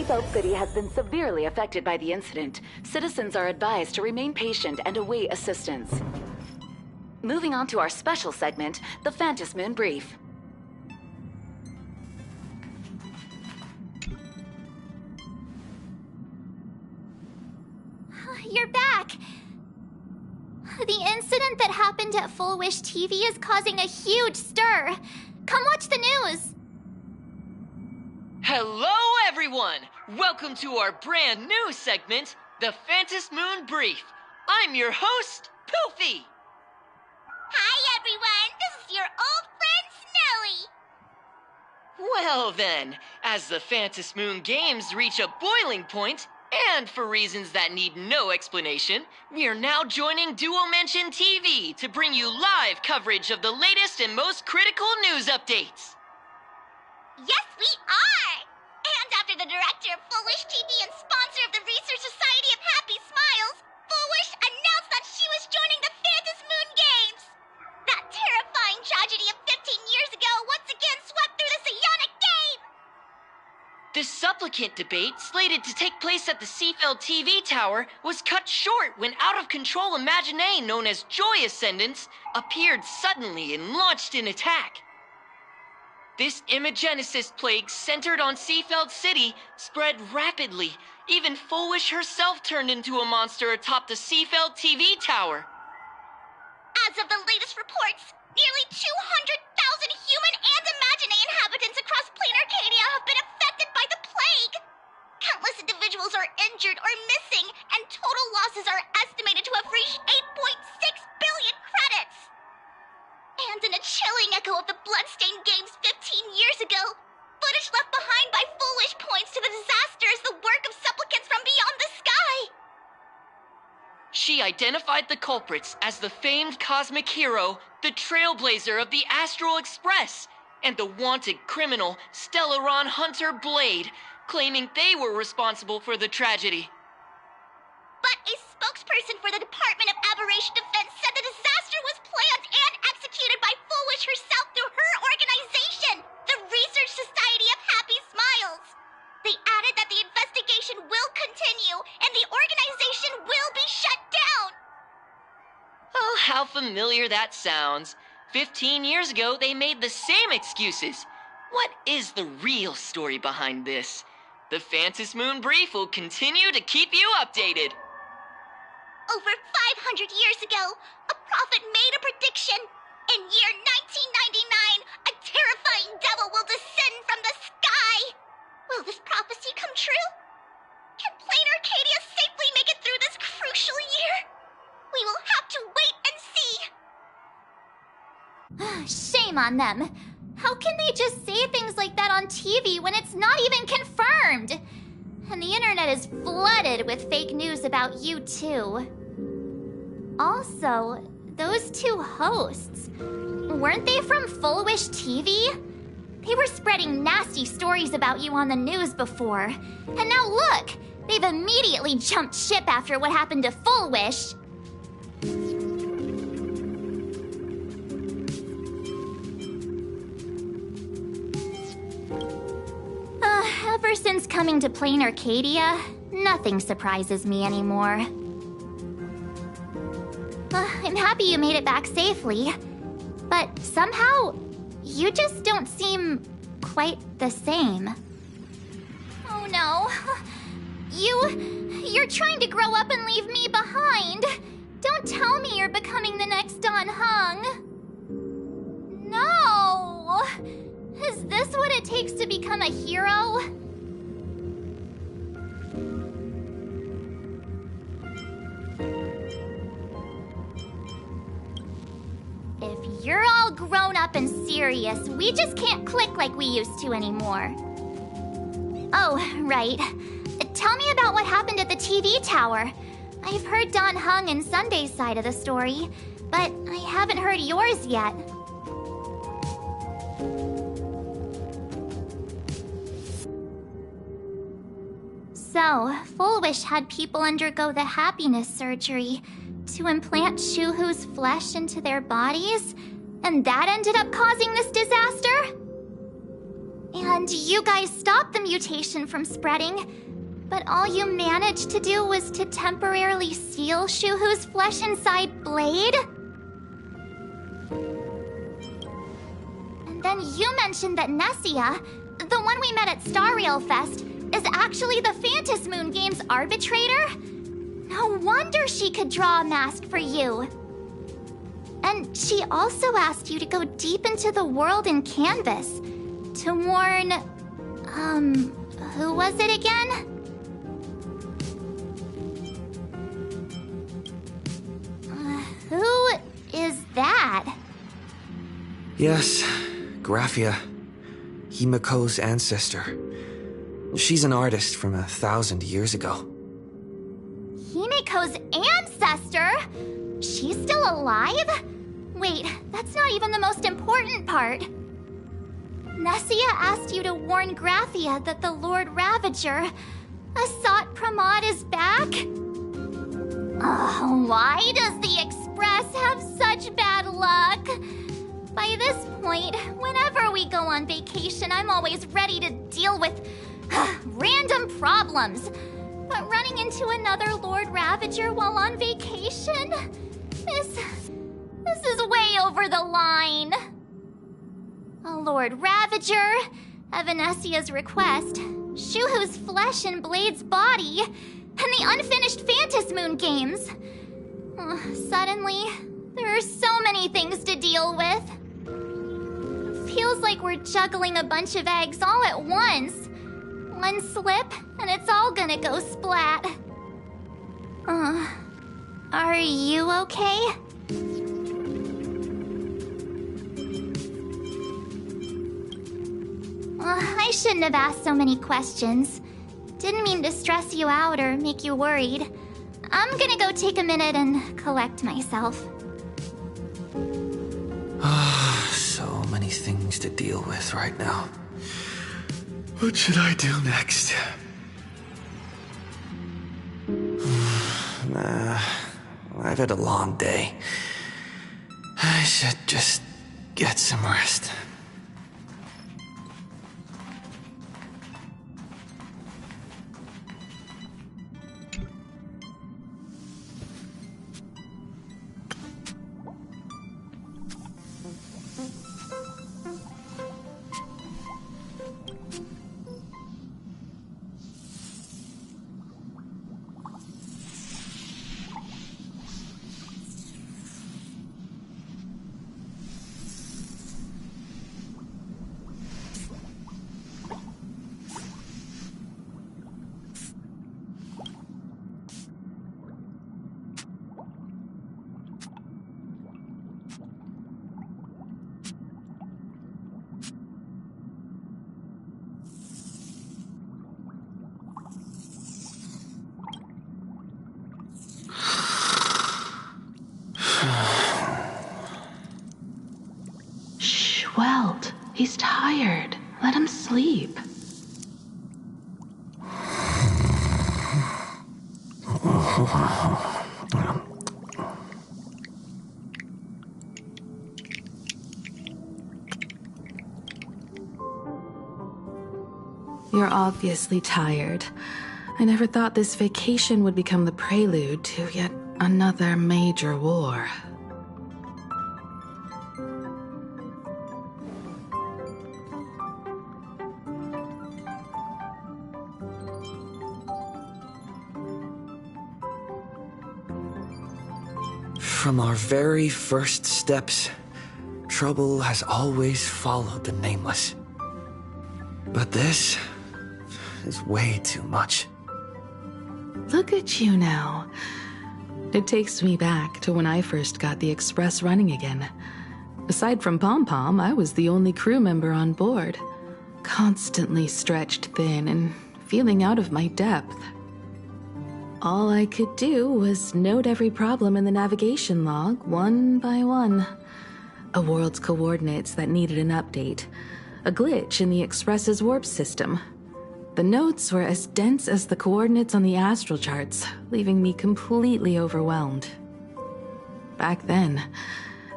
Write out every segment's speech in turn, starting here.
Seafeld City has been severely affected by the incident. Citizens are advised to remain patient and await assistance. Moving on to our special segment, the Phantom Moon Brief. You're back! The incident that happened at Full Wish TV is causing a huge stir. Come watch the news! Hello, everyone! Welcome to our brand new segment, the Phantom Moon Brief. I'm your host, Poofy! Hi, everyone! This is your old friend, Snowy! Well then, as the Phantom Moon Games reach a boiling point, and for reasons that need no explanation, we are now joining Duo Mention TV to bring you live coverage of the latest and most critical news updates. Yes, we are! And after the director of Full Wish TV and sponsor of the Research Society of Happy Smiles, Full Wish announced that she was joining the Phantom Moon Games! That terrifying tragedy of 15 years ago once again swept through the psionic game! The supplicant debate, slated to take place at the Seafeld TV tower, was cut short when out-of-control Imagine known as Joy Ascendants appeared suddenly and launched an attack. This Imagenesis plague centered on Seafeld City spread rapidly. Even Full Wish herself turned into a monster atop the Seafeld TV tower. As of the latest reports, nearly 200,000 human and Imagine inhabitants across plain Arcadia have been affected by the plague. Countless individuals are injured or missing, and total losses are estimated to have reached 8.6 billion credits. And in a chilling echo of the Bloodstained Games 15 years ago, footage left behind by Full Wish points to the disaster as the work of supplicants from beyond the sky. She identified the culprits as the famed cosmic hero, the trailblazer of the Astral Express, and the wanted criminal, Stellaron Hunter Blade, claiming they were responsible for the tragedy. But a spokesperson for the Department of Aberration Defense said the disaster was planned and executed by Full Wish herself through her organization, the Research Society of Happy Smiles. They added that the investigation will continue and the organization will be shut down. Oh, how familiar that sounds. 15 years ago, they made the same excuses. What is the real story behind this? The Phantom Moon Brief will continue to keep you updated. Over 500 years ago, a prophet made a prediction. In year 1999, a terrifying devil will descend from the sky. Will this prophecy come true? Can plain Arcadia safely make it through this crucial year? We will have to wait and see. Shame on them. How can they just say things like that on TV when it's not even confirmed? And the internet is flooded with fake news about you too. Also, those two hosts, weren't they from Full Wish TV? They were spreading nasty stories about you on the news before. And now look, they've immediately jumped ship after what happened to Full Wish. Ever since coming to Plain Arcadia, nothing surprises me anymore. I'm happy you made it back safely, but somehow, you just don't seem quite the same. Oh no. You're trying to grow up and leave me behind. Don't tell me you're becoming the next Don Hung. No! Is this what it takes to become a hero? If you're all grown up and serious, we just can't click like we used to anymore. Oh, right. Tell me about what happened at the TV tower. I've heard Don Hung and Sunday's side of the story, but I haven't heard yours yet. So, Full Wish had people undergo the happiness surgery to implant Shuhu's flesh into their bodies, and that ended up causing this disaster? And you guys stopped the mutation from spreading, but all you managed to do was to temporarily seal Shuhu's flesh inside Blade? And then you mentioned that Nessia, the one we met at Star Rail Fest, is actually the Phantasmoon Games arbitrator? No wonder she could draw a mask for you. And she also asked you to go deep into the world in Canvas to warn, who was it again? Who is that? Yes, Graphia. Himiko's ancestor. She's an artist from 1,000 years ago. Himiko's ancestor? She's still alive? Wait, that's not even the most important part. Nessia asked you to warn Graphia that the Lord Ravager, Asat Pramod, is back? Why does the Express have such bad luck? By this point, whenever we go on vacation, I'm always ready to deal with random problems. But running into another Lord Ravager while on vacation? This is way over the line. A Lord Ravager, Evanessia's request, Shuhu's flesh and Blade's body, and the unfinished Phantasmoon Games. Suddenly, there are so many things to deal with. Feels like we're juggling a bunch of eggs all at once. One slip, and it's all gonna go splat. Are you okay? I shouldn't have asked so many questions. Didn't mean to stress you out or make you worried. I'm gonna go take a minute and collect myself. So many things to deal with right now. What should I do next? I've had a long day. I should just get some rest. Welt, he's tired. Let him sleep. You're obviously tired. I never thought this vacation would become the prelude to yet another major war. From our very first steps, trouble has always followed the Nameless. But this is way too much. Look at you now. It takes me back to when I first got the Express running again. Aside from Pom Pom, I was the only crew member on board, constantly stretched thin and feeling out of my depth. All I could do was note every problem in the navigation log, one by one. A world's coordinates that needed an update. A glitch in the Express's warp system. The notes were as dense as the coordinates on the astral charts, leaving me completely overwhelmed. Back then,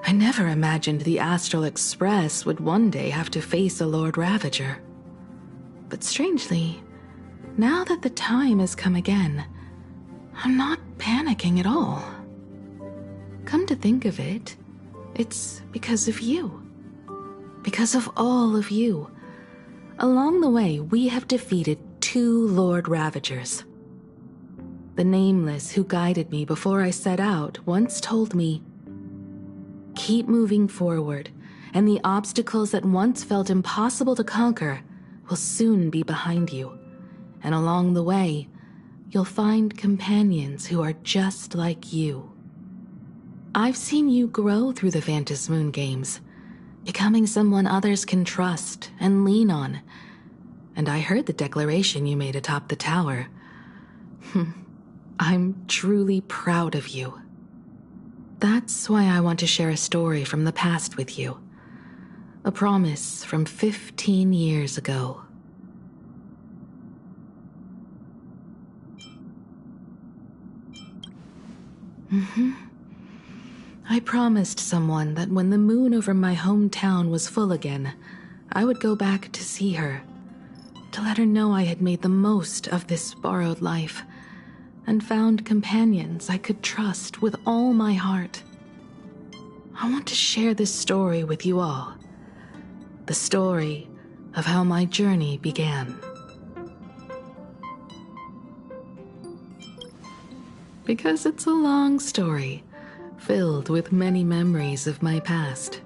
I never imagined the Astral Express would one day have to face a Lord Ravager. But strangely, now that the time has come again, I'm not panicking at all. Come to think of it, it's because of you. Because of all of you. Along the way, we have defeated 2 Lord Ravagers. The Nameless who guided me before I set out once told me, "Keep moving forward, and the obstacles that once felt impossible to conquer will soon be behind you. And along the way, you'll find companions who are just like you." I've seen you grow through the Phantom Moon games, becoming someone others can trust and lean on. And I heard the declaration you made atop the tower. I'm truly proud of you. That's why I want to share a story from the past with you. A promise from 15 years ago. I promised someone that when the moon over my hometown was full again, I would go back to see her, to let her know I had made the most of this borrowed life, and found companions I could trust with all my heart. I want to share this story with you all. The story of how my journey began. Because it's a long story, filled with many memories of my past.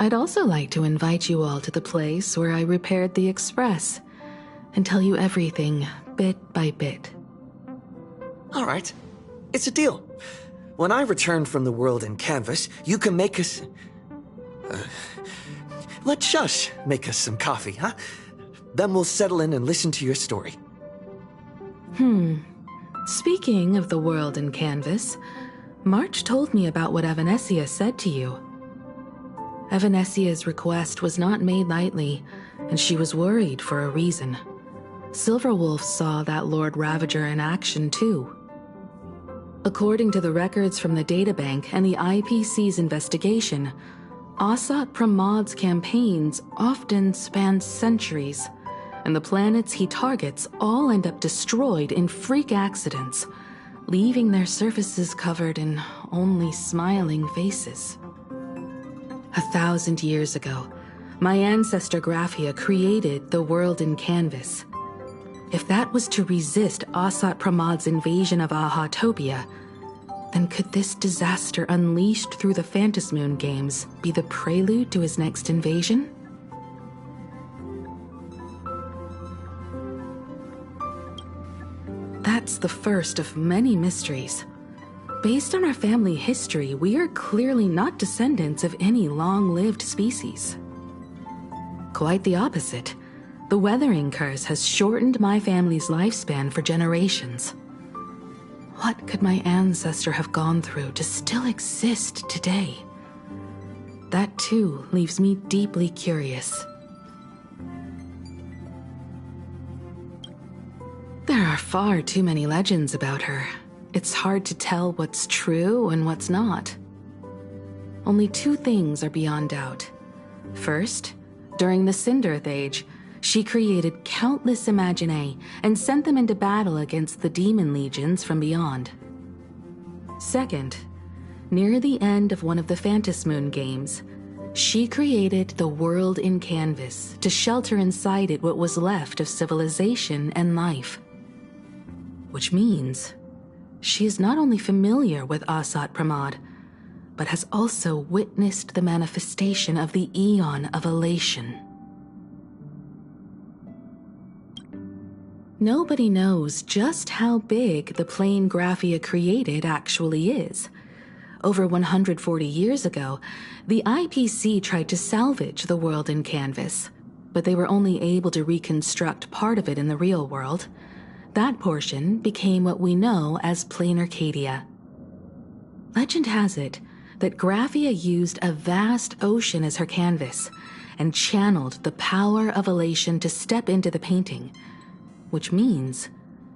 I'd also like to invite you all to the place where I repaired the Express and tell you everything bit by bit. All right, it's a deal. When I return from the world in canvas, you can make us... let Shush make us some coffee, huh? Then we'll settle in and listen to your story. Speaking of the world in canvas, March told me about what Evanescia said to you. Evanessia's request was not made lightly, and she was worried for a reason. Silverwolf saw that Lord Ravager in action too. According to the records from the databank and the IPC's investigation, Asat Pramad's campaigns often span centuries, and the planets he targets all end up destroyed in freak accidents, leaving their surfaces covered in only smiling faces. 1,000 years ago, my ancestor Graphia created the world in canvas. If that was to resist Asat Pramad's invasion of Ahatopia, then could this disaster unleashed through the Phantom Moon games be the prelude to his next invasion? That's the first of many mysteries. Based on our family history, we are clearly not descendants of any long-lived species. Quite the opposite. The weathering curse has shortened my family's lifespan for generations. What could my ancestor have gone through to still exist today? That too leaves me deeply curious. There are far too many legends about her. It's hard to tell what's true and what's not. Only 2 things are beyond doubt. First, during the Cinderth Age, she created countless Imaginae and sent them into battle against the demon legions from beyond. Second, near the end of one of the Phantom Moon games, she created the world in canvas to shelter inside it what was left of civilization and life. Which means she is not only familiar with Asat Pramad, but has also witnessed the manifestation of the Eon of Elation. Nobody knows just how big the plane Graphia created actually is. Over 140 years ago, the IPC tried to salvage the world in canvas, but they were only able to reconstruct part of it in the real world. That portion became what we know as Plain Arcadia. Legend has it that Graphia used a vast ocean as her canvas and channeled the power of elation to step into the painting, which means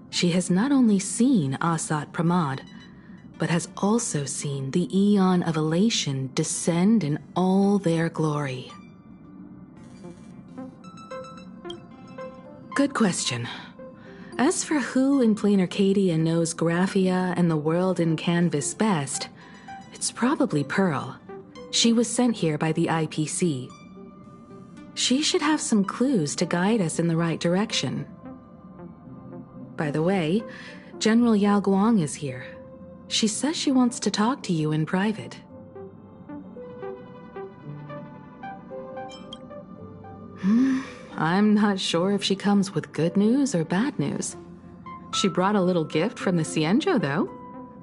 she has not only seen Asat Pramad, but has also seen the Eon of Elation descend in all their glory. Good question. As for who in Plain Arcadia knows Graphia and the world in Canvas best, it's probably Pearl. She was sent here by the IPC. She should have some clues to guide us in the right direction. By the way, General Yao Guang is here. She says she wants to talk to you in private. I'm not sure if she comes with good news or bad news. She brought a little gift from the Cienjo, though.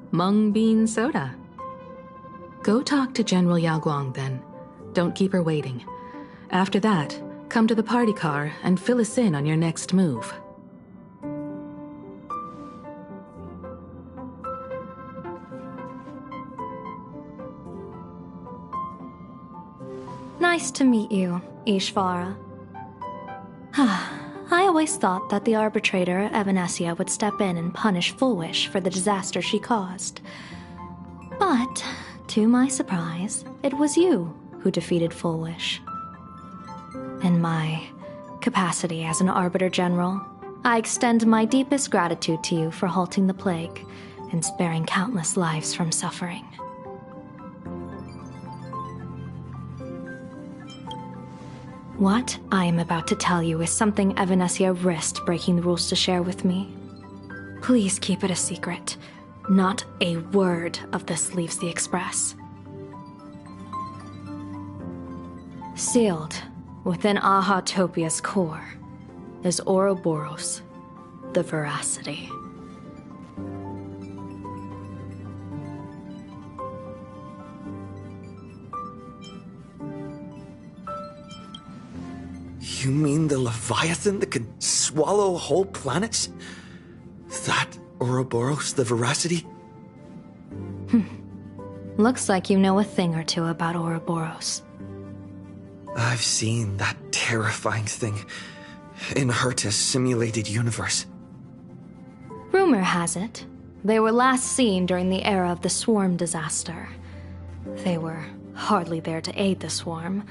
Mung bean soda. Go talk to General Yao Guang, then. Don't keep her waiting. After that, come to the party car and fill us in on your next move. Nice to meet you, Ishvara. I always thought that the arbitrator, Evanesia, would step in and punish Foolish for the disaster she caused. But, to my surprise, it was you who defeated Foolish. In my capacity as an Arbiter General, I extend my deepest gratitude to you for halting the plague and sparing countless lives from suffering. What I am about to tell you is something Evanesia risked breaking the rules to share with me. Please keep it a secret. Not a word of this leaves the Express. Sealed within Ahatopia's core is Ouroboros, the Veracity. You mean the Leviathan that can swallow whole planets? That Ouroboros, the Veracity? Looks like you know a thing or two about Ouroboros. I've seen that terrifying thing in Herta's simulated universe. Rumor has it, they were last seen during the era of the Swarm disaster. They were hardly there to aid the Swarm,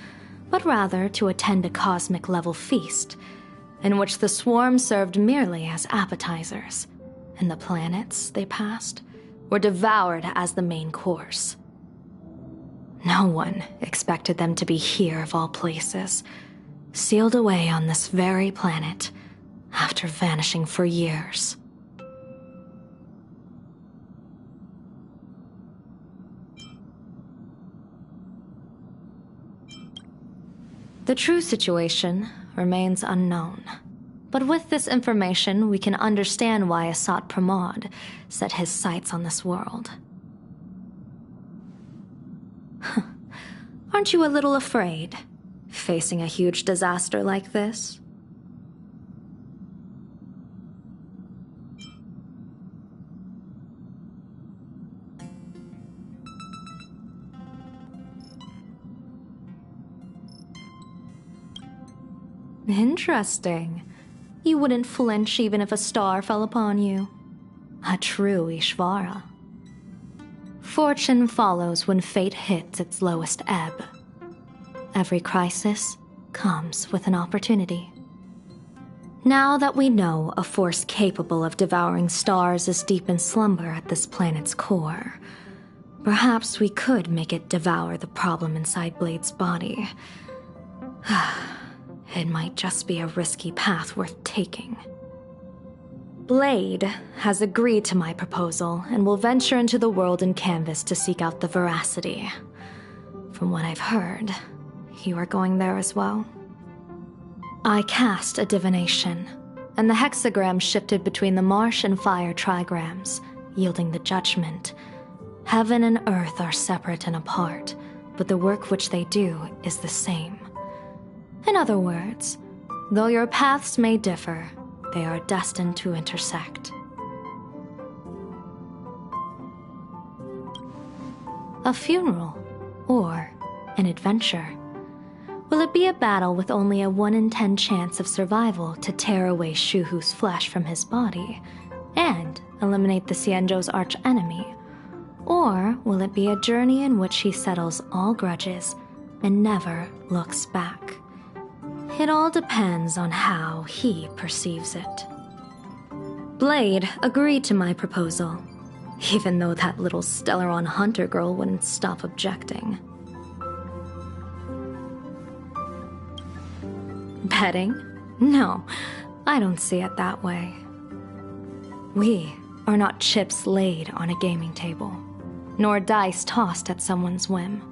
but rather to attend a cosmic-level feast, in which the Swarm served merely as appetizers, and the planets they passed were devoured as the main course. No one expected them to be here of all places, sealed away on this very planet, after vanishing for years. The true situation remains unknown. But with this information, we can understand why Asat Pramod set his sights on this world. Aren't you a little afraid, facing a huge disaster like this? Interesting. You wouldn't flinch even if a star fell upon you. A true Ishvara. Fortune follows when fate hits its lowest ebb. Every crisis comes with an opportunity. Now that we know a force capable of devouring stars is deep in slumber at this planet's core, perhaps we could make it devour the problem inside Blade's body. It might just be a risky path worth taking. Blade has agreed to my proposal and will venture into the world in Canvas to seek out the Veracity. From what I've heard, you are going there as well. I cast a divination, and the hexagram shifted between the marsh and fire trigrams, yielding the judgment. Heaven and earth are separate and apart, but the work which they do is the same. In other words, though your paths may differ, they are destined to intersect. A funeral, or an adventure. Will it be a battle with only a 1 in 10 chance of survival to tear away Shuhu's flesh from his body and eliminate the Cienjo's arch-enemy? Or will it be a journey in which he settles all grudges and never looks back? It all depends on how he perceives it. Blade agreed to my proposal, even though that little Stellaron hunter girl wouldn't stop objecting. Betting? No, I don't see it that way. We are not chips laid on a gaming table, nor dice tossed at someone's whim.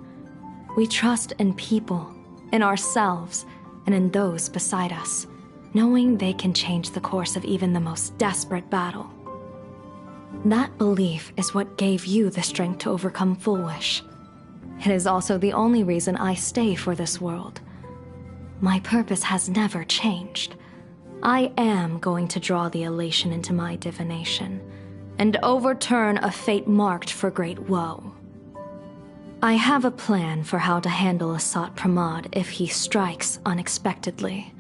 We trust in people, in ourselves, and in those beside us, knowing they can change the course of even the most desperate battle. That belief is what gave you the strength to overcome Foolish. It is also the only reason I stay for this world. My purpose has never changed. I am going to draw the elation into my divination, and overturn a fate marked for great woe. I have a plan for how to handle Asat Pramod if he strikes unexpectedly,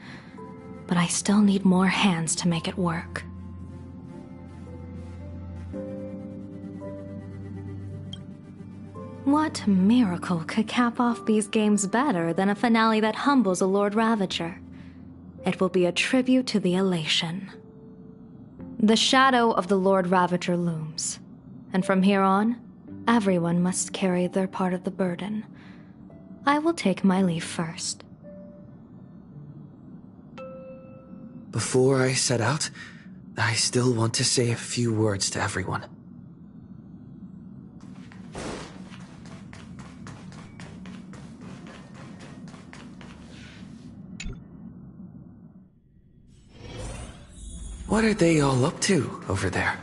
but I still need more hands to make it work. What miracle could cap off these games better than a finale that humbles a Lord Ravager? It will be a tribute to the elation. The shadow of the Lord Ravager looms, and from here on, everyone must carry their part of the burden. I will take my leave first. Before I set out, I still want to say a few words to everyone. What are they all up to over there?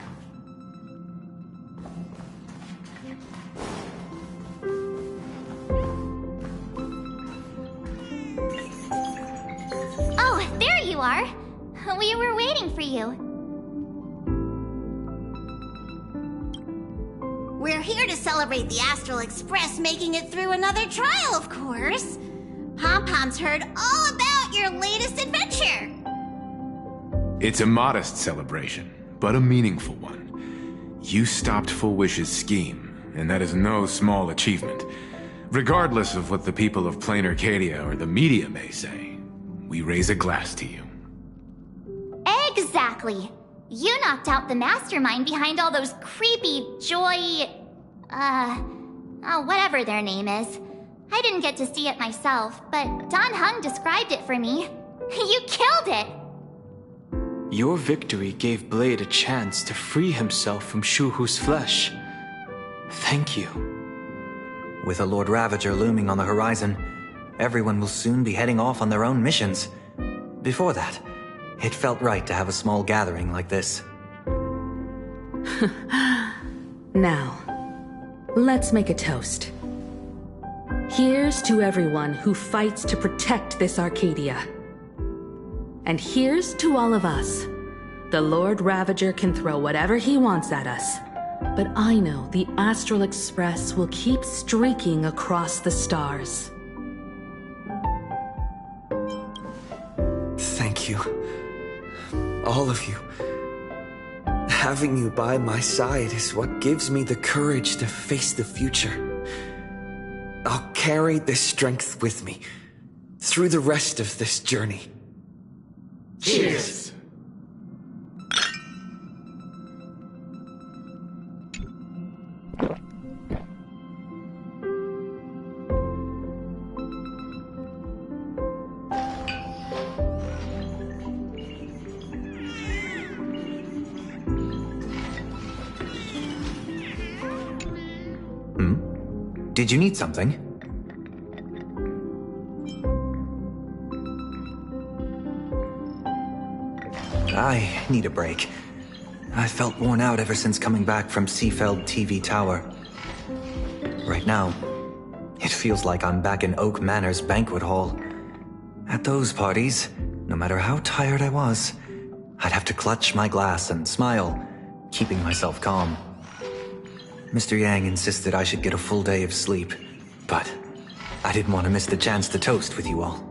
Oh, there you are. We were waiting for you. We're here to celebrate the Astral Express making it through another trial, of course. Pom-Pom's heard all about your latest adventure. It's a modest celebration, but a meaningful one. You stopped Full Wish's scheme, and that is no small achievement. Regardless of what the people of Plain Arcadia or the media may say, we raise a glass to you. Exactly. You knocked out the mastermind behind all those creepy whatever their name is. I didn't get to see it myself, but Don Hung described it for me. You killed it! Your victory gave Blade a chance to free himself from Shuhu's flesh. Thank you. With a Lord Ravager looming on the horizon, everyone will soon be heading off on their own missions. Before that, it felt right to have a small gathering like this. Now, let's make a toast. Here's to everyone who fights to protect this Arcadia. And here's to all of us. The Lord Ravager can throw whatever he wants at us, but I know the Astral Express will keep streaking across the stars. Thank you. All of you. Having you by my side is what gives me the courage to face the future. I'll carry this strength with me through the rest of this journey. Cheers! Did you need something? I need a break. I felt worn out ever since coming back from Seafeld TV Tower. Right now, it feels like I'm back in Oak Manor's banquet hall. At those parties, no matter how tired I was, I'd have to clutch my glass and smile, keeping myself calm. Mr. Yang insisted I should get a full day of sleep, but I didn't want to miss the chance to toast with you all.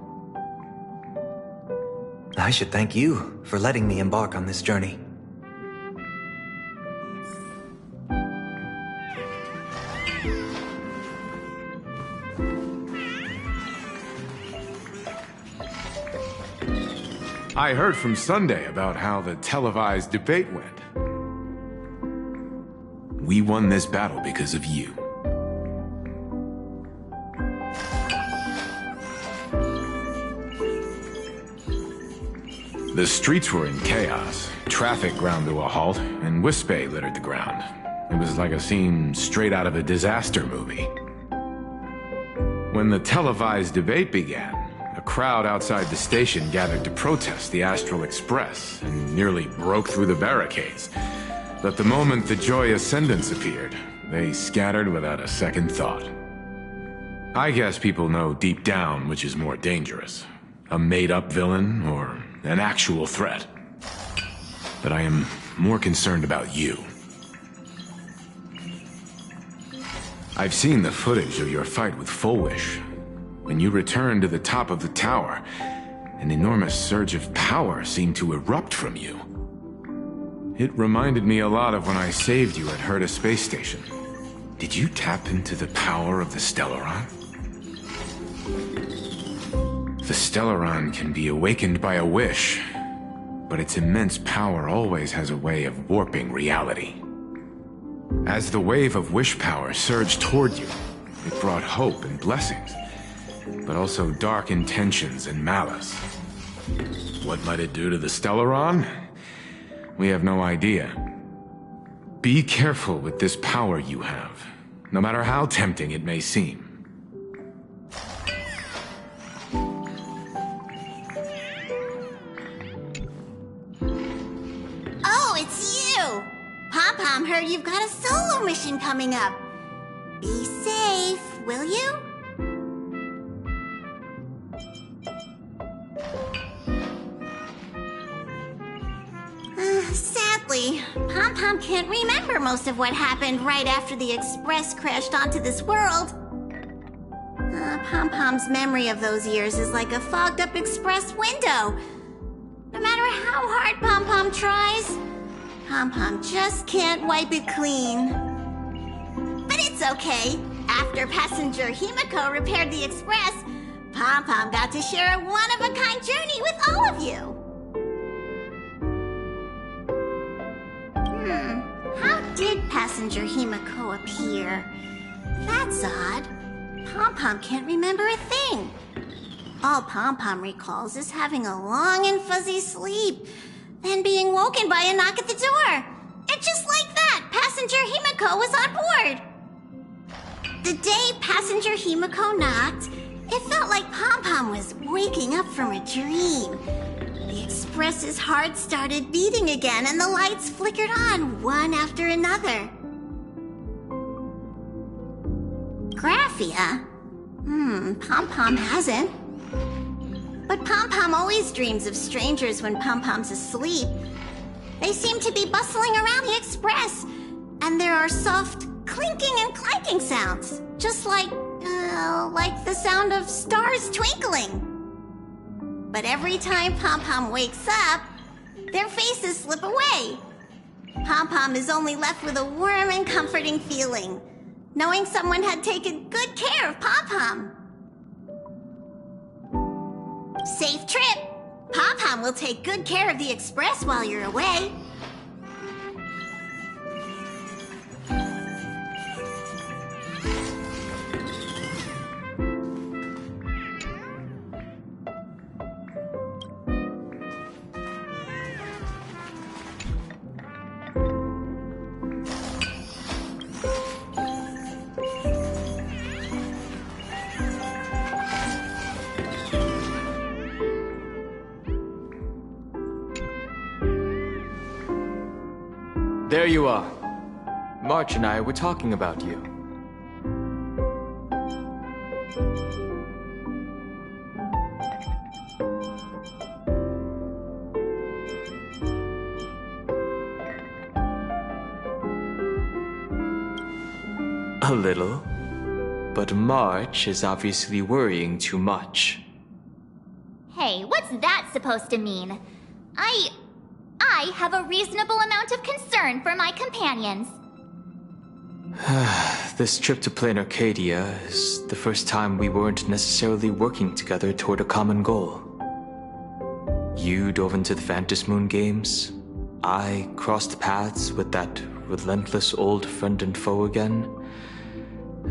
I should thank you for letting me embark on this journey. I heard from Sunday about how the televised debate went. We won this battle because of you. The streets were in chaos, traffic ground to a halt, and Wispay littered the ground. It was like a scene straight out of a disaster movie. When the televised debate began, a crowd outside the station gathered to protest the Astral Express and nearly broke through the barricades. But the moment the Joy Ascendants appeared, they scattered without a second thought. I guess people know deep down which is more dangerous, a made-up villain or an actual threat. But I am more concerned about you. I've seen the footage of your fight with Full Wish. When you returned to the top of the tower, an enormous surge of power seemed to erupt from you. It reminded me a lot of when I saved you at Herta Space Station. Did you tap into the power of the Stellaron? The Stellaron can be awakened by a wish, but its immense power always has a way of warping reality. As the wave of wish power surged toward you, it brought hope and blessings, but also dark intentions and malice. What might it do to the Stellaron? We have no idea. Be careful with this power you have, no matter how tempting it may seem. Oh, it's you! Pom-Pom heard you've got a solo mission coming up. Be safe, will you? Sadly, Pom-Pom can't remember most of what happened right after the Express crashed onto this world. Pom-Pom's memory of those years is like a fogged-up Express window. No matter how hard Pom-Pom tries, Pom-Pom just can't wipe it clean. But it's okay. After passenger Himiko repaired the Express, Pom-Pom got to share a one-of-a-kind journey with all of you. How did passenger Himiko appear? That's odd. Pom-Pom can't remember a thing. All Pom-Pom recalls is having a long and fuzzy sleep, then being woken by a knock at the door. And just like that, passenger Himiko was on board. The day passenger Himiko knocked, it felt like Pom-Pom was waking up from a dream. The Express's heart started beating again, and the lights flickered on one after another. Graphia? Pom-Pom hasn't. But Pom-Pom always dreams of strangers when Pom-Pom's asleep. They seem to be bustling around the Express, and there are soft clinking and clanking sounds, just like the sound of stars twinkling. But every time Pom-Pom wakes up, their faces slip away. Pom-Pom is only left with a warm and comforting feeling, knowing someone had taken good care of Pom-Pom. Safe trip! Pom-Pom will take good care of the Express while you're away. There you are. March and I were talking about you. A little. But March is obviously worrying too much. Hey, what's that supposed to mean? I have a reasonable amount of concern for my companions. This trip to Plain Arcadia is the first time we weren't necessarily working together toward a common goal. you dove into the Phantom Moon games, I crossed paths with that relentless old friend and foe again.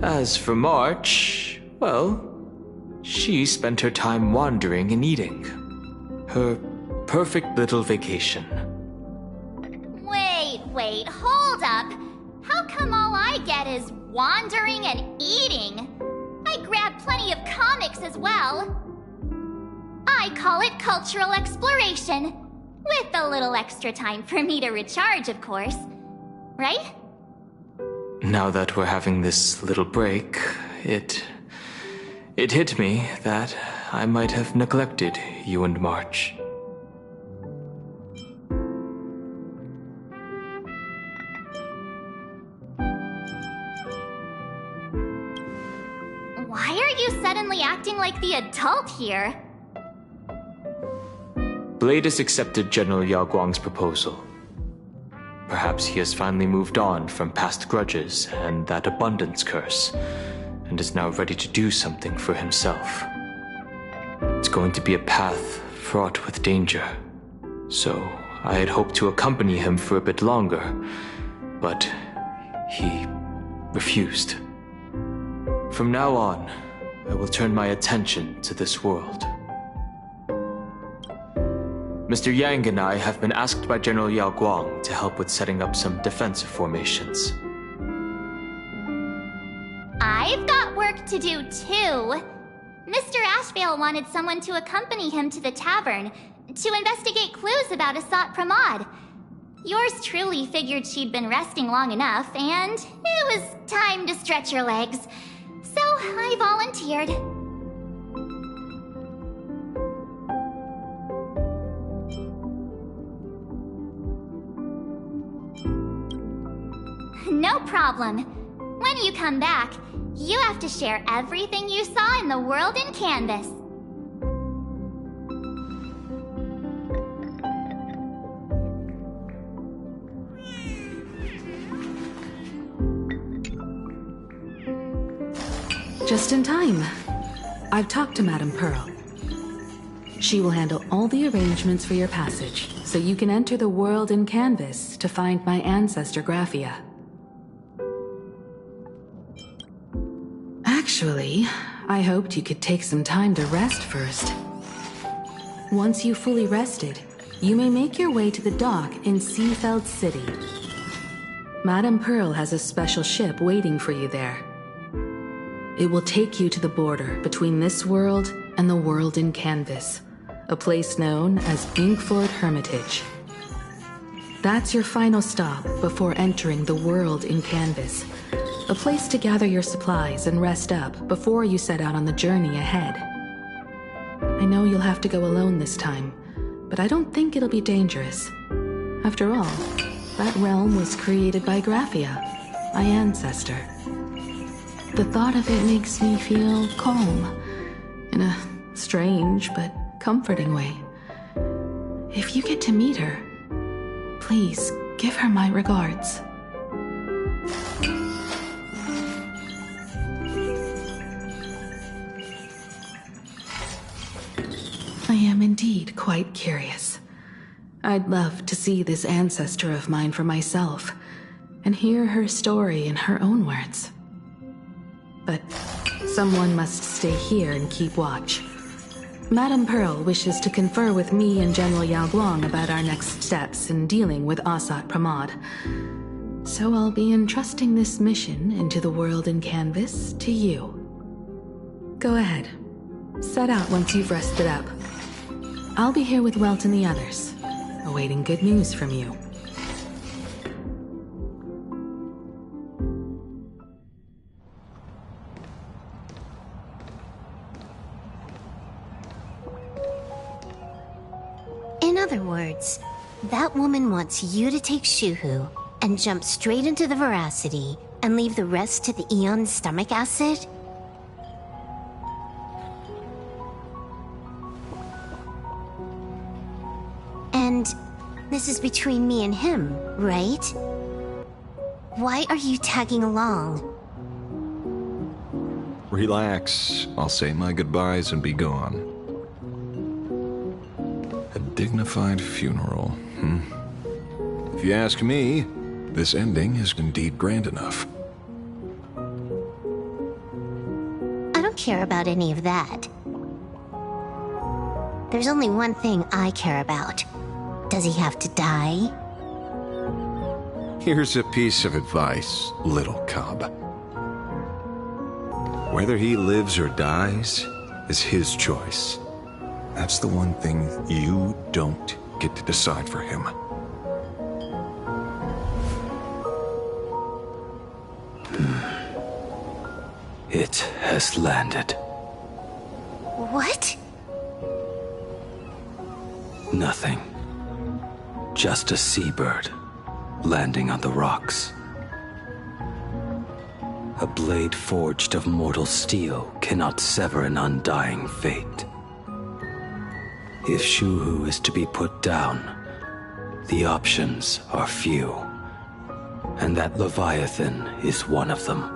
As for March, well, she spent her time wandering and eating. Her perfect little vacation. Wait, hold up. How come all I get is wandering and eating? I grabbed plenty of comics as well. I call it cultural exploration. With a little extra time for me to recharge, of course. Right? Now that we're having this little break, it hit me that I might have neglected you and March. Why are you suddenly acting like the adult here? Blade has accepted General Yao Guang's proposal. Perhaps he has finally moved on from past grudges and that abundance curse, and is now ready to do something for himself. It's going to be a path fraught with danger, so I had hoped to accompany him for a bit longer, but he refused. From now on, I will turn my attention to this world. Mr. Yang and I have been asked by General Yao Guang to help with setting up some defensive formations. I've got work to do too. Mr. Ashvale wanted someone to accompany him to the tavern to investigate clues about Asat Pramod. Yours truly figured she'd been resting long enough, and it was time to stretch her legs. So I volunteered. No problem. When you come back, you have to share everything you saw in the world in Canvas. Just in time. I've talked to Madame Pearl. She will handle all the arrangements for your passage, so you can enter the world in Canvas to find my ancestor Graphia. Actually, I hoped you could take some time to rest first. Once you've fully rested, you may make your way to the dock in Seafeld City. Madame Pearl has a special ship waiting for you there. It will take you to the border between this world and the world in Canvas, a place known as Inkford Hermitage. That's your final stop before entering the world in Canvas, a place to gather your supplies and rest up before you set out on the journey ahead. I know you'll have to go alone this time, but I don't think it'll be dangerous. After all, that realm was created by Graphia, my ancestor. The thought of it makes me feel calm, in a strange but comforting way. If you get to meet her, please give her my regards. I am indeed quite curious. I'd love to see this ancestor of mine for myself, and hear her story in her own words. But someone must stay here and keep watch. Madame Pearl wishes to confer with me and General Yao Guang about our next steps in dealing with Asat Pramod. So I'll be entrusting this mission into the world in Canvas to you. Go ahead. Set out once you've rested up. I'll be here with Welt and the others, awaiting good news from you. In other words, that woman wants you to take Shuhu and jump straight into the Veracity and leave the rest to the Eon stomach acid? And this is between me and him, right? Why are you tagging along? Relax. I'll say my goodbyes and be gone. A dignified funeral, If you ask me, this ending is indeed grand enough. I don't care about any of that. There's only one thing I care about. Does he have to die? Here's a piece of advice, little cub. Whether he lives or dies is his choice. That's the one thing you don't get to decide for him. It has landed. What? Nothing. Just a seabird landing on the rocks. A blade forged of mortal steel cannot sever an undying fate. If Shuhu is to be put down, the options are few, and that Leviathan is one of them.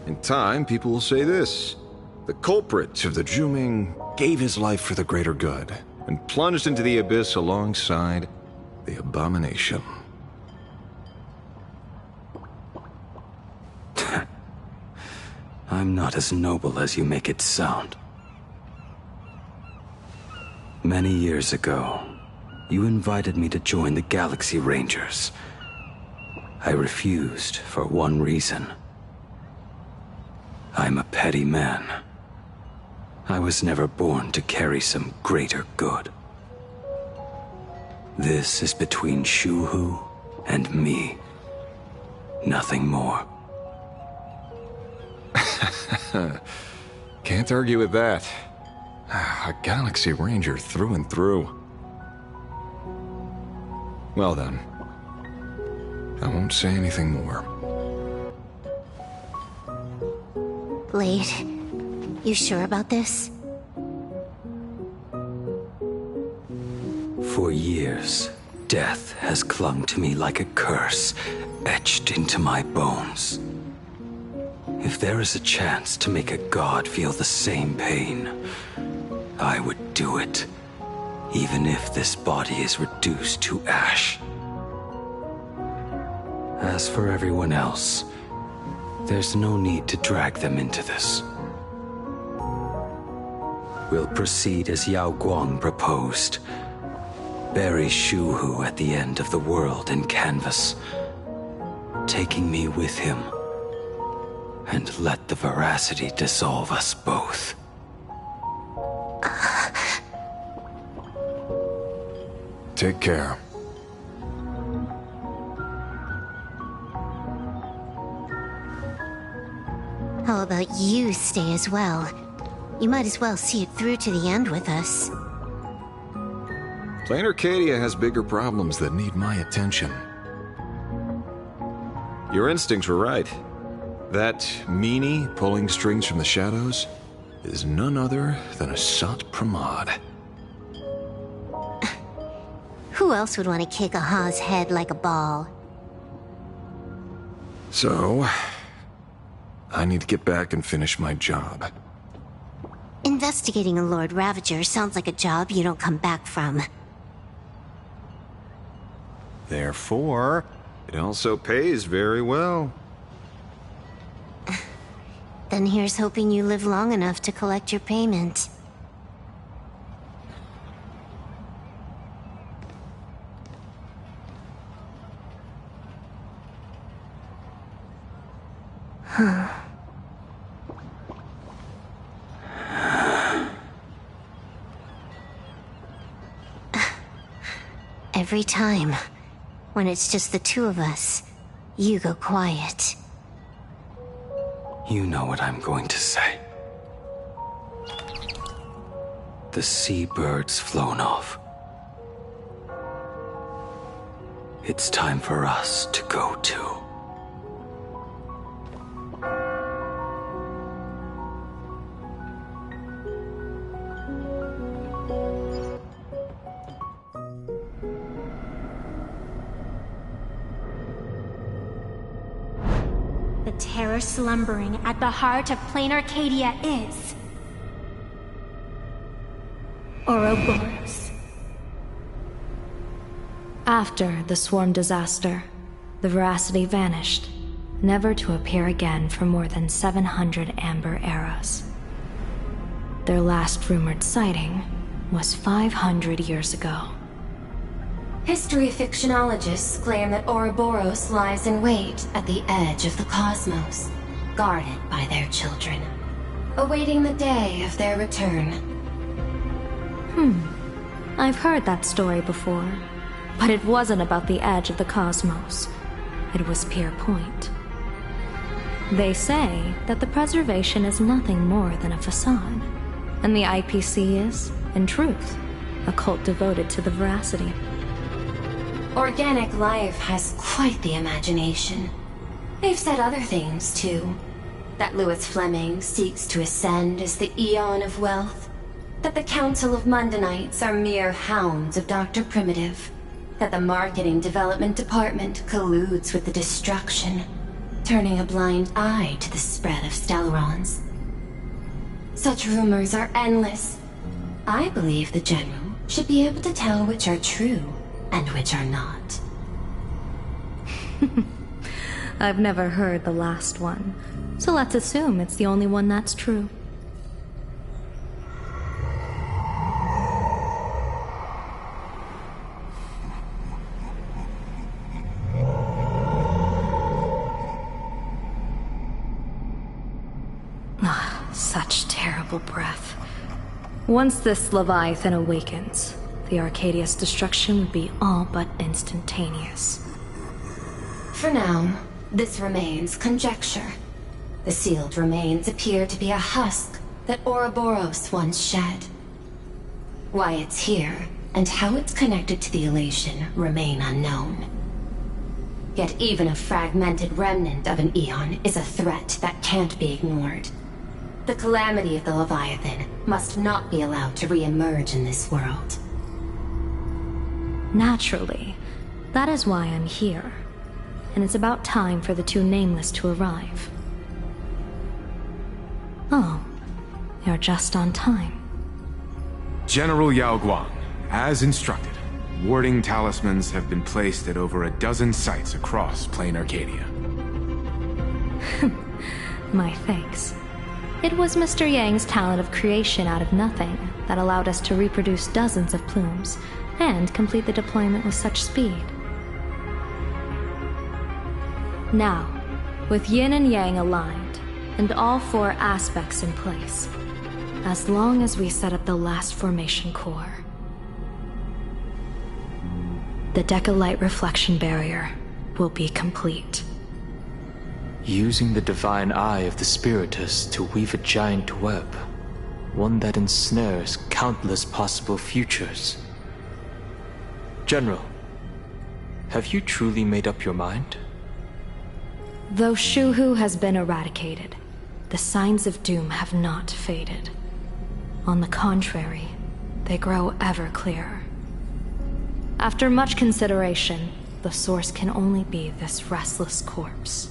In time, people will say this. The culprit of the Juming gave his life for the greater good, and plunged into the abyss alongside the abomination. I'm not as noble as you make it sound. Many years ago, you invited me to join the Galaxy Rangers. I refused for one reason. I'm a petty man. I was never born to carry some greater good. This is between Shuhu and me. Nothing more. Can't argue with that. A Galaxy Ranger through and through. Well then, I won't say anything more. Blade, you sure about this? For years, death has clung to me like a curse, etched into my bones. If there is a chance to make a god feel the same pain, I would do it, even if this body is reduced to ash. As for everyone else, there's no need to drag them into this. We'll proceed as Yao Guang proposed. Bury Shuhu at the end of the world in canvas, taking me with him, and let the veracity dissolve us both. Take care. How about you stay as well? You might as well see it through to the end with us. Plain Arcadia has bigger problems that need my attention. Your instincts were right. That meanie pulling strings from the shadows is none other than a Sat Pramod. Who else would want to kick a Ha's head like a ball? So, I need to get back and finish my job. Investigating a Lord Ravager sounds like a job you don't come back from. Therefore, it also pays very well. Then here's hoping you live long enough to collect your payment. Every time, when it's just the two of us, you go quiet. You know what I'm going to say. The seabird's flown off. It's time for us to go too. The terror slumbering at the heart of Plain Arcadia is... Ouroboros. After the swarm disaster, the Veracity vanished, never to appear again for more than 700 Amber eras. Their last rumored sighting was 500 years ago. History fictionologists claim that Ouroboros lies in wait at the edge of the cosmos, guarded by their children, awaiting the day of their return. I've heard that story before, but it wasn't about the edge of the cosmos. It was Pier Point. They say that the preservation is nothing more than a facade, and the IPC is, in truth, a cult devoted to the Veracity. Organic life has quite the imagination. They've said other things, too. That Louis Fleming seeks to ascend as the Eon of Wealth. That the Council of Mundanites are mere hounds of Dr. Primitive. That the Marketing Development Department colludes with the destruction, turning a blind eye to the spread of Stellarons. Such rumors are endless. I believe the General should be able to tell which are true and which are not. I've never heard the last one, so let's assume it's the only one that's true. Such terrible breath. Once this Leviathan awakens, the Arcadia's destruction would be all but instantaneous. For now, this remains conjecture. The sealed remains appear to be a husk that Ouroboros once shed. Why it's here, and how it's connected to the elation, remain unknown. Yet even a fragmented remnant of an Eon is a threat that can't be ignored. The calamity of the Leviathan must not be allowed to re-emerge in this world. Naturally. That is why I'm here. And it's about time for the two Nameless to arrive. Oh, you're just on time. General Yao Guang, as instructed, warding talismans have been placed at over a dozen sites across Plain Arcadia. My thanks. It was Mr. Yang's talent of creation out of nothing that allowed us to reproduce dozens of plumes and complete the deployment with such speed. Now, with Yin and Yang aligned, and all four aspects in place, as long as we set up the last formation core, the Decalite reflection barrier will be complete. Using the divine eye of the Spiritus to weave a giant web, one that ensnares countless possible futures. General, have you truly made up your mind? Though Shuhu has been eradicated, the signs of doom have not faded. On the contrary, they grow ever clearer. After much consideration, the source can only be this restless corpse.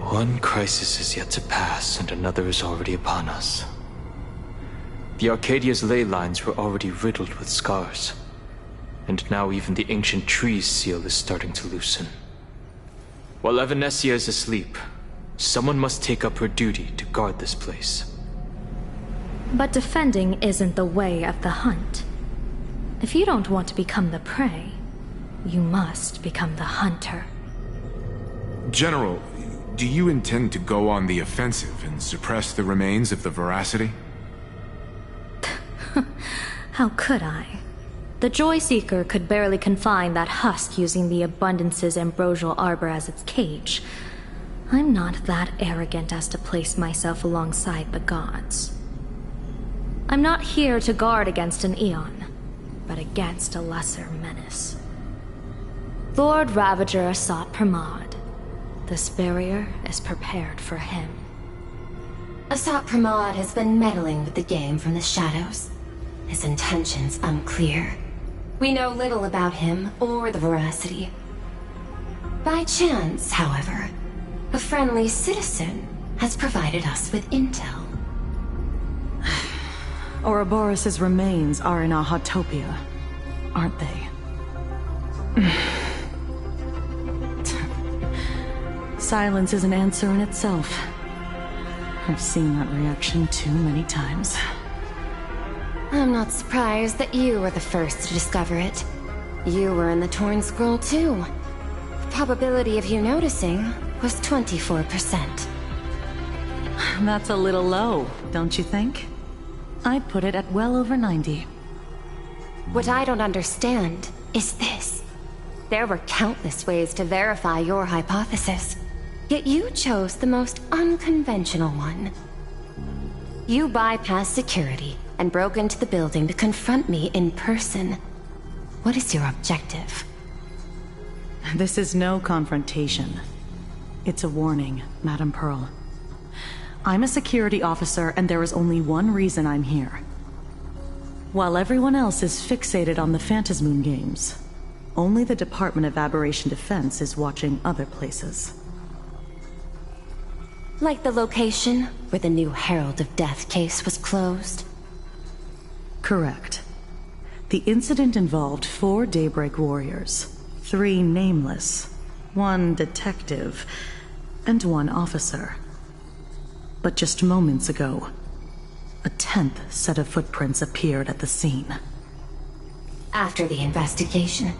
One crisis is yet to pass, and another is already upon us. The Arcadia's ley lines were already riddled with scars, and now even the ancient tree's seal is starting to loosen. While Evanesia is asleep, someone must take up her duty to guard this place. But defending isn't the way of the hunt. If you don't want to become the prey, you must become the hunter. General, do you intend to go on the offensive and suppress the remains of the Veracity? How could I? The Joyseeker could barely confine that husk using the Abundance's ambrosial arbor as its cage. I'm not that arrogant as to place myself alongside the gods. I'm not here to guard against an Eon, but against a lesser menace. Lord Ravager sought Pramod. This barrier is prepared for him. Asat Pramod has been meddling with the game from the shadows. His intentions unclear. We know little about him or the Veracity. By chance, however, a friendly citizen has provided us with intel. Ouroboros' remains are in Ahatopia, aren't they? Silence is an answer in itself. I've seen that reaction too many times. I'm not surprised that you were the first to discover it. You were in the Torn Scroll too. The probability of you noticing was 24%. That's a little low, don't you think? I'd put it at well over 90. What I don't understand is this. There were countless ways to verify your hypothesis, yet you chose the most unconventional one. You bypassed security and broke into the building to confront me in person. What is your objective? This is no confrontation. It's a warning, Madam Pearl. I'm a security officer, and there is only one reason I'm here. While everyone else is fixated on the Phantasmoon games, only the Department of Aberration Defense is watching other places. Like the location where the new Herald of Death case was closed? Correct. The incident involved 4 Daybreak warriors, 3 nameless, 1 detective, and 1 officer. But just moments ago, a 10th set of footprints appeared at the scene. After the investigation,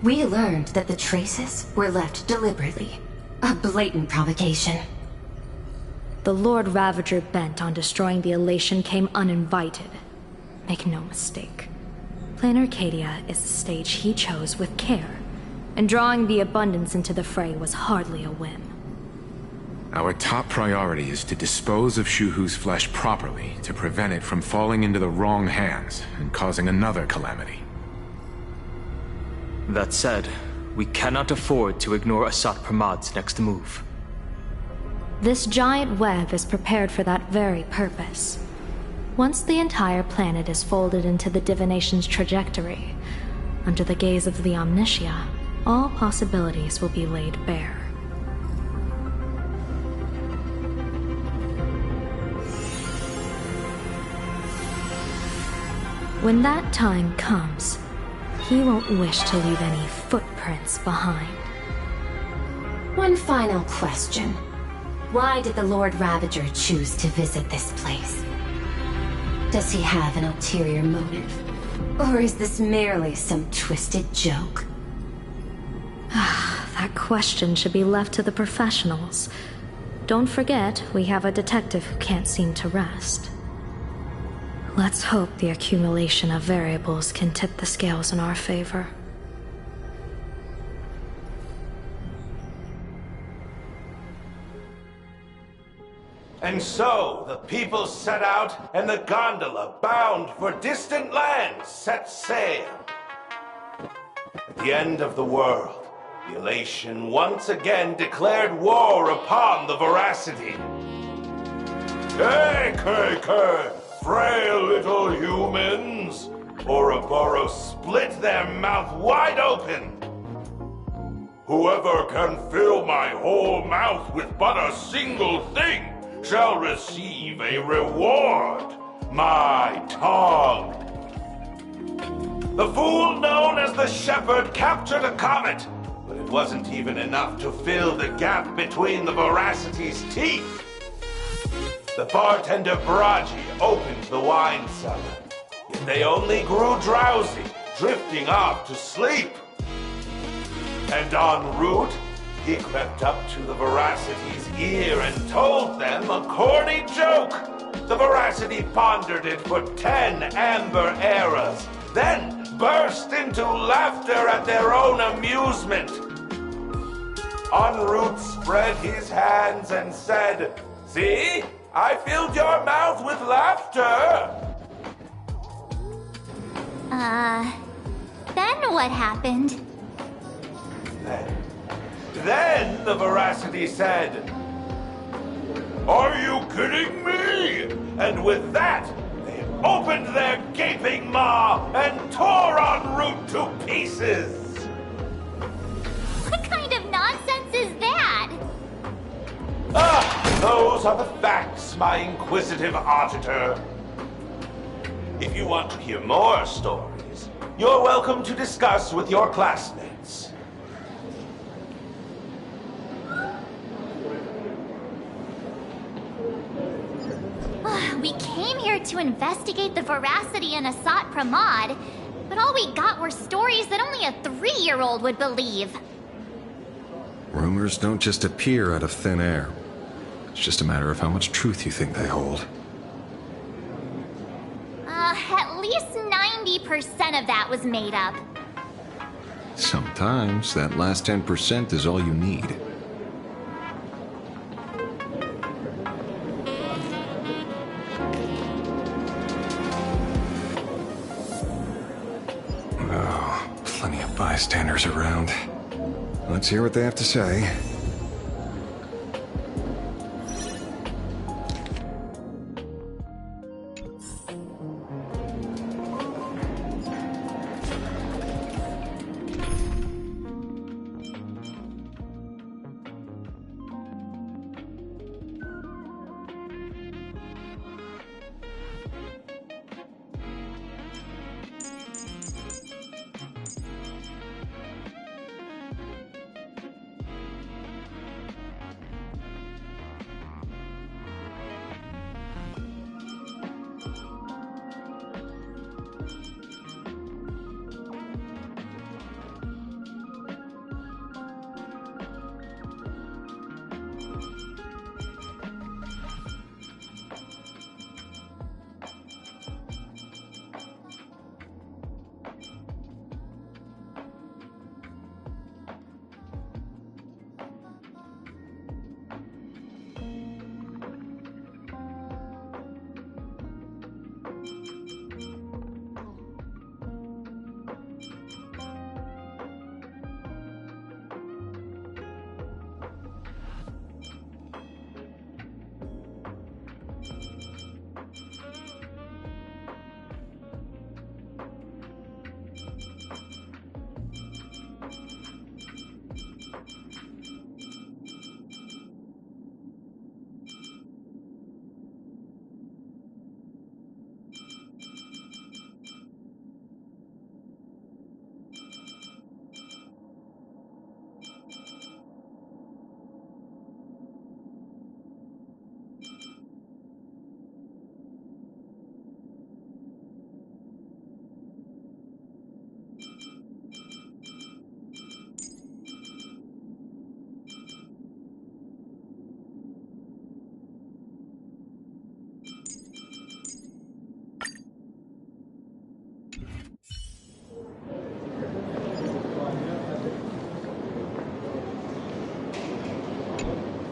we learned that the traces were left deliberately. A blatant provocation. The Lord Ravager bent on destroying the Elation came uninvited. Make no mistake. Plain Arcadia is the stage he chose with care, and drawing the Abundance into the fray was hardly a whim. Our top priority is to dispose of Shuhu's flesh properly to prevent it from falling into the wrong hands and causing another calamity. That said, we cannot afford to ignore Asat Pramad's next move. This giant web is prepared for that very purpose. Once the entire planet is folded into the divination's trajectory, under the gaze of the Omnitia, all possibilities will be laid bare. When that time comes, he won't wish to leave any footprints behind. One final question. Why did the Lord Ravager choose to visit this place? Does he have an ulterior motive? Or is this merely some twisted joke? That question should be left to the professionals. Don't forget, we have a detective who can't seem to rest. Let's hope the accumulation of variables can tip the scales in our favor. And so, the people set out, and the gondola, bound for distant lands, set sail. At the end of the world, the Elation once again declared war upon the Veracity. Hey, frail little humans! Ouroboros split their mouth wide open! Whoever can fill my whole mouth with but a single thing shall receive a reward, my tongue. The fool known as the Shepherd captured a comet, but it wasn't even enough to fill the gap between the Veracity's teeth. The bartender Braji opened the wine cellar, yet they only grew drowsy, drifting off to sleep. And en route, he crept up to the Veracity's ear and told them a corny joke. The Veracity pondered it for 10 amber eras, then burst into laughter at their own amusement. En route spread his hands and said, "See? I filled your mouth with laughter." Then what happened? Then the Veracity said, "Are you kidding me?" And with that, they opened their gaping maw and tore en route to pieces. What kind of nonsense is that? Ah, those are the facts, my inquisitive auditor. If you want to hear more stories, you're welcome to discuss with your classmates. We came here to investigate the veracity in Asat Pramod, but all we got were stories that only a 3-year-old would believe. Rumors don't just appear out of thin air. It's just a matter of how much truth you think they hold. At least 90% of that was made up. Sometimes that last 10% is all you need. Oh, plenty of bystanders around. Let's hear what they have to say.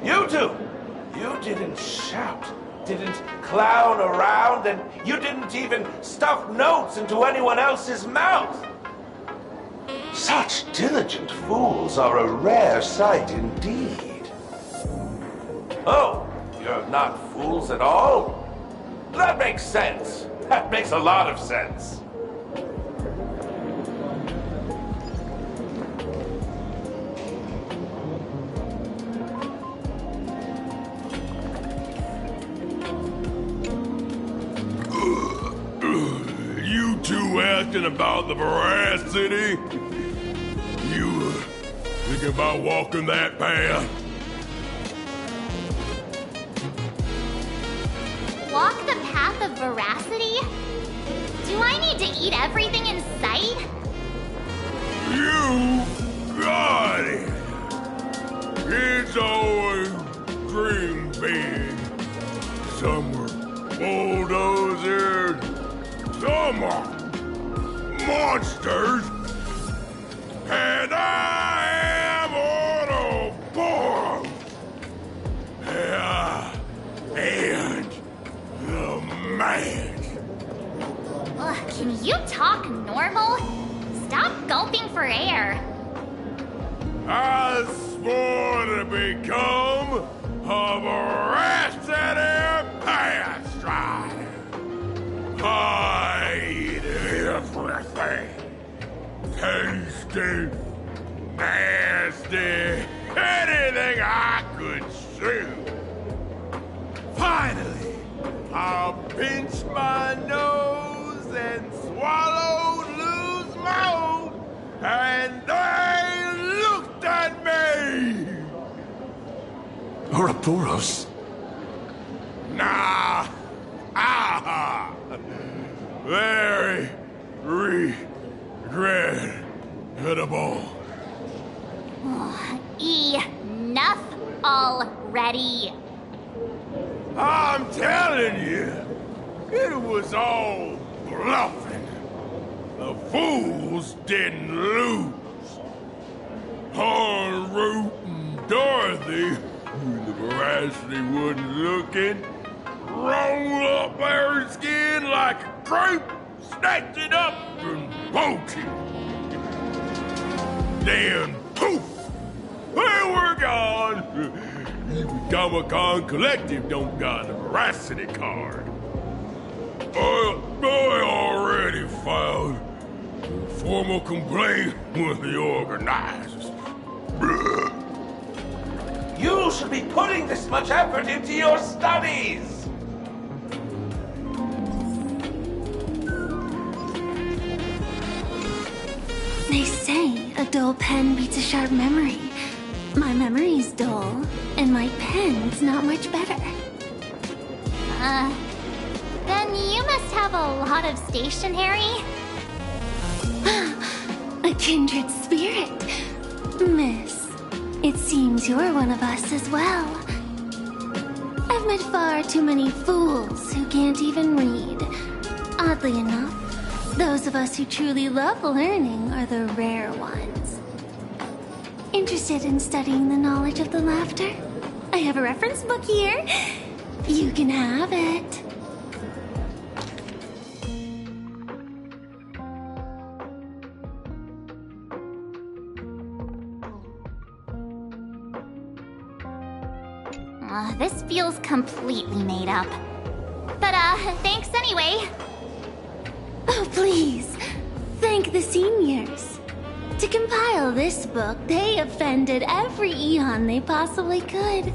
You two! You didn't shout, didn't clown around, and you didn't even stuff notes into anyone else's mouth! Such diligent fools are a rare sight indeed. Oh, you're not fools at all? That makes sense. That makes a lot of sense. You two asking about the veracity? You thinking about walking that path? Walk the path of veracity? Do I need to eat everything in sight? You got it! Kids always dream big. Some were bulldozers, some are monsters, and I am Autobomb! And the man. Ugh, can you talk normal? Stop gulping for air. I swore to become a veracity path strider. I eat everything. Tasty, nasty, anything I could chew. Finally, I'll pinch my nose Ouroboros? Nah! Ah! Very regrettable. Enough already. I'm telling you, it was all bluffing. The fools didn't lose. En route and Dorothy, when the veracity wasn't looking, roll up her skin like a grape, snatched it up and poke it. Then poof! There we're gone! Even Comic-Con Collective don't got a veracity card. I already filed a formal complaint with the organizers. You should be putting this much effort into your studies! They say a dull pen beats a sharp memory. My memory's dull, and my pen's not much better. Then you must have a lot of stationery. A kindred spirit. Miss, it seems you're one of us as well. I've met far too many fools who can't even read. Oddly enough, those of us who truly love learning are the rare ones. Interested in studying the knowledge of the laughter? I have a reference book here. You can have it. This feels completely made up. But, thanks anyway. Oh, please. Thank the seniors. To compile this book, they offended every Eon they possibly could,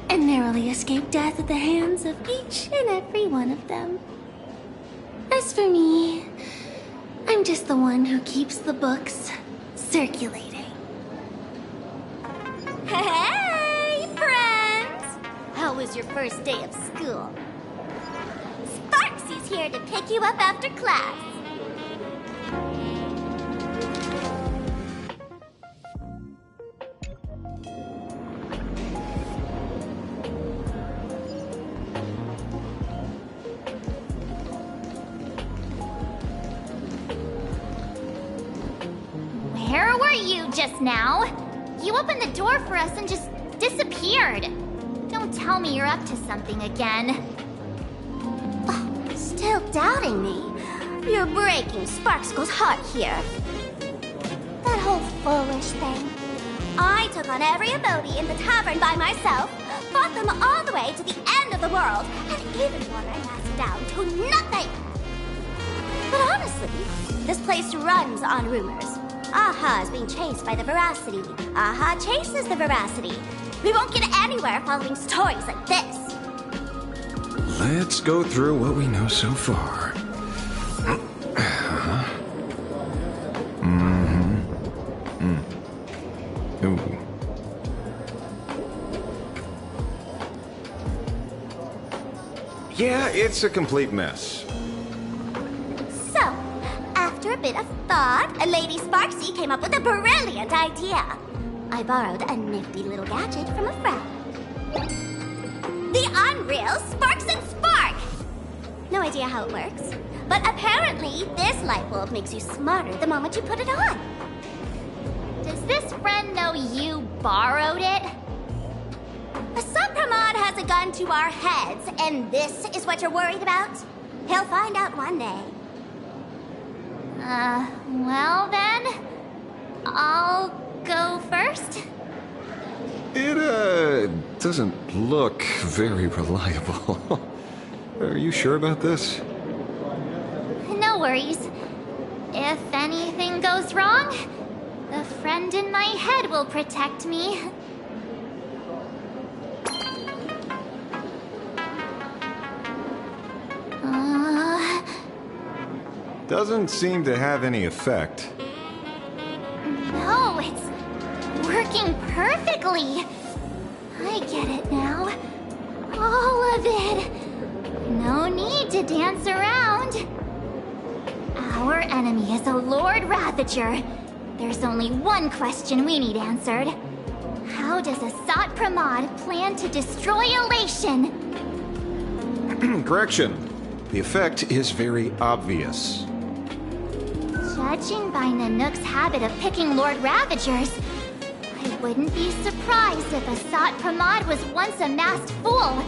and narrowly escaped death at the hands of each and every one of them. As for me, I'm just the one who keeps the books circulating. Hey, friends! How was your first day of school? Sparksy's here to pick you up after class. Where were you just now? You opened the door for us and just disappeared. Don't tell me you're up to something again. Oh, still doubting me? You're breaking Sparkskull's heart here. That whole foolish thing. I took on every abode in the tavern by myself, fought them all the way to the end of the world, and even won our last down to nothing. But honestly, this place runs on rumors. Aha is being chased by the veracity. Aha chases the veracity. We won't get anywhere following stories like this. Let's go through what we know so far. Ooh. Yeah, it's a complete mess. So, after a bit of thought, Lady Sparksy came up with a brilliant idea. I borrowed a nifty little gadget from a friend. The Unreal Sparks and Spark! No idea how it works, but apparently this light bulb makes you smarter the moment you put it on. Does this friend know you borrowed it? Supramod has a gun to our heads, and this is what you're worried about? He'll find out one day. Well then, I'll go first. It, doesn't look very reliable. Are you sure about this? No worries. If anything goes wrong, the friend in my head will protect me. Doesn't seem to have any effect. No, it's working perfectly. I I get it now. All of it. No need to dance around. Our enemy is a Lord Ravager. There's only one question we need answered. How does Asat Pramod plan to destroy Elation? Correction. The effect is very obvious. Judging by Nanook's habit of picking Lord Ravagers, I wouldn't be surprised if Asat Pramod was once a masked fool,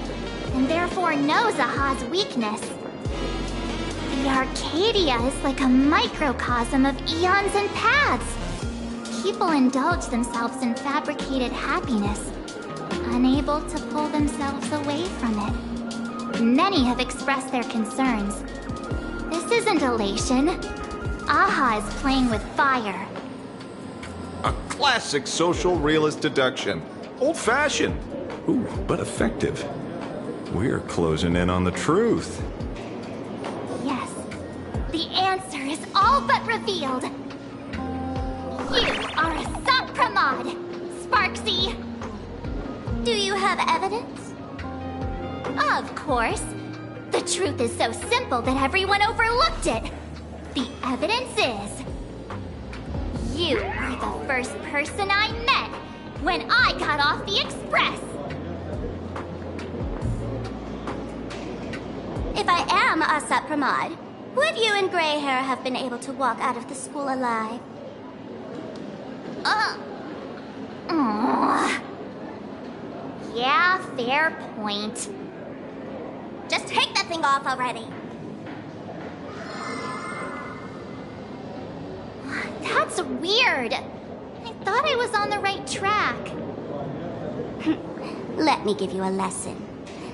and therefore knows Aha's weakness. The Arcadia is like a microcosm of eons and paths. People indulge themselves in fabricated happiness, unable to pull themselves away from it. Many have expressed their concerns. This isn't elation. Aha is playing with fire. A classic social realist deduction. Old-fashioned. Ooh, but effective. We're closing in on the truth. Yes. The answer is all but revealed. You are Asat Pramod, Sparksy. Do you have evidence? Of course. The truth is so simple that everyone overlooked it. The evidence is... you were the first person I met when I got off the express. If I am Asat Pramod, would you and Grey Hair have been able to walk out of the school alive? Yeah, fair point. Just take that thing off already. That's weird. I thought I was on the right track. Let me give you a lesson.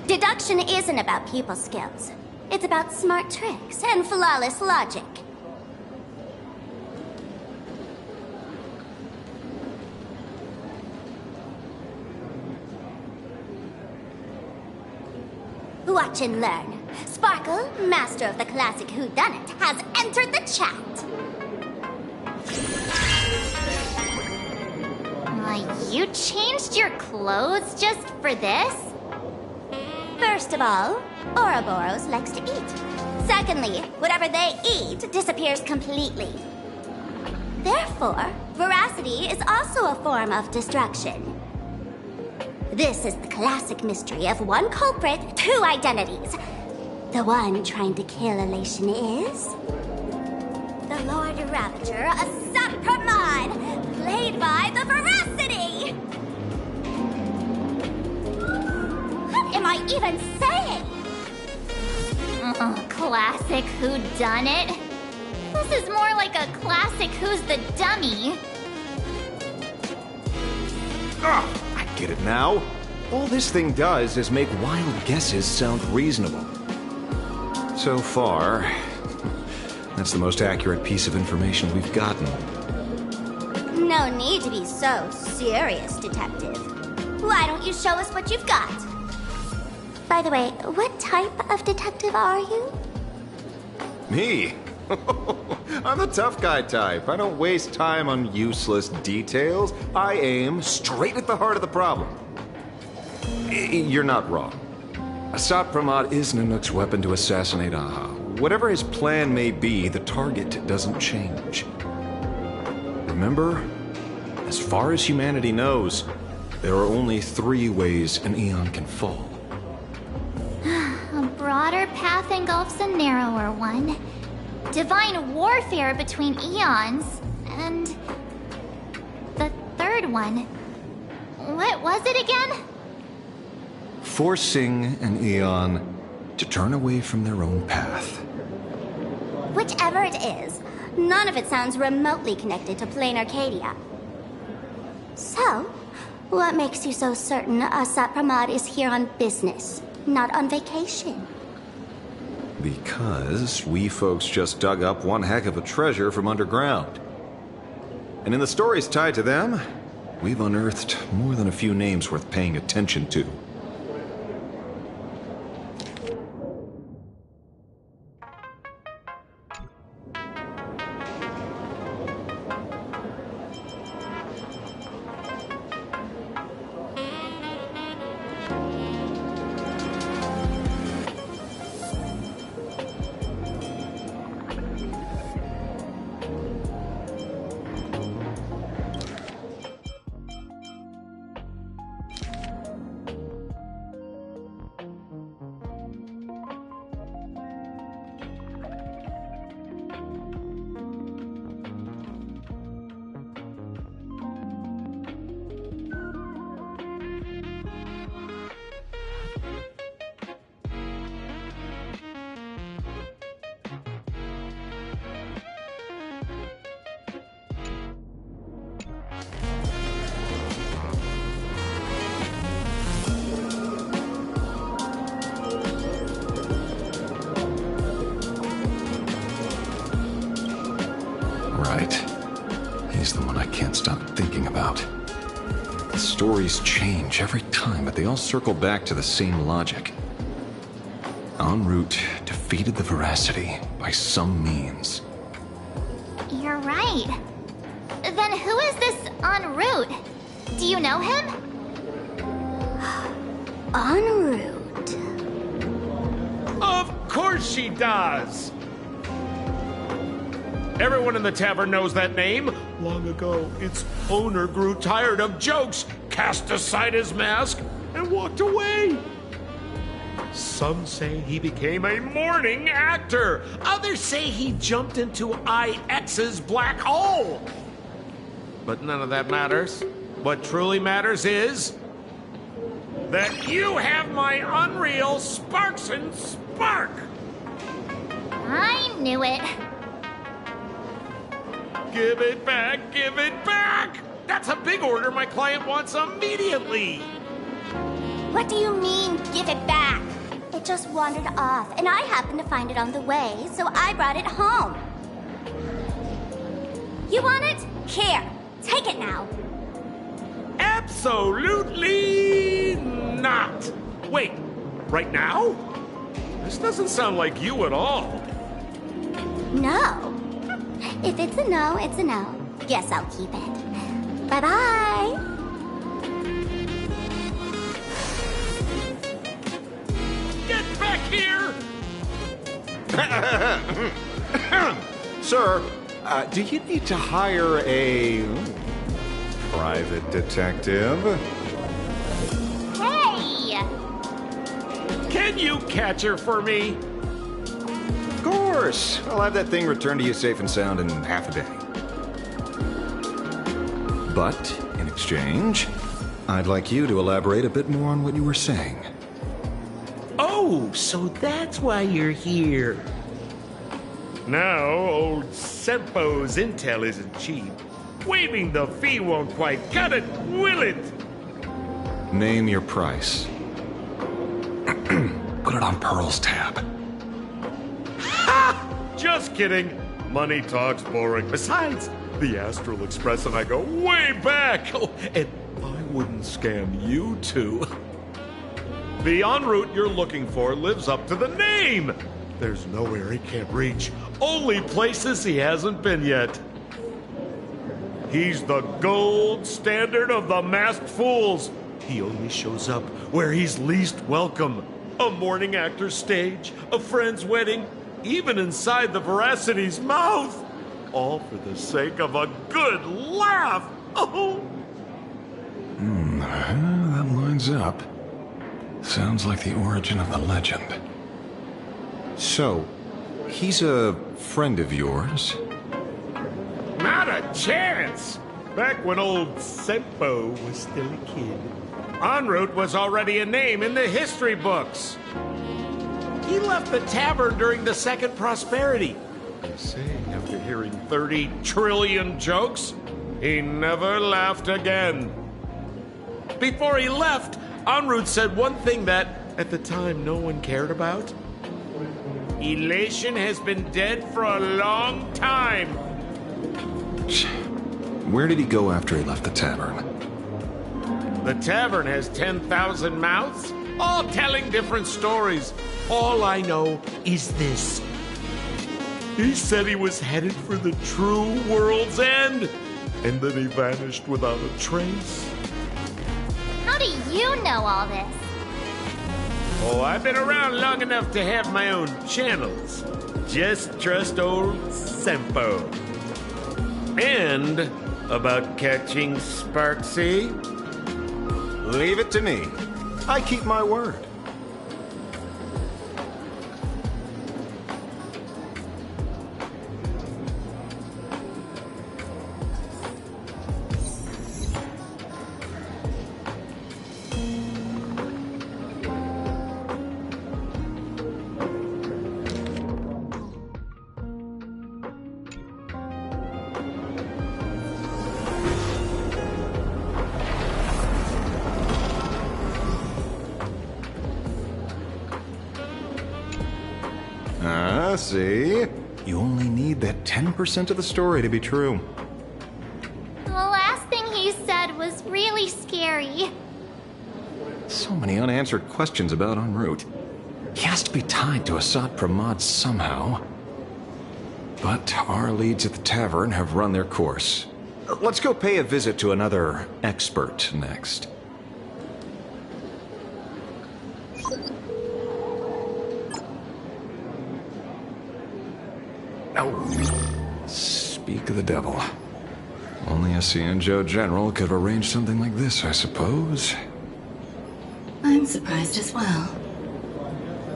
Deduction isn't about pupil skills. It's about smart tricks and flawless logic. Watch and learn. Sparkle, master of the classic whodunit, has entered the chat. You changed your clothes just for this? First of all, Ouroboros likes to eat. Secondly, whatever they eat disappears completely. Therefore, veracity is also a form of destruction. This is the classic mystery of one culprit, two identities. The one trying to kill Elation is... the Lord Ravager, Asat Pramod, played by the Veracity! What am I even saying? Classic whodunit? This is more like a classic Who's the Dummy. I get it now. All this thing does is make wild guesses sound reasonable. So far, that's the most accurate piece of information we've gotten. No need to be so serious, Detective. Why don't you show us what you've got? By the way, what type of detective are you? Me? I'm the tough guy type. I don't waste time on useless details. I aim straight at the heart of the problem. You're not wrong. Asat Pramod is Nanook's weapon to assassinate Aha. Whatever his plan may be, the target doesn't change. Remember, as far as humanity knows, there are only 3 ways an Eon can fall. A broader path engulfs a narrower one. Divine warfare between eons, and... the third one. What was it again? Forcing an Eon to turn away from their own path. Whichever it is, none of it sounds remotely connected to Plain Arcadia. So, what makes you so certain Asat Pramod is here on business, not on vacation? Because we folks just dug up one heck of a treasure from underground. And in the stories tied to them, we've unearthed more than a few names worth paying attention to. stories change every time, but they all circle back to the same logic. En route defeated the Veracity by some means. You're right. Then who is this en route? Do you know him? En route. Of course she does! Everyone in the tavern knows that name. Long ago, its owner grew tired of jokes, cast aside his mask, and walked away. Some say he became a morning actor. Others say he jumped into IX's black hole. But none of that matters. What truly matters is that you have my unreal Sparks and Spark. I knew it. Give it back, give it back! That's a big order my client wants immediately. What do you mean, give it back? It just wandered off, and I happened to find it on the way, so I brought it home. You want it? Here, take it now. Absolutely not! Wait, right now? This doesn't sound like you at all. No. If it's a no, it's a no. Guess I'll keep it. Bye-bye. Get back here! Sir, do you need to hire a private detective? Hey! Can you catch her for me? Of course. I'll have that thing returned to you safe and sound in half a day. But, in exchange, I'd like you to elaborate a bit more on what you were saying. Oh, so that's why you're here. Now, old Sempo's intel isn't cheap. Waiving the fee won't quite cut it, will it? Name your price. Put it on Pearl's tab. Ha! Just kidding. Money talks boring. Besides, the Astral Express and I go way back. Oh, and I wouldn't scam you two. The en route you're looking for lives up to the name. There's nowhere he can't reach. Only places he hasn't been yet. He's the gold standard of the masked fools. He only shows up where he's least welcome. A morning actor's stage, a friend's wedding, even inside the Veracity's mouth. All for the sake of a good laugh. Oh. That lines up. Sounds like the origin of the legend. So, he's a friend of yours? Not a chance! Back when old Sempo was still a kid, en route was already a name in the history books. He left the tavern during the Second Prosperity. They say after hearing 30 trillion jokes, he never laughed again. Before he left, en route said one thing that, at the time, no one cared about. Elation has been dead for a long time. Where did he go after he left the tavern? The tavern has 10,000 mouths, all telling different stories. All I know is this. He said he was headed for the true world's end, and then he vanished without a trace. How do you know all this? Oh, I've been around long enough to have my own channels. Just trust old Sempo. And about catching Sparksy? Leave it to me. I keep my word. See? You only need that 10% of the story to be true. The last thing he said was was really scary. So many unanswered questions about en route. He has to be tied to Assad Pramod somehow. But our leads at the tavern have run their course. Let's go pay a visit to another expert next. Oh, speak of the devil. Only a Cianjo general could have arranged something like this, I suppose. I'm surprised as well.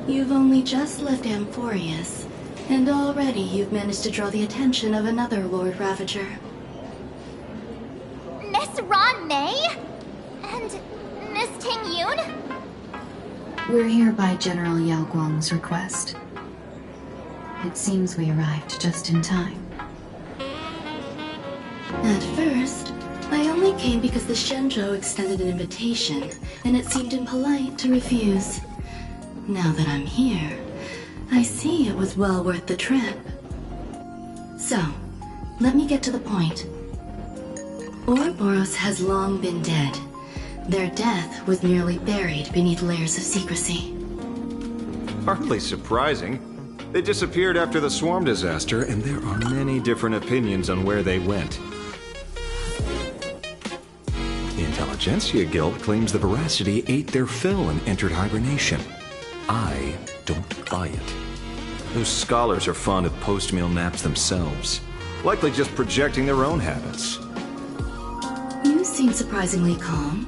You've only just left Amphorius, and already you've managed to draw the attention of another Lord Ravager. Miss Ron May? And Miss Ting Yoon? We're here by General Yao Guang's request. It seems we arrived just in time. At first, I only came because the Shenzhou extended an invitation, and it seemed impolite to refuse. Now that I'm here, I see it was well worth the trip. So, let me get to the point. Ouroboros has long been dead. Their death was merely buried beneath layers of secrecy. Hardly surprising. They disappeared after the swarm disaster, and there are many different opinions on where they went. The Intelligentsia Guild claims the Veracity ate their fill and entered hibernation. I don't buy it. Those scholars are fond of post-meal naps themselves, likely just projecting their own habits. You seem surprisingly calm,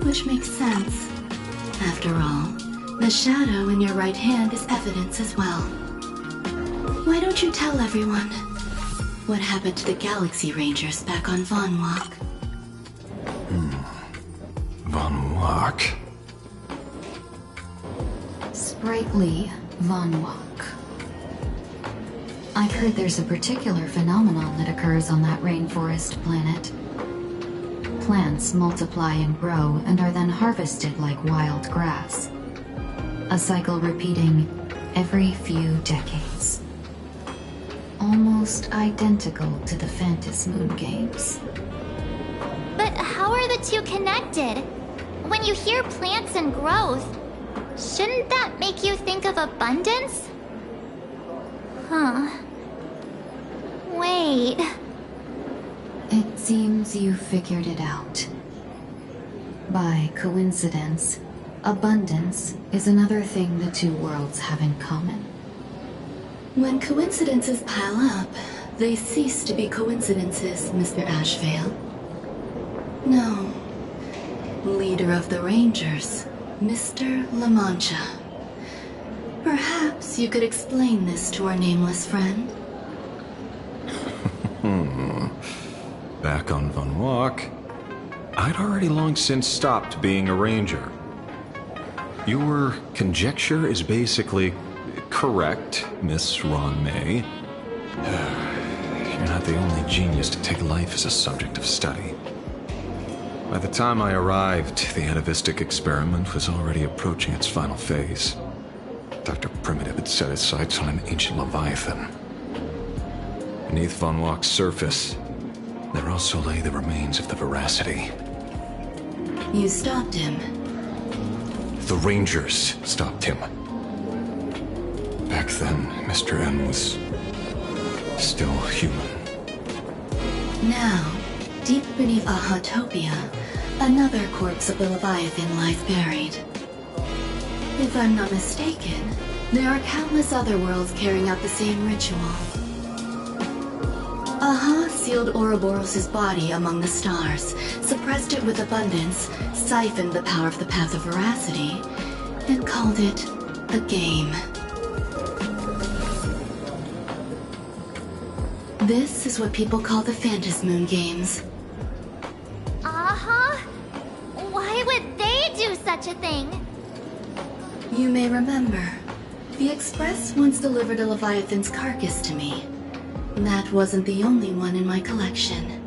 which makes sense. After all, the shadow in your right hand is evidence as well. Why don't you tell everyone what happened to the Galaxy Rangers back on Von Walk? Von Walk? Sprightly Von Walk. I've heard there's a particular phenomenon that occurs on that rainforest planet. Plants multiply and grow and are then harvested like wild grass. A cycle repeating every few decades. Almost identical to the Phantas Moon games. But how are the two connected? When you hear plants and growth, shouldn't that make you think of abundance? Huh. Wait. It seems you figured it out. By coincidence, abundance is another thing the two worlds have in common. When coincidences pile up, they cease to be coincidences, Mr. Ashvale. No. Leader of the Rangers, Mr. La Mancha. Perhaps you could explain this to our nameless friend? Back on Von Walk, I'd already long since stopped being a ranger. Your conjecture is basically correct, Miss Ron May. You're not the only genius to take life as a subject of study. By the time I arrived, the atavistic experiment was already approaching its final phase. Dr. Primitive had set his sights on an ancient Leviathan. Beneath Von Walk's surface, there also lay the remains of the Veracity. You stopped him. The Rangers stopped him. Back then, Mr. N was still human. Now, deep beneath Ahatopia, another corpse of the Leviathan lies buried. If I'm not mistaken, there are countless other worlds carrying out the same ritual. Aha sealed Ouroboros' body among the stars, suppressed it with abundance, siphoned the power of the Path of Veracity, and called it a game. This is what people call the Phantas Moon games. Uh-huh. Why would they do such a thing? You may remember, the Express once delivered a Leviathan's carcass to me. That wasn't the only one in my collection.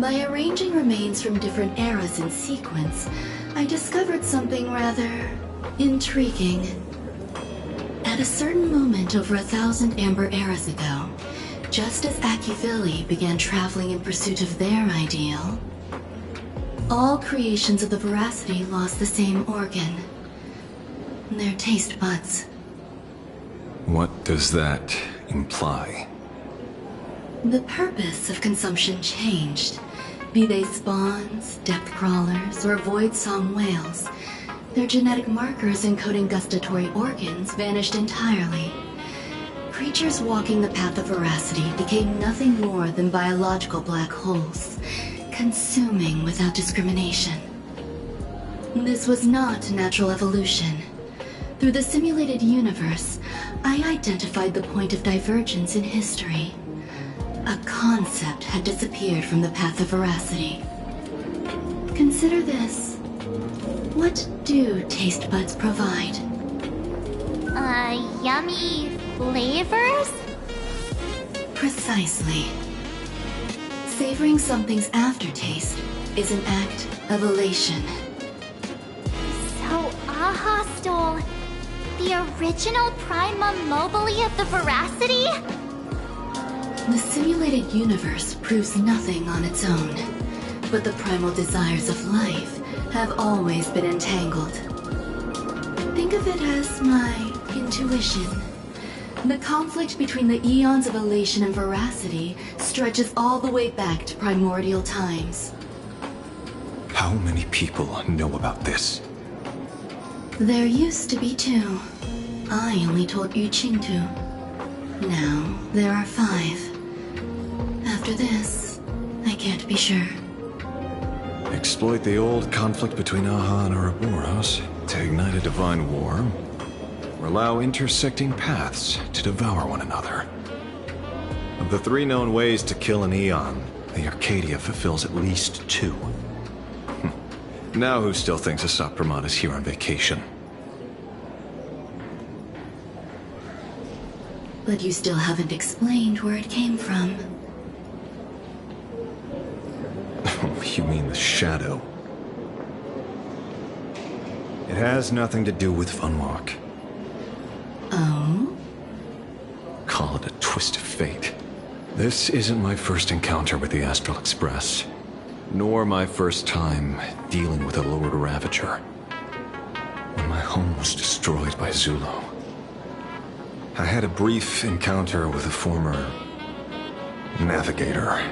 By arranging remains from different eras in sequence, I discovered something rather intriguing. At a certain moment over 1,000 Amber eras ago, just as Akivili began traveling in pursuit of their ideal, All creations of the Veracity lost the same organ. Their taste buds. What does that imply? The purpose of consumption changed. Be they spawns, depth crawlers, or void-song whales, their genetic markers encoding gustatory organs vanished entirely. Creatures walking the path of Veracity became nothing more than biological black holes, consuming without discrimination. This was not natural evolution. Through the simulated universe, I identified the point of divergence in history. A concept had disappeared from the path of Veracity. Consider this. What do taste buds provide? Yummy flavors? Precisely. Savoring something's aftertaste is an act of elation. So Aha stole the original Prima Mobile of the Veracity? The simulated universe proves nothing on its own, but the primal desires of life have always been entangled. Think of it as my intuition. The conflict between the eons of elation and Veracity stretches all the way back to primordial times. How many people know about this? There used to be 2. I only told Yu Qingtu. Now, there are 5. After this, I can't be sure. Exploit the old conflict between Aha and Ouroboros to ignite a divine war, or allow intersecting paths to devour one another. Of the 3 known ways to kill an Eon, the Arcadia fulfills at least 2. Now who still thinks Asat Pramod is here on vacation? But you still haven't explained where it came from. You mean the shadow? It has nothing to do with Funwalk. Oh? Call it a twist of fate. This isn't my first encounter with the Astral Express, nor my first time dealing with a Lord Ravager. When my home was destroyed by Zulo, I had a brief encounter with a former navigator.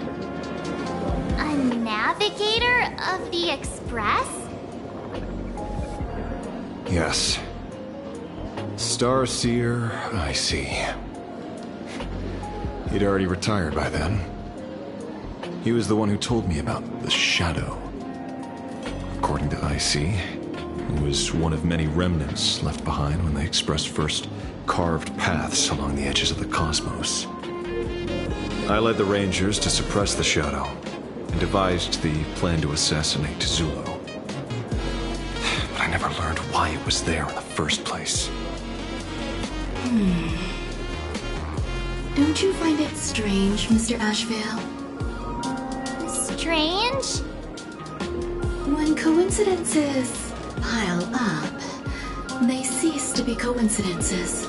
A navigator of the Express? Yes. Starseer, I see. He'd already retired by then. He was the one who told me about the Shadow. According to IC, it was one of many remnants left behind when the Express first carved paths along the edges of the cosmos. I led the Rangers to suppress the Shadow, and devised the plan to assassinate Zulo. But I never learned why it was there in the first place. Don't you find it strange, Mr. Ashvale? Strange? When coincidences pile up, they cease to be coincidences.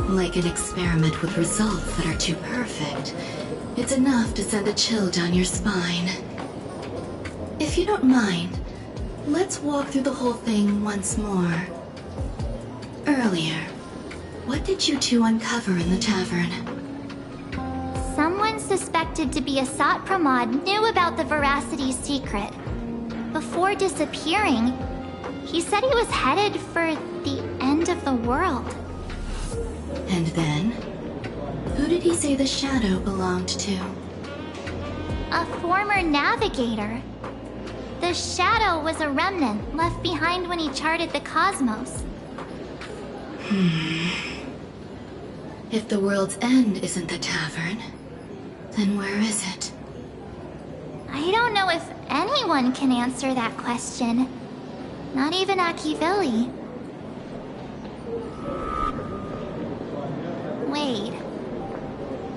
Like an experiment with results that are too perfect, it's enough to send a chill down your spine. If you don't mind, let's walk through the whole thing once more. Earlier, what did you 2 uncover in the tavern? Someone suspected to be Asat Pramod knew about the Veracity secret. Before disappearing, he said he was headed for the end of the world. And then? Who did he say the Shadow belonged to? A former navigator. The Shadow was a remnant left behind when he charted the cosmos. If the world's end isn't the tavern, then where is it? I don't know if anyone can answer that question. Not even Akivilli. Wait.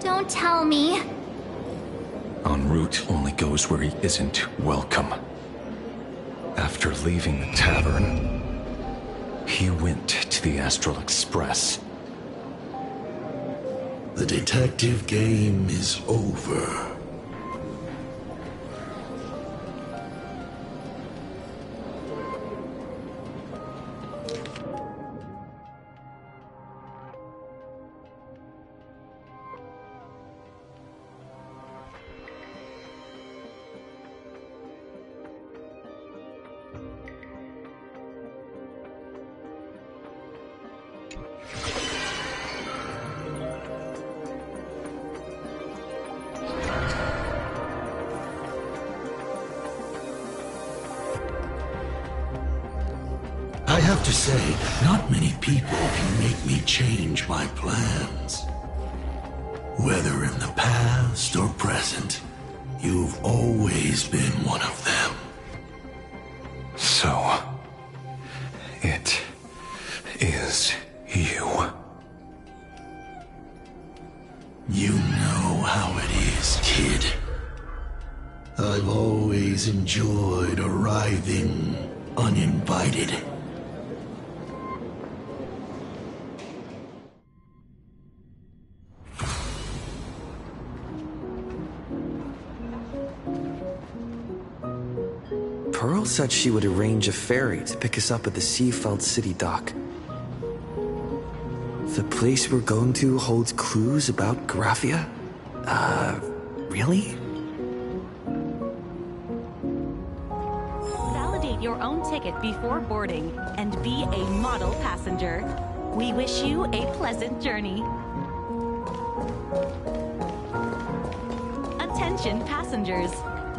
Don't tell me. En route only goes where he isn't welcome. After leaving the tavern, he went to the Astral Express. The detective game is over. I have to say, not many people can make me change my plans. Whether in the past or present, you've always been one of them. So, it is you. You know how it is, kid. I've always enjoyed arriving uninvited. Pearl said she would arrange a ferry to pick us up at the Seafeld City dock. The place we're going to holds clues about Graphia? Really? Validate your own ticket before boarding and be a model passenger. We wish you a pleasant journey. Attention passengers,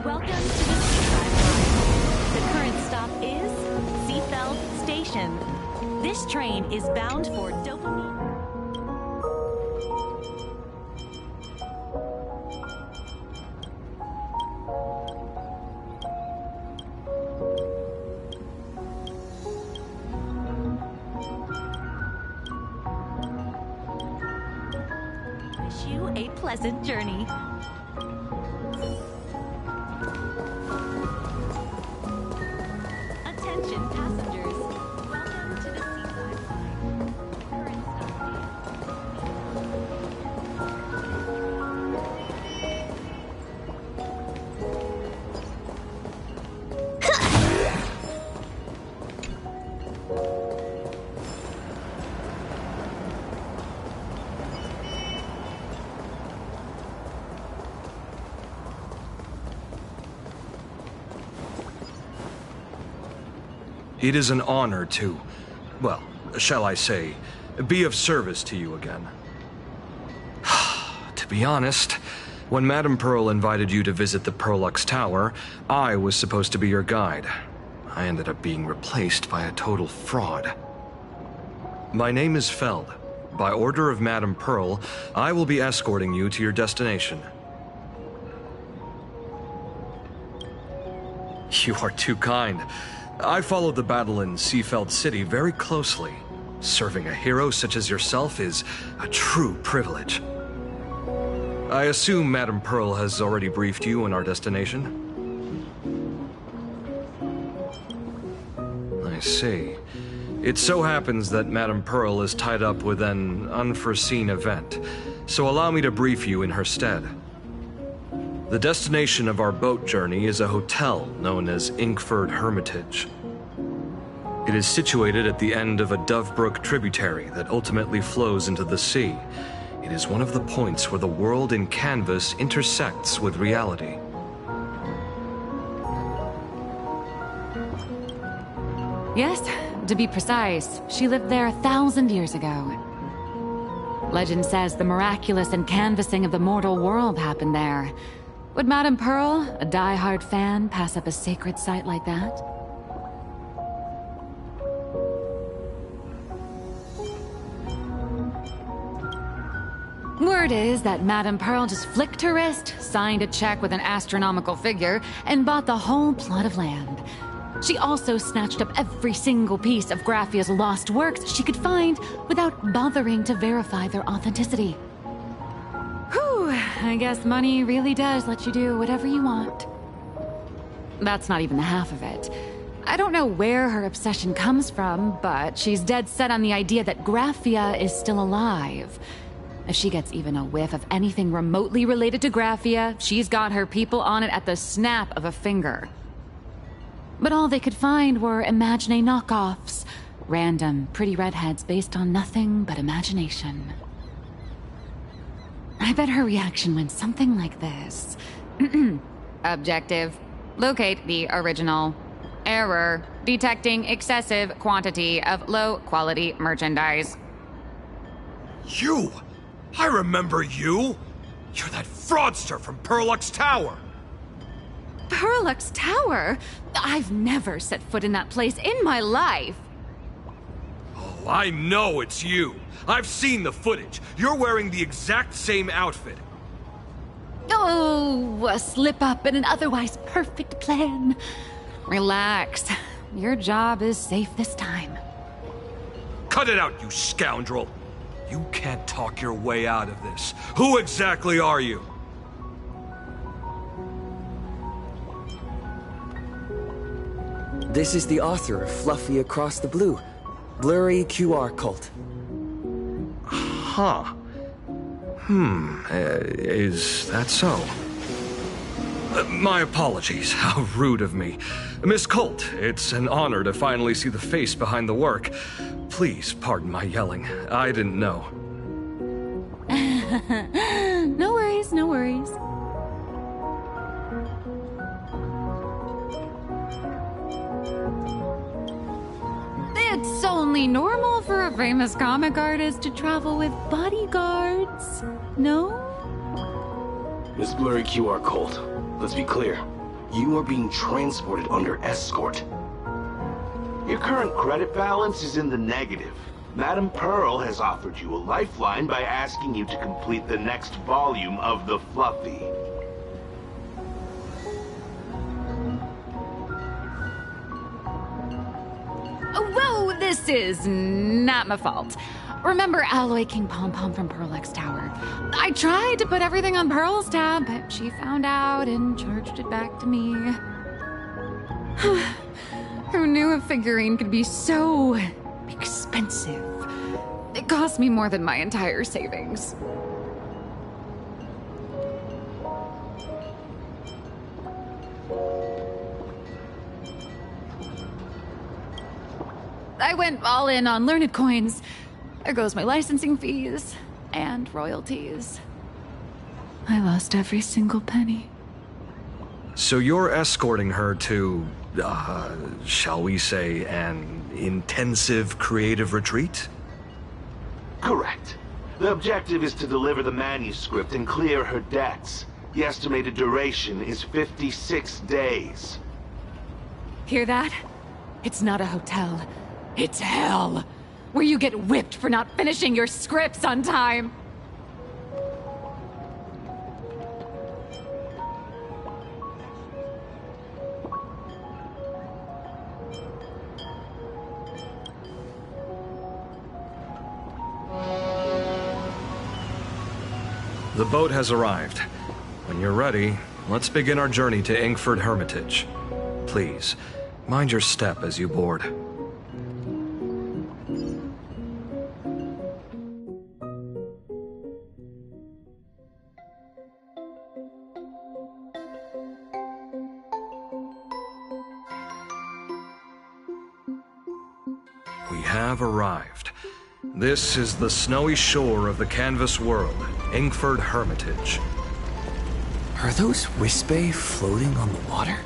welcome to the Seaside Line. The current stop is Seafeld Station. This train is bound for dopamine. Wish you a pleasant journey. Attention passengers, welcome to the Seaside Line. Current stop It is an honor to, well, shall I say, be of service to you again. To be honest, when Madame Pearl invited you to visit the Perlux Tower, I was supposed to be your guide. I ended up being replaced by a total fraud. My name is Feld. By order of Madame Pearl, I will be escorting you to your destination. You are too kind. I followed the battle in Seafeld City very closely. Serving a hero such as yourself is a true privilege. I assume Madame Pearl has already briefed you on our destination? I see. It so happens that Madame Pearl is tied up with an unforeseen event, so allow me to brief you in her stead. The destination of our boat journey is a hotel known as Inkford Hermitage. It is situated at the end of a Dovebrook tributary that ultimately flows into the sea. It is one of the points where the world in canvas intersects with reality. Yes, to be precise, she lived there 1,000 years ago. Legend says the miraculous encanvassing of the mortal world happened there. Would Madame Pearl, a die-hard fan, pass up a sacred site like that? Word is that Madame Pearl just flicked her wrist, signed a check with an astronomical figure, and bought the whole plot of land. She also snatched up every single piece of Graphia's lost works she could find without bothering to verify their authenticity. Whew, I guess money really does let you do whatever you want. That's not even the half of it. I don't know where her obsession comes from, but she's dead set on the idea that Graphia is still alive. If she gets even a whiff of anything remotely related to Graphia, she's got her people on it at the snap of a finger. But all they could find were Imagine knockoffs. Random, pretty redheads based on nothing but imagination. I bet her reaction went something like this. Objective. Locate the original. Error. Detecting excessive quantity of low-quality merchandise. You! I remember you! You're that fraudster from Perlux Tower! Perlux Tower? I've never set foot in that place in my life. I know it's you. I've seen the footage. You're wearing the exact same outfit. Oh, a slip up in an otherwise perfect plan. Relax. Your job is safe this time. Cut it out, you scoundrel. You can't talk your way out of this. Who exactly are you? This is the author of Fluffy Across the Blue, Blurry QR Cult. Huh. Is that so? My apologies. How rude of me. Miss Colt, it's an honor to finally see the face behind the work. Please pardon my yelling. I didn't know. No worries, no worries. It's only normal for a famous comic artist to travel with bodyguards, no? Miss Blurry QR Colt, let's be clear. You are being transported under escort. Your current credit balance is in the negative. Madame Pearl has offered you a lifeline by asking you to complete the next volume of the Fluffy. Whoa, this is not my fault. Remember Alloy King Pom Pom from Pearl X Tower? I tried to put everything on Pearl's tab, but she found out and charged it back to me. Who knew a figurine could be so expensive? It cost me more than my entire savings. I went all in on learned coins. There goes my licensing fees and royalties. I lost every single penny. So you're escorting her to, shall we say, an intensive creative retreat? Correct. The objective is to deliver the manuscript and clear her debts. The estimated duration is 56 days. Hear that? It's not a hotel. It's hell, where you get whipped for not finishing your scripts on time. The boat has arrived. When you're ready, let's begin our journey to Inkford Hermitage. Please, mind your step as you board. We have arrived. This is the snowy shore of the canvas world, Inkford Hermitage. Are those Wispe floating on the water?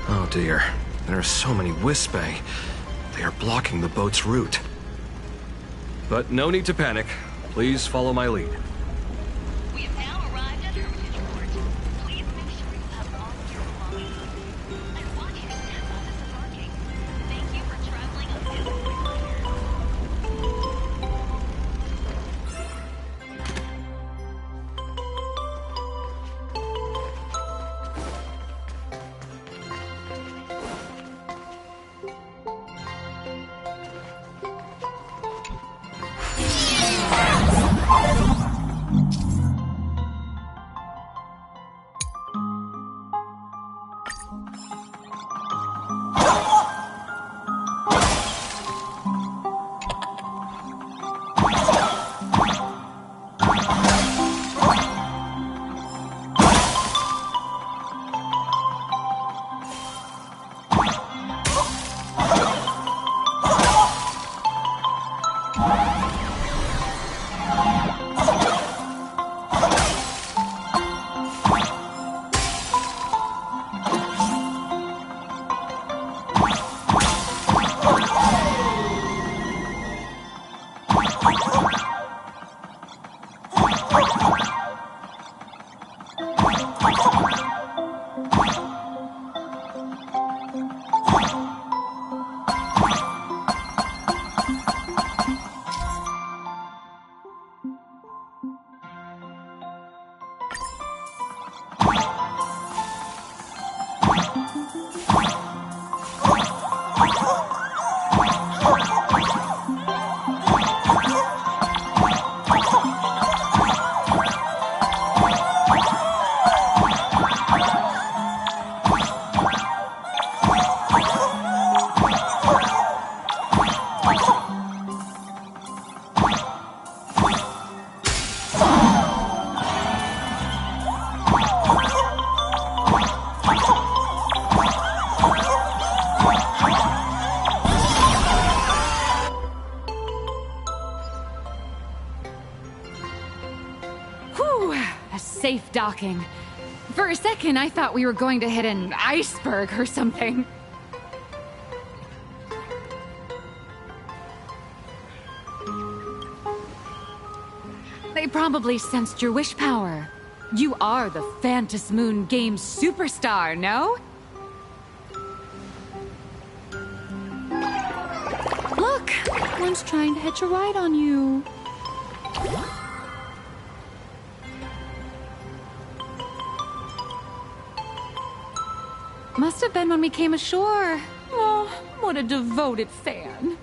Oh dear, there are so many Wispe. They are blocking the boat's route. But no need to panic. Please follow my lead. docking. For a second, I thought we were going to hit an iceberg or something. They probably sensed your wish power. You are the Phantas Moon Games superstar, no? Look! One's trying to hitch a ride on you. Must have been when we came ashore. Oh, what a devoted fan.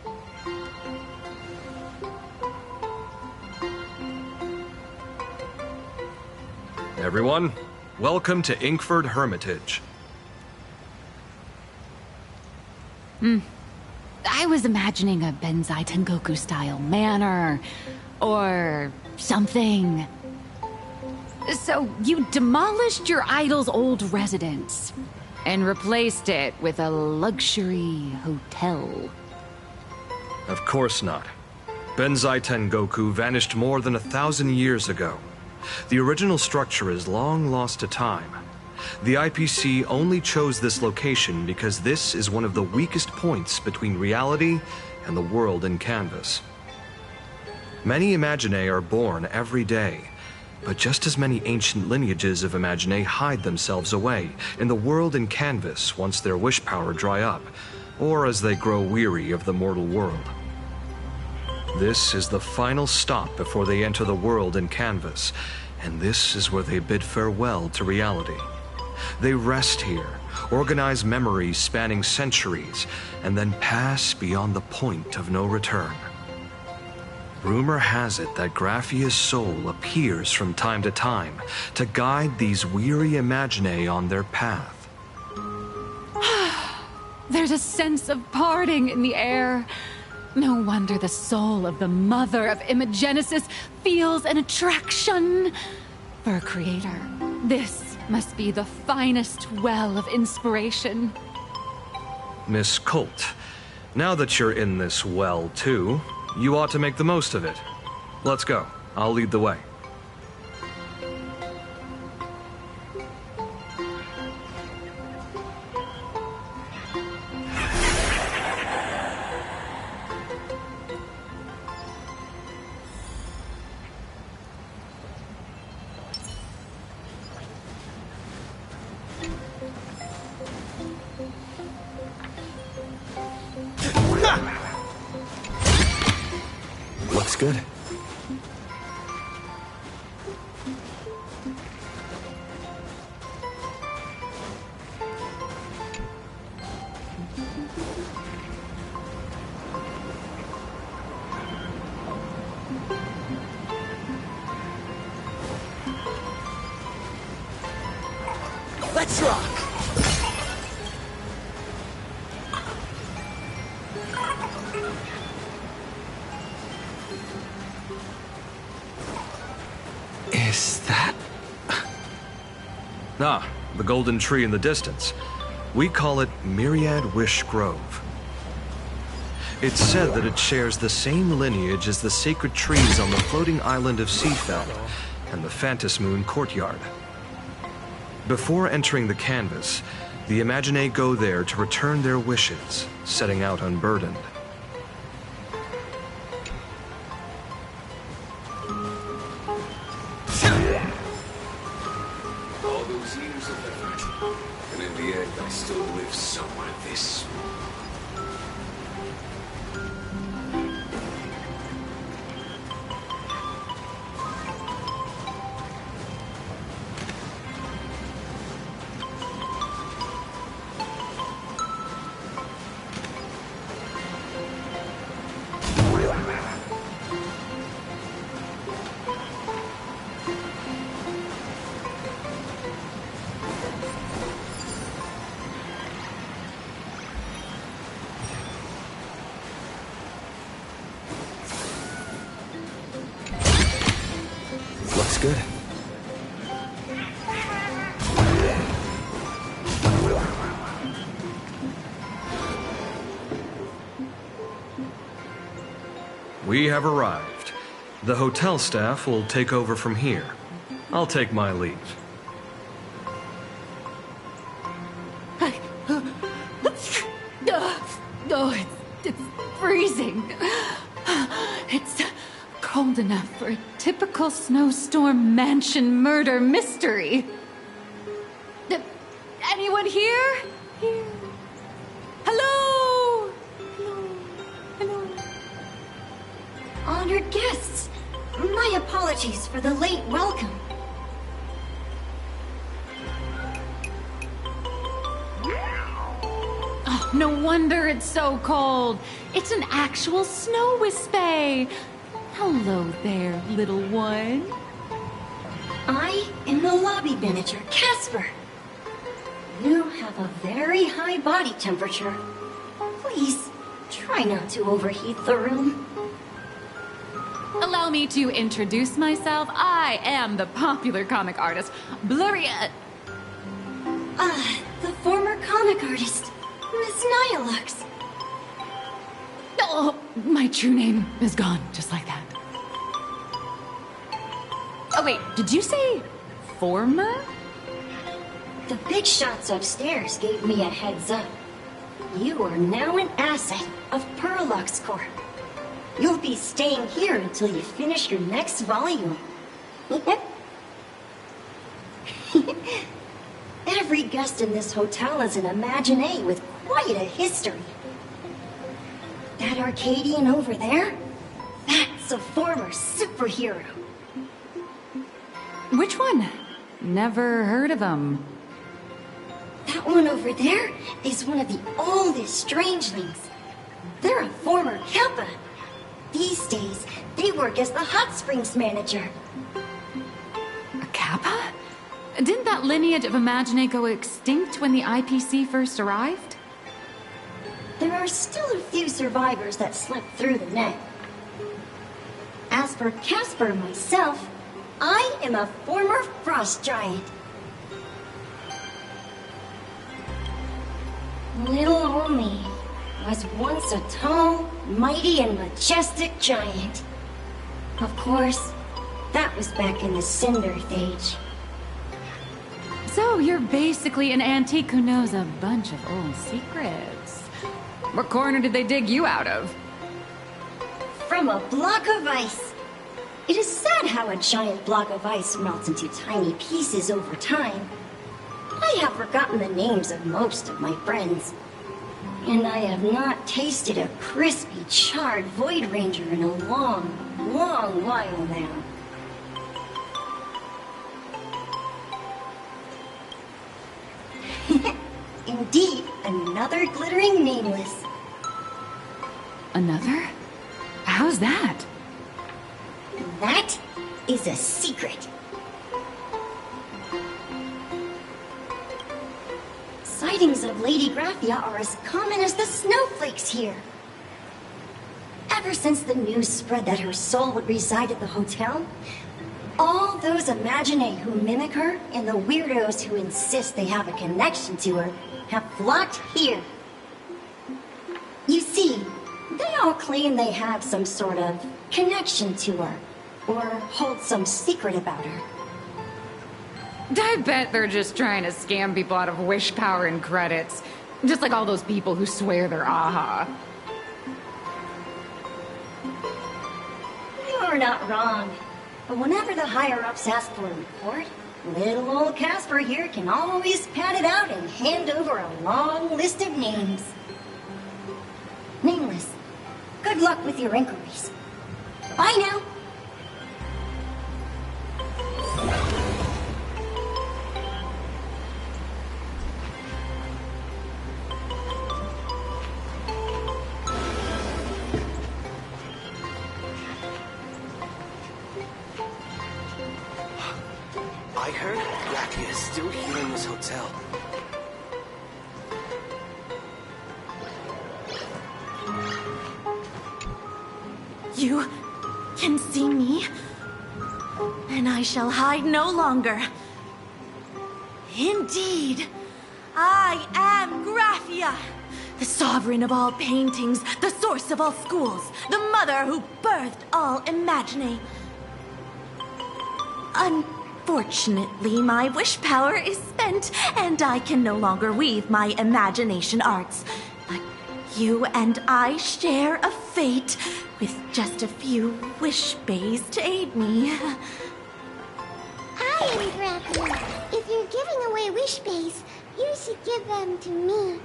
Everyone, welcome to Inkford Hermitage. I was imagining a Benzai Tengoku style manor or something. So you demolished your idol's old residence and replaced it with a luxury hotel. Of course not. Benzai Tengoku vanished more than 1,000 years ago. The original structure is long lost to time. The IPC only chose this location because this is one of the weakest points between reality and the world in Canvas. Many Imaginae are born every day, but just as many ancient lineages of Imaginae hide themselves away in the world in Canvas once their wish power dry up, or as they grow weary of the mortal world. This is the final stop before they enter the world in Canvas, and this is where they bid farewell to reality. They rest here, organize memories spanning centuries, and then pass beyond the point of no return. Rumor has it that Graphia's soul appears from time to time to guide these weary Imaginae on their path. There's a sense of parting in the air. No wonder the soul of the mother of Imagenesis feels an attraction for a creator. This must be the finest well of inspiration. Miss Colt, now that you're in this well too, you ought to make the most of it. Let's go. I'll lead the way. Looks good. Let's rock! Is that... Ah, the golden tree in the distance. We call it Myriad Wish Grove. It's said that it shares the same lineage as the sacred trees on the floating island of Seafeld and the Phantas Moon courtyard. Before entering the canvas, the Imaginae go there to return their wishes, setting out unburdened. All those years of effort, and in the end I still live somewhere this small. Looks good. We have arrived. The hotel staff will take over from here. I'll take my leave. Oh, it's freezing. It's cold enough for a typical snowstorm mansion murder mystery. Anyone here? Here. Hello? Hello? Honored guests, my apologies for the late welcome. Oh, no wonder it's so cold. It's an actual snow wispy. Hello there, little one. I am the lobby manager, Casper. You have a very high body temperature. Please, try not to overheat the room. Allow me to introduce myself. I am the popular comic artist, Blurry... the former comic artist, Miss Nyalux. Oh, my true name is gone, just like that. Oh wait, did you say former? The big shots upstairs gave me a heads up. You are now an asset of Perlux Corp. You'll be staying here until you finish your next volume. Every guest in this hotel is an Imaginé with quite a history. That Arcadian over there? That's a former superhero. Which one? Never heard of him. That one over there is one of the oldest strangelings. They're a former Kappa. These days, they work as the hot springs manager. A Kappa? Didn't that lineage of Imaginé go extinct when the IPC first arrived? There are still a few survivors that slipped through the net. As for Casper myself, I am a former frost giant. Little old me was once a tall, mighty, and majestic giant. Of course, that was back in the Cinder Age. So you're basically an antique who knows a bunch of old secrets. What corner did they dig you out of? From a block of ice. It is sad how a giant block of ice melts into tiny pieces over time. I have forgotten the names of most of my friends. And I have not tasted a crispy, charred Void Ranger in a long, long while now. Indeed, another glittering nameless. Another? How's that? That is a secret. Sightings of Lady Graphia are as common as the snowflakes here. Ever since the news spread that her soul would reside at the hotel, all those Imaginé who mimic her and the weirdos who insist they have a connection to her have flocked here. You see, they all claim they have some sort of connection to her, or hold some secret about her. I bet they're just trying to scam people out of wish power and credits. Just like all those people who swear they're AHA. You're not wrong. But whenever the higher-ups ask for a report, little old Casper here can always pad it out and hand over a long list of names. Nameless, good luck with your inquiries. Bye now. I heard Graphia is still here in this hotel. You can see me, and I shall hide no longer. Indeed, I am Graphia, the sovereign of all paintings, the source of all schools, the mother who birthed all Imaginé. Unfortunately, my wish power is spent, and I can no longer weave my imagination arts. But you and I share a fate, with just a few wish bays to aid me. I am Graphia. If you're giving away wish bays, you should give them to me.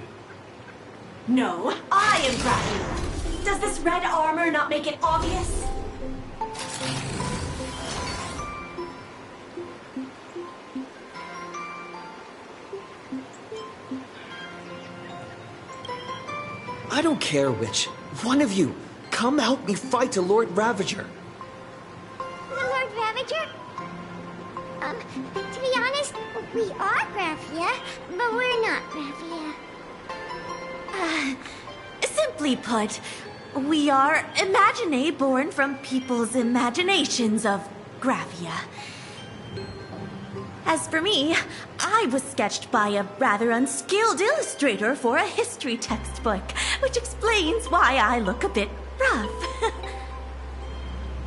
No, I am Graphia. Does this red armor not make it obvious? I don't care which. One of you, come help me fight the Lord Ravager. The Lord Ravager? To be honest, we are Graphia, but we're not Graphia. Simply put, we are Imaginae born from people's imaginations of Graphia. As for me, I was sketched by a rather unskilled illustrator for a history textbook, which explains why I look a bit rough.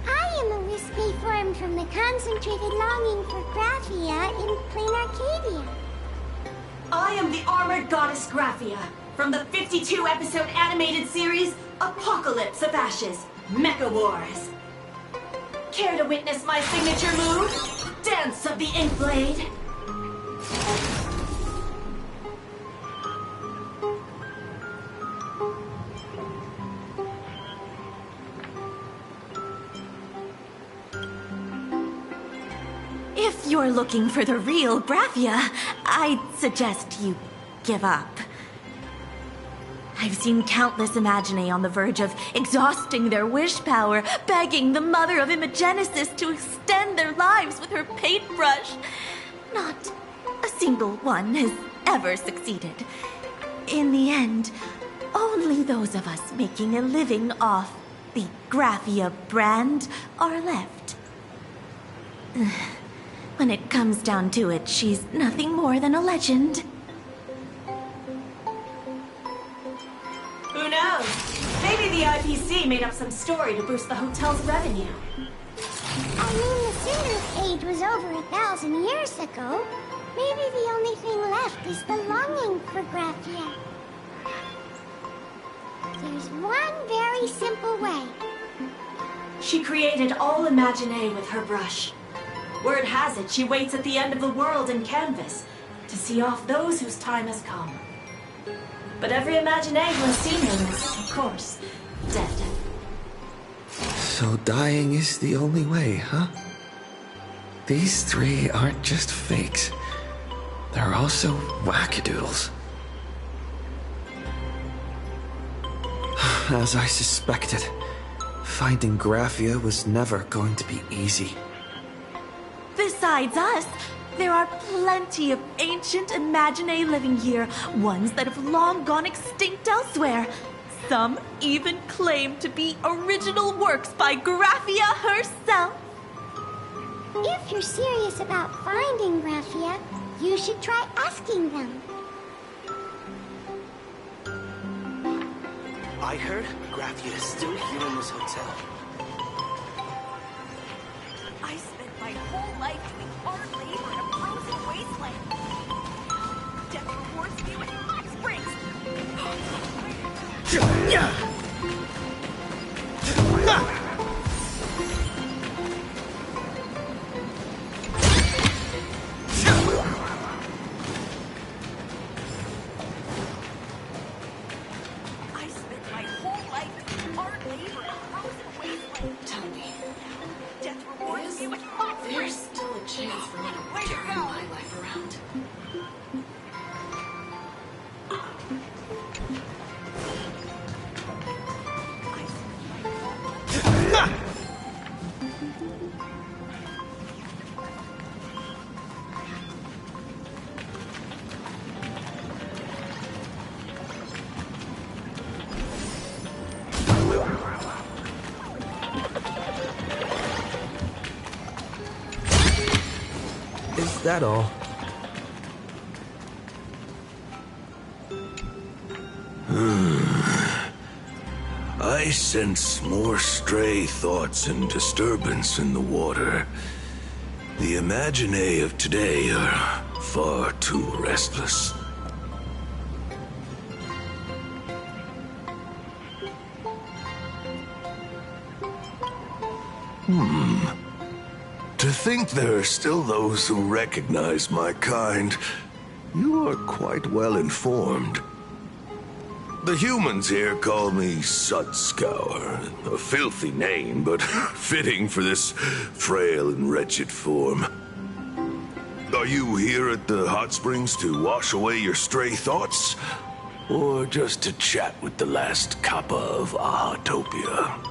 I am a wispy formed from the concentrated longing for Graphia in plain Arcadia. I am the armored goddess Graphia from the 52-episode animated series Apocalypse of Ashes, Mecha Wars. Care to witness my signature move? Dance of the Inkblade. If you're looking for the real Graphia, I'd suggest you give up. I've seen countless Imaginae on the verge of exhausting their wish power, begging the mother of Imagenesis to extend their lives with her paintbrush. Not a single one has ever succeeded. In the end, only those of us making a living off the Graphia brand are left. When it comes down to it, she's nothing more than a legend. Who knows? Maybe the IPC made up some story to boost the hotel's revenue. I mean, the Cinder's age was over 1,000 years ago. Maybe the only thing left is the longing for Graphia. There's one very simple way. She created all Imaginae with her brush. Word has it she waits at the end of the world in canvas to see off those whose time has come. But every Imaginae who has seen him is, of course, dead. So dying is the only way, huh? These three aren't just fakes. They're also wackadoodles. As I suspected, finding Graphia was never going to be easy. Besides us, there are plenty of ancient Imaginae living here, ones that have long gone extinct elsewhere. Some even claim to be original works by Graphia herself. If you're serious about finding Graphia, you should try asking them. I heard Graphia is still here in this hotel. I spent my whole life doing hard labor in a frozen wasteland. Death rewards me with hot springs. I spent my whole life doing hard labor in a frozen wasteland. Tell me. Death rewards me with hot springs. There's still a chance for me to turn my life around. Is that all? I sense more stray thoughts and disturbance in the water. The Imaginae of today are far too restless. To think there are still those who recognize my kind. You are quite well informed. The humans here call me Sudscour, a filthy name, but fitting for this frail and wretched form. Are you here at the hot springs to wash away your stray thoughts? Or just to chat with the last kappa of Ahatopia?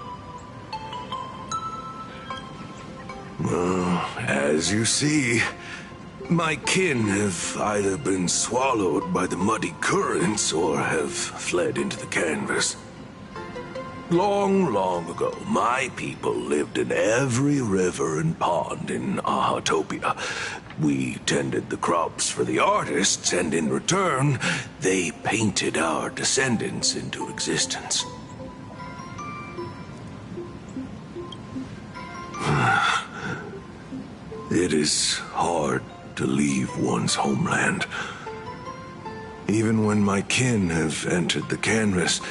Well, as you see, my kin have either been swallowed by the muddy currents or have fled into the canvas. Long, long ago, my people lived in every river and pond in Ahatopia. We tended the crops for the artists, and in return, they painted our descendants into existence. It is hard to leave one's homeland. Even when my kin have entered the canvas,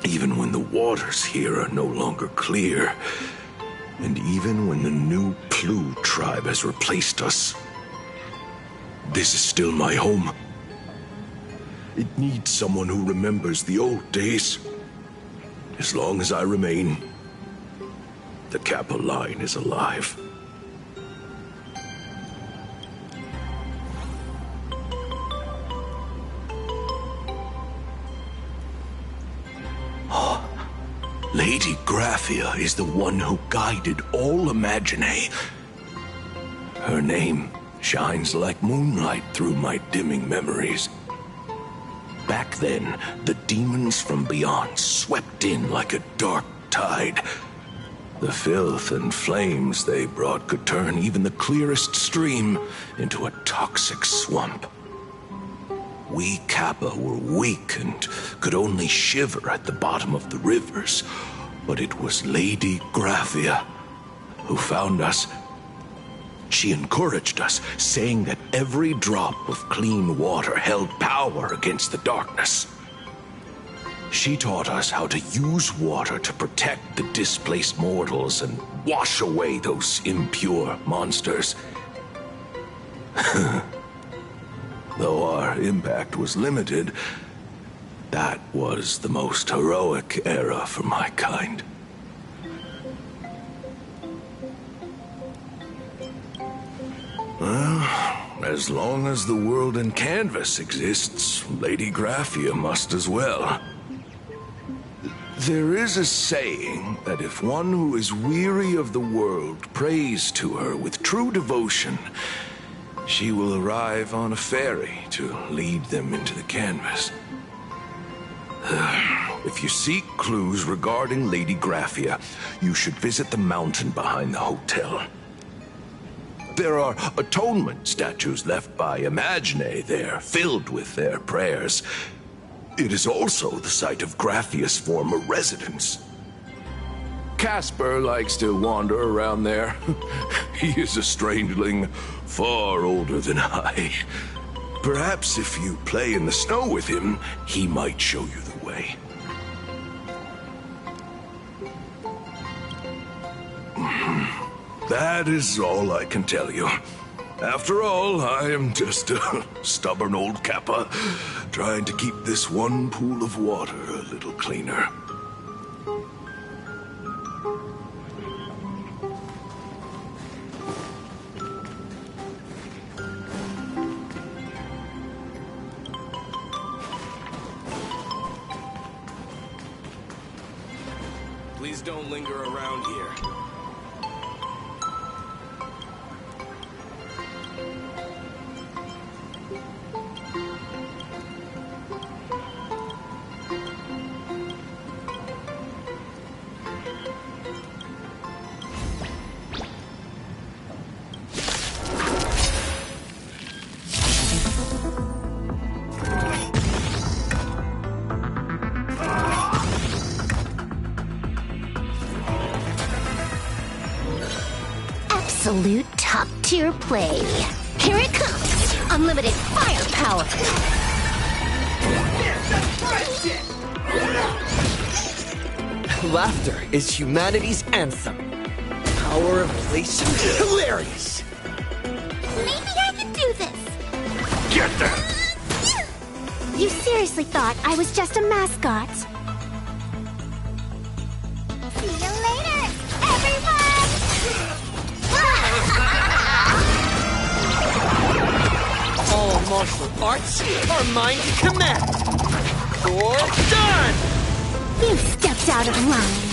even when the waters here are no longer clear, and even when the new Plu tribe has replaced us, this is still my home. It needs someone who remembers the old days. As long as I remain, the Kappa line is alive. Lady Graphia is the one who guided all Imaginae. Her name shines like moonlight through my dimming memories. Back then, the demons from beyond swept in like a dark tide. The filth and flames they brought could turn even the clearest stream into a toxic swamp. We Kappa were weak and could only shiver at the bottom of the rivers, but it was Lady Graphia who found us. She encouraged us, saying that every drop of clean water held power against the darkness. She taught us how to use water to protect the displaced mortals and wash away those impure monsters. Though our impact was limited, that was the most heroic era for my kind. Well, as long as the world in canvas exists, Lady Graphia must as well. There is a saying that if one who is weary of the world prays to her with true devotion, she will arrive on a ferry to lead them into the canvas. If you seek clues regarding Lady Graphia, you should visit the mountain behind the hotel. There are atonement statues left by Imaginae there, filled with their prayers. It is also the site of Graphia's former residence. Casper likes to wander around there. He is a strangeling far older than I. Perhaps if you play in the snow with him, he might show you the way. That is all I can tell you. After all, I am just a stubborn old Kappa, trying to keep this one pool of water a little cleaner. Please don't linger around here. absolute top-tier play. Here it comes! Unlimited firepower! Laughter is humanity's anthem. Power of place, hilarious! Maybe I can do this! Get them! You seriously thought I was just a mascot? See you later, everyone! All martial arts are mine to command. Or done! You stepped out of line.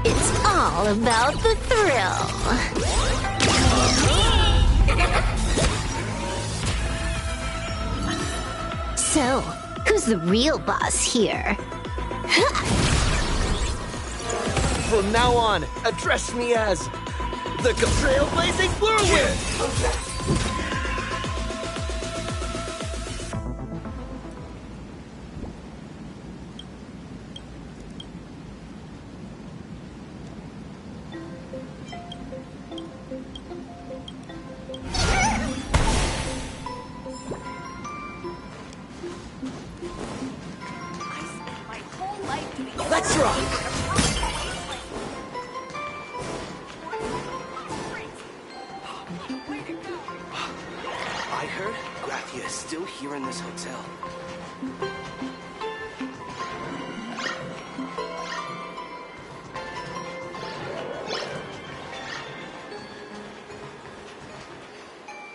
It's all about the thrill. So, who's the real boss here? From now on, address me as the Trailblazing Whirlwind! Let's rock! I heard Graphia is still here in this hotel.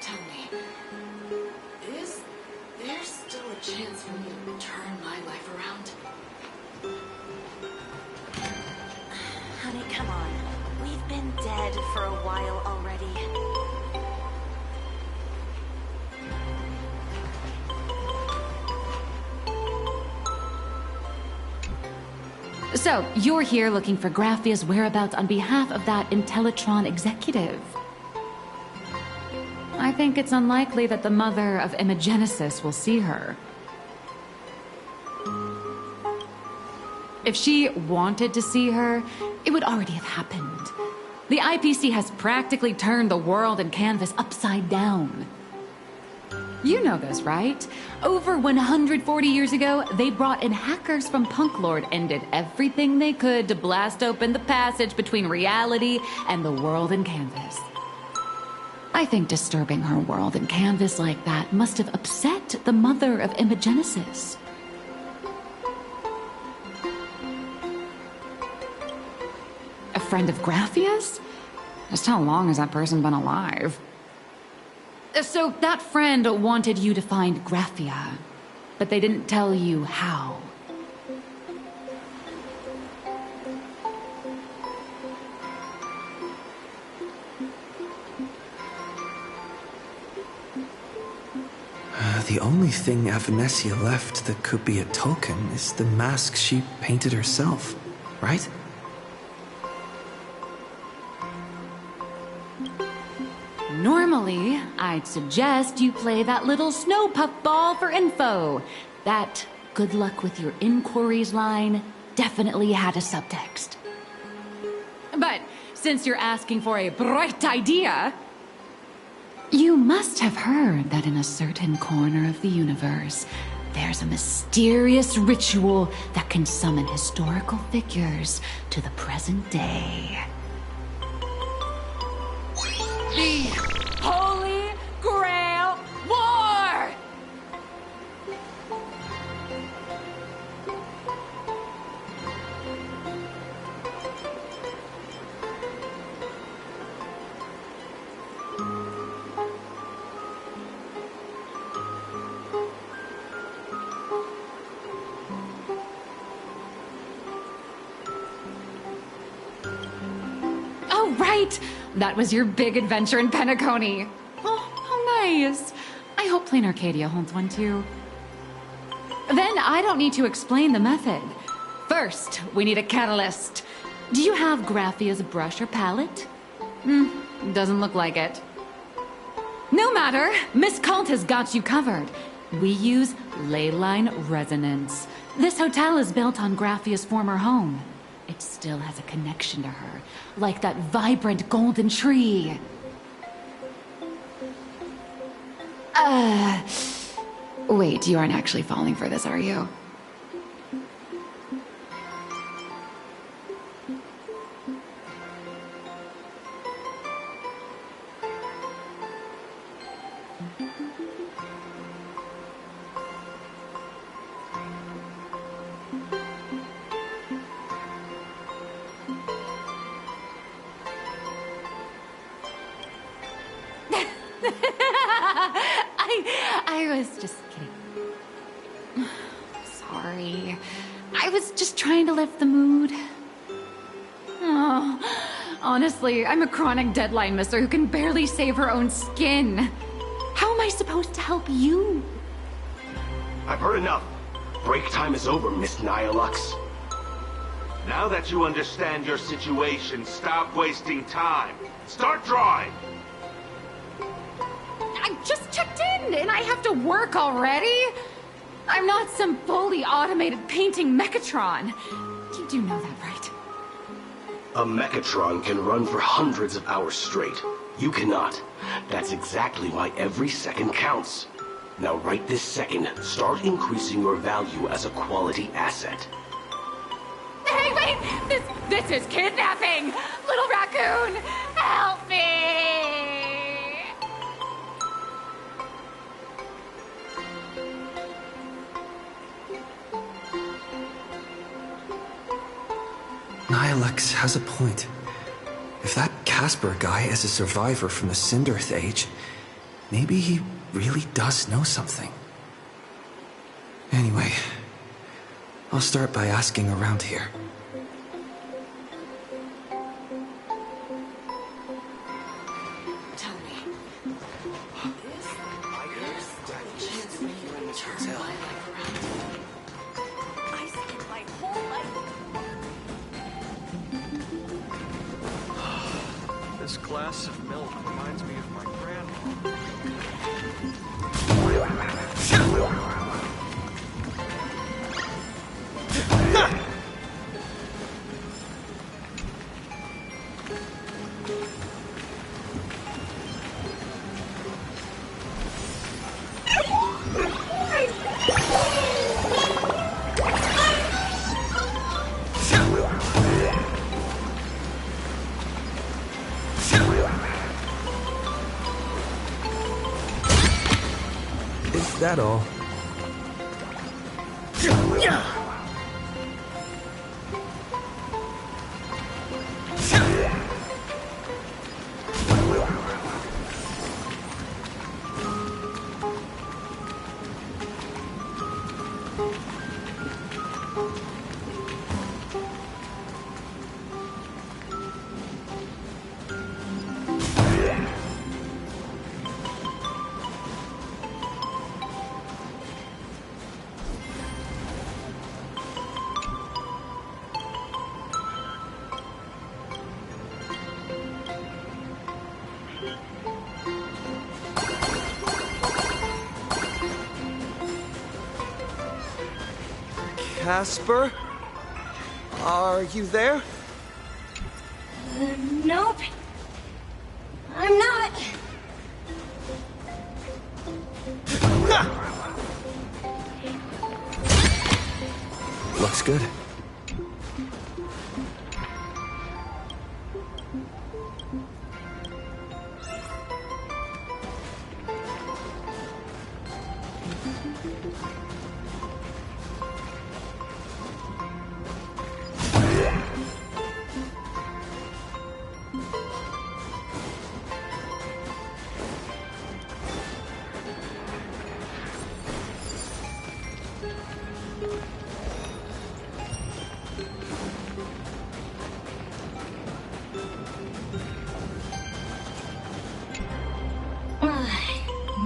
Tell me, is there still a chance for me to turn my life around? Honey, come on. We've been dead for a while already. So, you're here looking for Graphia's whereabouts on behalf of that Intellitron executive. I think it's unlikely that the mother of Imogenesis will see her. If she wanted to see her, it would already have happened. The IPC has practically turned the world and canvas upside down. You know this, right? Over 140 years ago, they brought in hackers from Punklord and did everything they could to blast open the passage between reality and the world and canvas. I think disturbing her world and canvas like that must have upset the mother of Imogenesis. A friend of Graphia's? Just how long has that person been alive? So that friend wanted you to find Graphia, but they didn't tell you how. The only thing Avanessia left that could be a token is the mask she painted herself, right? Normally, I'd suggest you play that little snow puff ball for info. That good luck with your inquiries line definitely had a subtext. But since you're asking for a bright idea, you must have heard that in a certain corner of the universe, there's a mysterious ritual that can summon historical figures to the present day. The Holy Grail War! Oh, right! That was your big adventure in Penacony. Oh, how nice. I hope Plain Arcadia holds one too. Then I don't need to explain the method. First, we need a catalyst. Do you have Graphia's brush or palette? Doesn't look like it. No matter, Miss Cult has got you covered. We use ley line resonance. This hotel is built on Graffia's former home. It still has a connection to her, like that vibrant golden tree. Wait, you aren't actually falling for this, are you? I was just kidding. Sorry. I was just trying to lift the mood. Oh, honestly, I'm a chronic deadline misser who can barely save her own skin. How am I supposed to help you? I've heard enough. Break time is over, Miss Nihilux. Now that you understand your situation, stop wasting time. Start drawing! I just checked in, and I have to work already? I'm not some fully automated painting Mechatron. You do know that, right? A Mechatron can run for hundreds of hours straight. You cannot. That's exactly why every second counts. Now right this second, start increasing your value as a quality asset. Hey, wait! This is kidnapping! Little raccoon, help me! Nihilux has a point. If that Casper guy is a survivor from the Cinderth Age, maybe he really does know something. Anyway, I'll start by asking around here. This glass of milk reminds me of my grandma. Is that all? Casper? Are you there? Nope. I'm not. Looks good.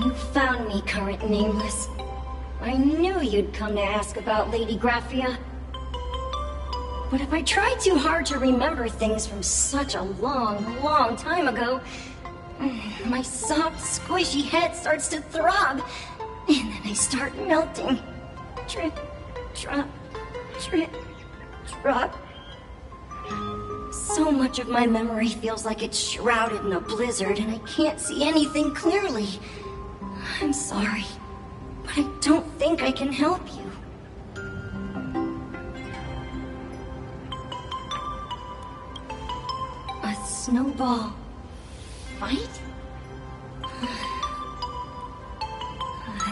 You found me, current nameless. I knew you'd come to ask about Lady Graphia. But if I try too hard to remember things from such a long, long time ago, my soft, squishy head starts to throb, and then I start melting. Drip, drop, Drop. So much of my memory feels like it's shrouded in a blizzard and I can't see anything clearly. I'm sorry, but I don't think I can help you. A snowball fight?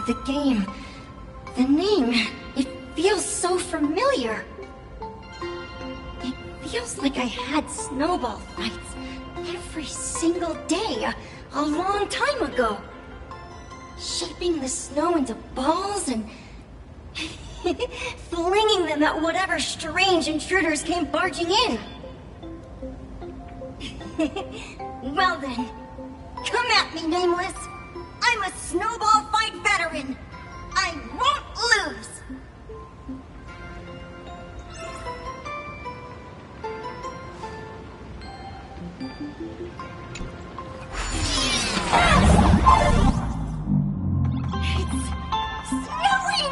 The game, the name, it feels so familiar. It feels like I had snowball fights every single day a long time ago. Shaping the snow into balls and flinging them at whatever strange intruders came barging in. Well then, come at me, Nameless. I'm a snowball fight veteran. I won't lose. It's snowing!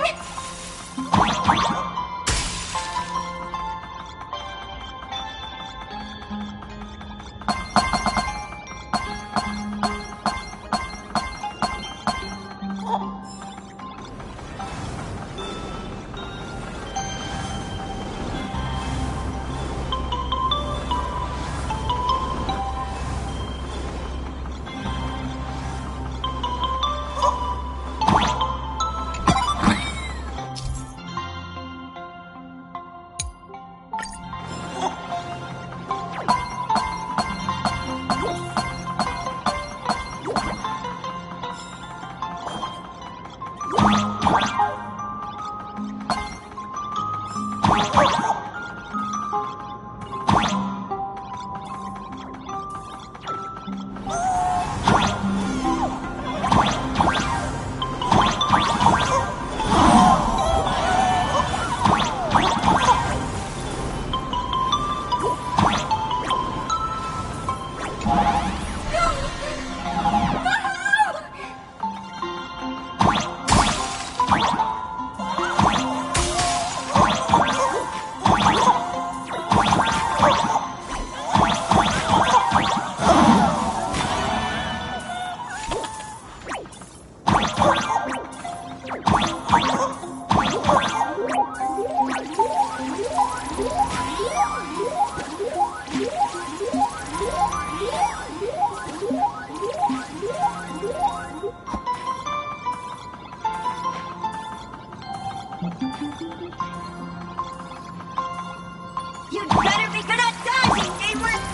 You'd better be good at dodging, Nameless!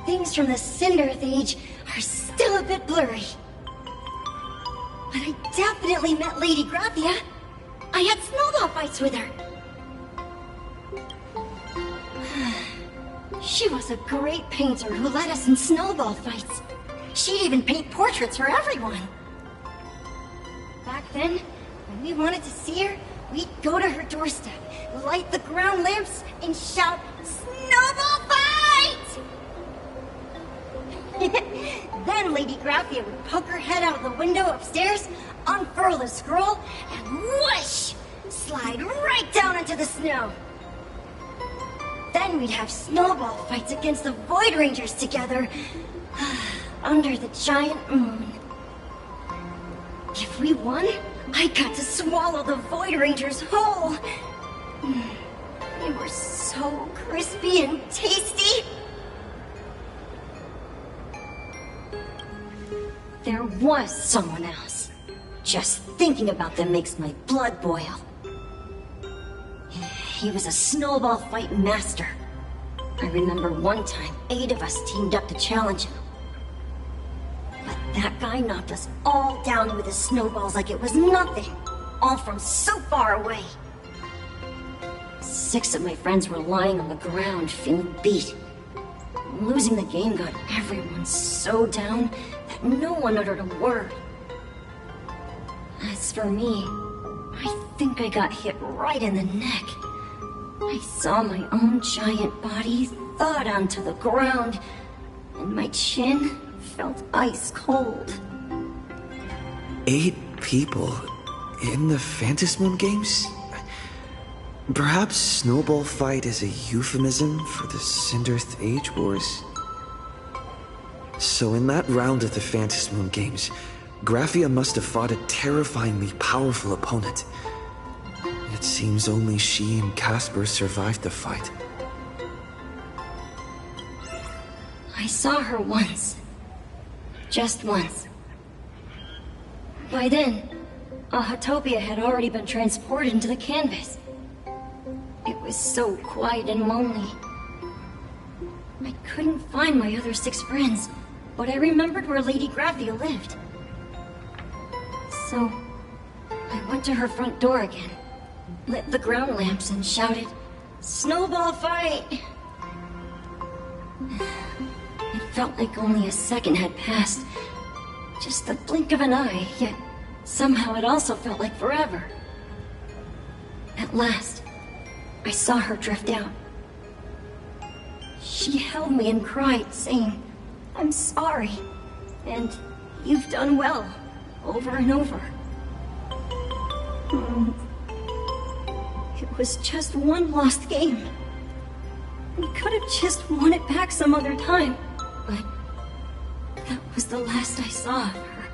Things from the Cinderth Age are still a bit blurry. But I definitely met Lady Graphia. I had snowball fights with her. She was a great painter who led us in snowball fights. She'd even paint portraits for everyone. Back then, when we wanted to see her, we'd go to her doorstep, light the ground lamps, and shout, "Snowball fight!" Then Lady Graphia would poke her head out of the window upstairs, unfurl the scroll, and whoosh! Slide right down into the snow. Then we'd have snowball fights against the Void Rangers together, under the giant moon. If we won, I got to swallow the Void Rangers whole. They were so crispy and tasty. There was someone else. Just thinking about them makes my blood boil. He was a snowball fight master. I remember one time 8 of us teamed up to challenge him. But that guy knocked us all down with his snowballs like it was nothing. All from so far away. 6 of my friends were lying on the ground feeling beat. Losing the game got everyone so down that no one uttered a word. As for me, I think I got hit right in the neck. I saw my own giant body thud onto the ground, and my chin felt ice cold. 8 people in the Phantasmoon games? Perhaps Snowball Fight is a euphemism for the Cinderth Age Wars? So in that round of the Phantasmoon games, Graphia must have fought a terrifyingly powerful opponent. It seems only she and Casper survived the fight. I saw her once. Just once. By then, Ahatopia had already been transported into the canvas. It was so quiet and lonely. I couldn't find my other 6 friends, but I remembered where Lady Graphia lived. So, I went to her front door again, lit the ground lamps and shouted, "Snowball fight!" It felt like only a second had passed. Just the blink of an eye, yet somehow it also felt like forever. At last, I saw her drift out. She held me and cried, saying, "I'm sorry, and you've done well," over and over. It was just one lost game. We could have just won it back some other time, but that was the last I saw of her.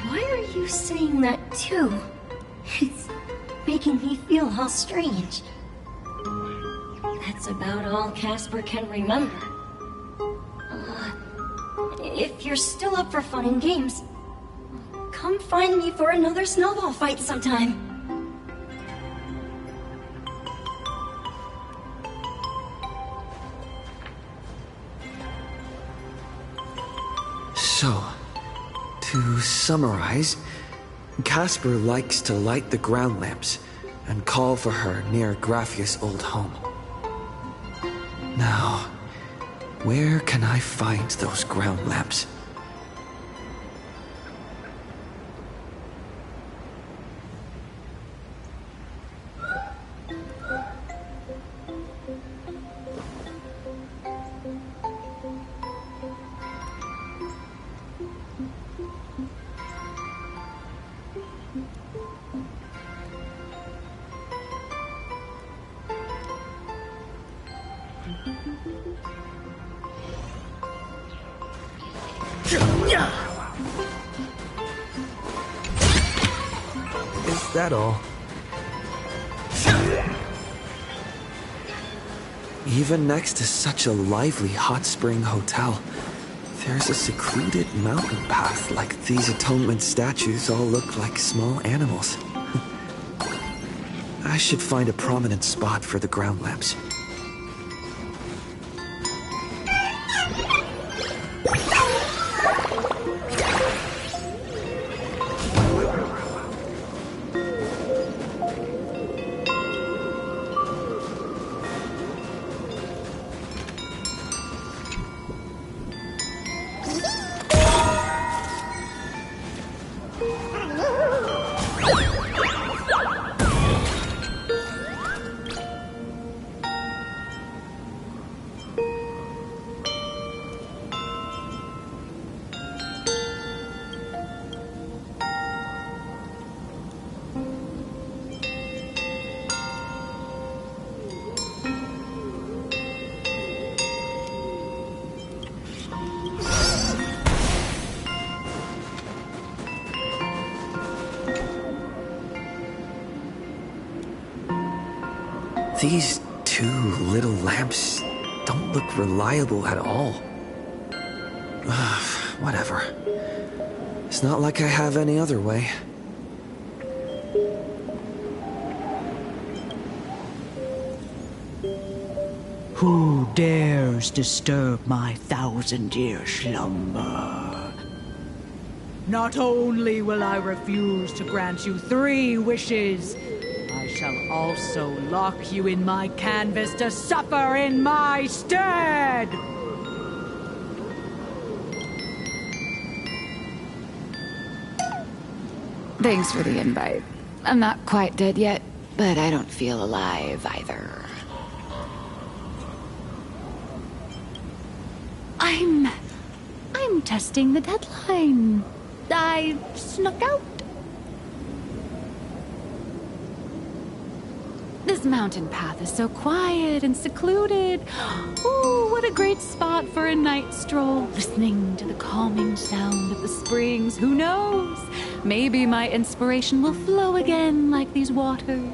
Why are you saying that too? It's making me feel all strange. That's about all Casper can remember. If you're still up for fun and games, come find me for another snowball fight sometime. So, to summarize, Casper likes to light the ground lamps and call for her near Graphia's old home. Now, where can I find those ground lamps? Is that all? Even next to such a lively hot spring hotel, there's a secluded mountain path like these atonement statues all look like small animals. I should find a prominent spot for the ground lamps. These two little lamps don't look reliable at all. Whatever. It's not like I have any other way. Who dares disturb my 1,000-year slumber? Not only will I refuse to grant you 3 wishes, I shall also lock you in my canvas to suffer in my stead! Thanks for the invite. I'm not quite dead yet, but I don't feel alive either. I'm testing the deadline. I snuck out. This mountain path is so quiet and secluded. Ooh, what a great spot for a night stroll, listening to the calming sound of the springs. Who knows? Maybe my inspiration will flow again like these waters.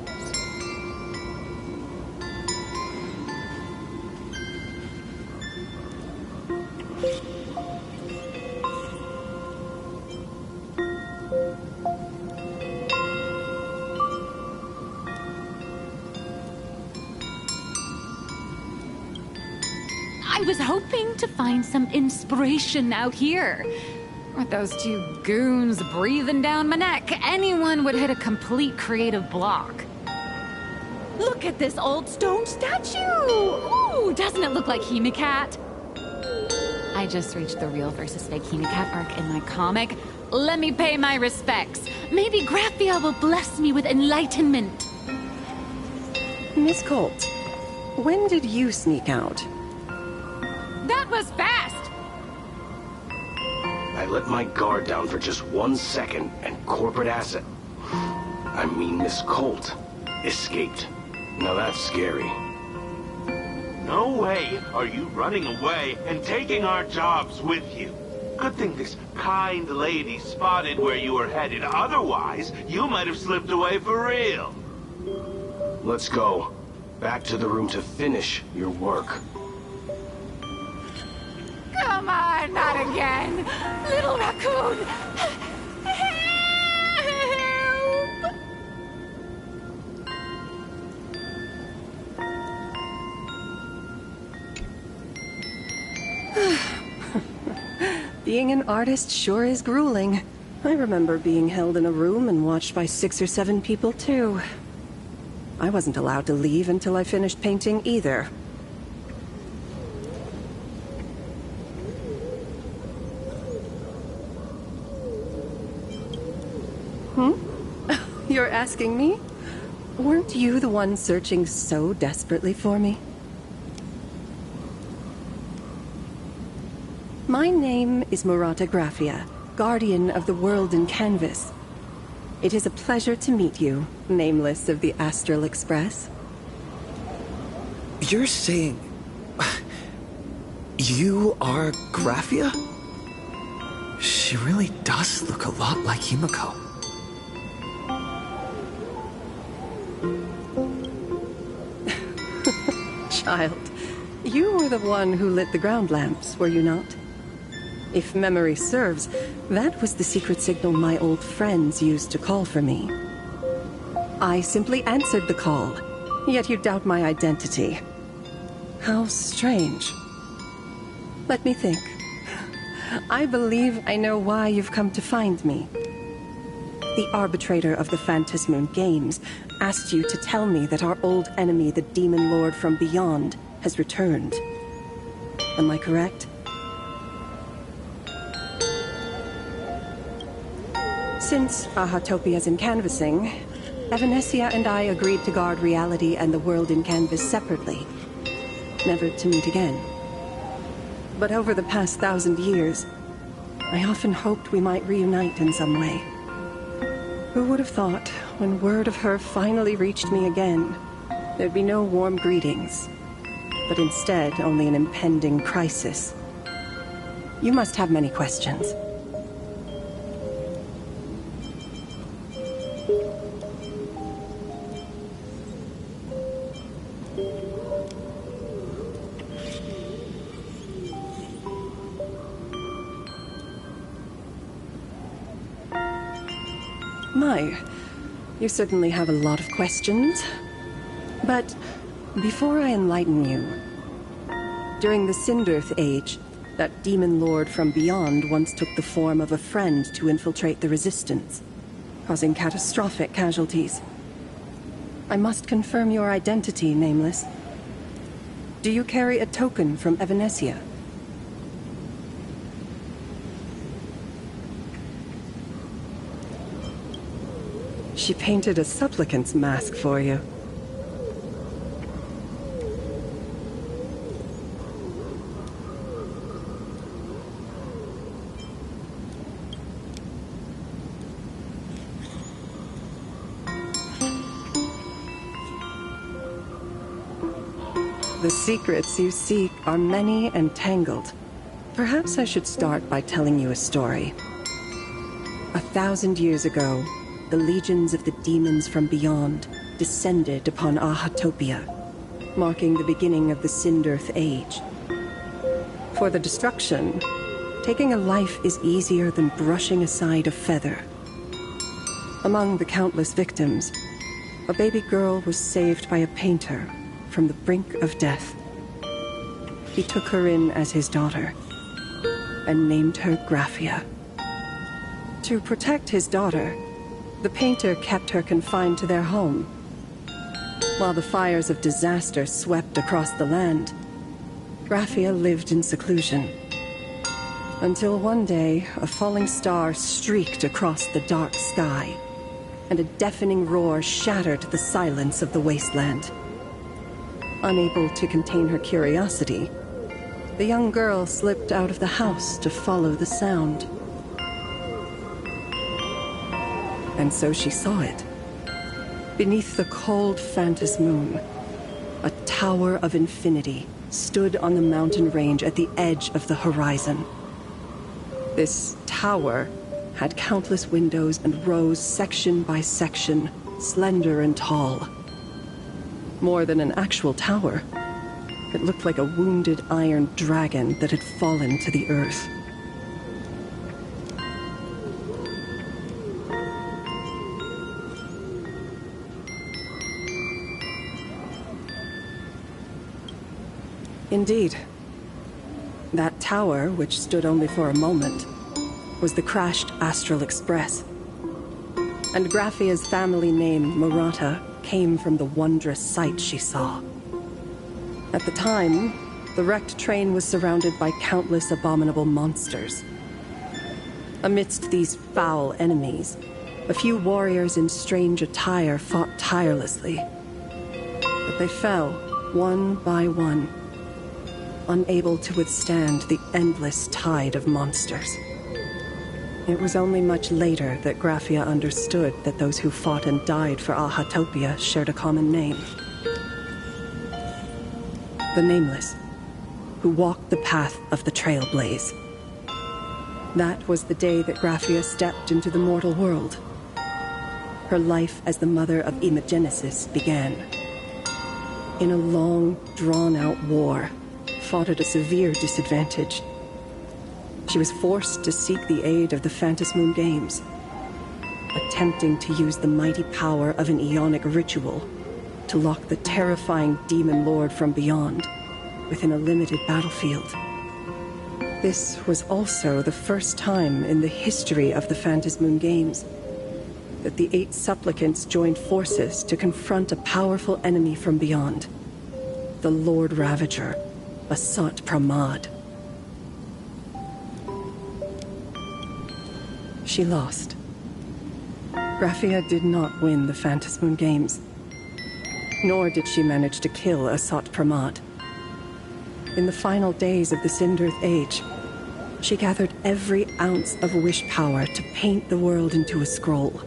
I was hoping to find some inspiration out here. With those 2 goons breathing down my neck, anyone would hit a complete creative block. Look at this old stone statue! Ooh, doesn't it look like Hemicat? I just reached the real versus fake Hemicat arc in my comic. Let me pay my respects. Maybe Graphia will bless me with enlightenment. Miss Colt, when did you sneak out? That was fast! I let my guard down for just 1 second, and corporate asset, I mean Miss Colt, escaped. Now that's scary. No way are you running away and taking our jobs with you. Good thing this kind lady spotted where you were headed. Otherwise, you might have slipped away for real. Let's go. Back to the room to finish your work. Come on, not again! Little raccoon! Being an artist sure is grueling. I remember being held in a room and watched by 6 or 7 people, too. I wasn't allowed to leave until I finished painting either. You're asking me? Weren't you the one searching so desperately for me? My name is Murata Graphia, guardian of the world in canvas. It is a pleasure to meet you, nameless of the Astral Express. You're saying... you are Graphia? She really does look a lot like Himiko. Child, you were the one who lit the ground lamps, were you not? If memory serves, that was the secret signal my old friends used to call for me. I simply answered the call, yet you doubt my identity. How strange. Let me think. I believe I know why you've come to find me. The arbitrator of the Phantasmoon Games asked you to tell me that our old enemy, the Demon Lord from Beyond, has returned. Am I correct? Since Ahatopia's in canvassing, Evanescia and I agreed to guard reality and the world in canvas separately, never to meet again. But over the past 1,000 years, I often hoped we might reunite in some way. Who would have thought, when word of her finally reached me again, there'd be no warm greetings, but instead only an impending crisis. You must have many questions. My, you certainly have a lot of questions. But before I enlighten you, during the Sindirth Age, that demon lord from beyond once took the form of a friend to infiltrate the Resistance, causing catastrophic casualties. I must confirm your identity, Nameless. Do you carry a token from Evanesia? She painted a supplicant's mask for you. The secrets you seek are many and tangled. Perhaps I should start by telling you a story. 1,000 years ago, the legions of the demons from beyond descended upon Ahatopia, marking the beginning of the Sindirth Age. For the destruction, taking a life is easier than brushing aside a feather. Among the countless victims, a baby girl was saved by a painter from the brink of death. He took her in as his daughter and named her Graphia. To protect his daughter, the painter kept her confined to their home. While the fires of disaster swept across the land, Graphia lived in seclusion. Until one day, a falling star streaked across the dark sky, and a deafening roar shattered the silence of the wasteland. Unable to contain her curiosity, the young girl slipped out of the house to follow the sound. And so she saw it. Beneath the cold Phantos moon, a tower of infinity stood on the mountain range at the edge of the horizon. This tower had countless windows and rose section by section, slender and tall. More than an actual tower, it looked like a wounded iron dragon that had fallen to the earth. Indeed. That tower, which stood only for a moment, was the crashed Astral Express. And Graphia's family name, Murata, came from the wondrous sight she saw. At the time, the wrecked train was surrounded by countless abominable monsters. Amidst these foul enemies, a few warriors in strange attire fought tirelessly. But they fell, one by one, unable to withstand the endless tide of monsters. It was only much later that Graphia understood that those who fought and died for Ahatopia shared a common name. The Nameless, who walked the path of the Trailblaze. That was the day that Graphia stepped into the mortal world. Her life as the mother of Imogenesis began. In a long, drawn-out war, fought at a severe disadvantage. She was forced to seek the aid of the Phantos Moon Games, attempting to use the mighty power of an Ionic ritual to lock the terrifying demon lord from beyond within a limited battlefield. This was also the first time in the history of the Phantos Moon Games that the 8 supplicants joined forces to confront a powerful enemy from beyond, the Lord Ravager, Asat Pramad. She lost. Graphia did not win the Phantos Moon Games, nor did she manage to kill Asat Pramad. In the final days of the Sindirth Age, she gathered every ounce of wish power to paint the world into a scroll.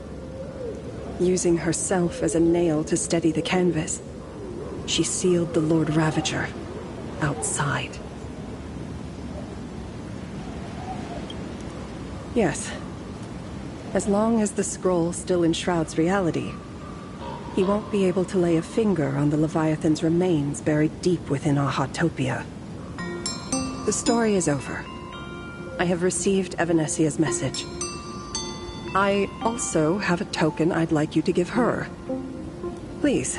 Using herself as a nail to steady the canvas, she sealed the Lord Ravager outside. Yes. As long as the scroll still enshrouds reality, he won't be able to lay a finger on the Leviathan's remains buried deep within Ahatopia. The story is over. I have received Evanesia's message. I also have a token I'd like you to give her. Please,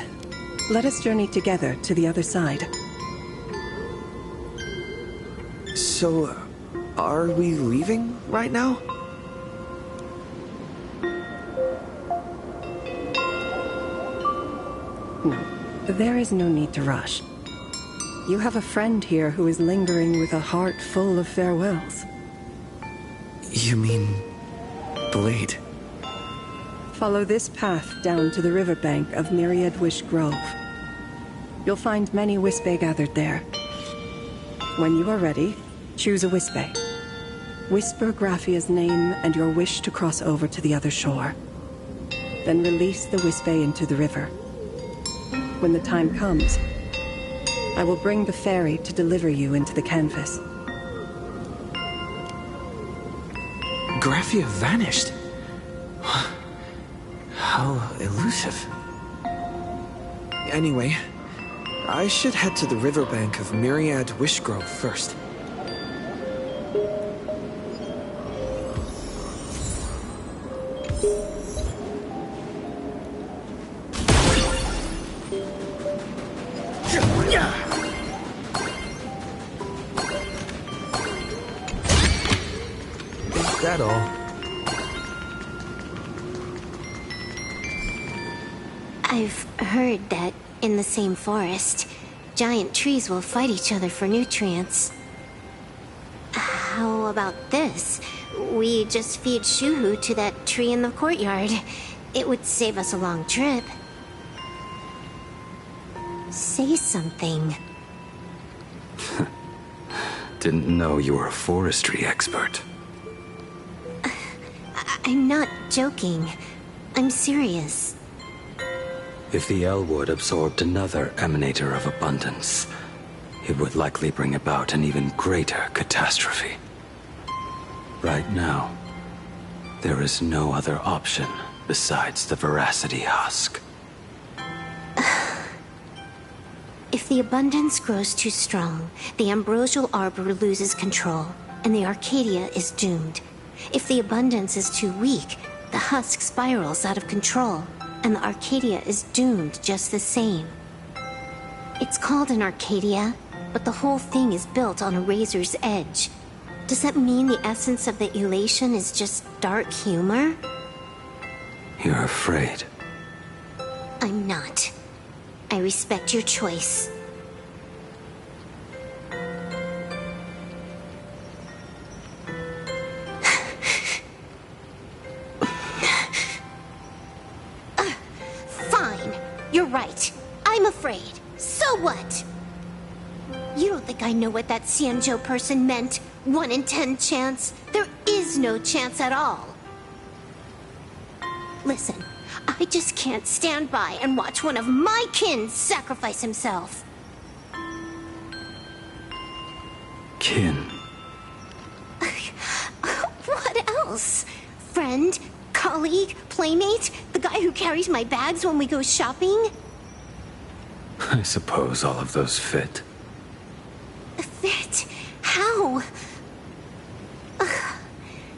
let us journey together to the other side. So, are we leaving right now? No, there is no need to rush. You have a friend here who is lingering with a heart full of farewells. You mean... Blade? Follow this path down to the riverbank of Myriad Wish Grove. You'll find many Wispe gathered there. When you are ready, choose a Wispe. Whisper Graphia's name and your wish to cross over to the other shore. Then release the Wispe into the river. When the time comes, I will bring the ferry to deliver you into the canvas. Graphia vanished. How elusive. Anyway, I should head to the riverbank of Myriad Wishgrove first. Is that all? I've heard that in the same forest, giant trees will fight each other for nutrients. How about this? We just feed Shuhu to that tree in the courtyard. It would save us a long trip. Say something. Didn't know you were a forestry expert. I'm not joking. I'm serious. If the Elwood absorbed another emanator of abundance, it would likely bring about an even greater catastrophe. Right now, there is no other option besides the Veracity Husk. If the abundance grows too strong, the Ambrosial Arbor loses control, and the Arcadia is doomed. If the abundance is too weak, the husk spirals out of control, and the Arcadia is doomed just the same. It's called an Arcadia, but the whole thing is built on a razor's edge. Does that mean the essence of the elation is just dark humor? You're afraid. I'm not. I respect your choice. Fine. You're right. I'm afraid. So what? You don't think I know what that Xianzhou person meant? 1 in 10 chance? There is no chance at all. Listen, I just can't stand by and watch one of my kin sacrifice himself. Kin. What else? Friend? Colleague? Playmate? The guy who carries my bags when we go shopping? I suppose all of those fit. Fit? How?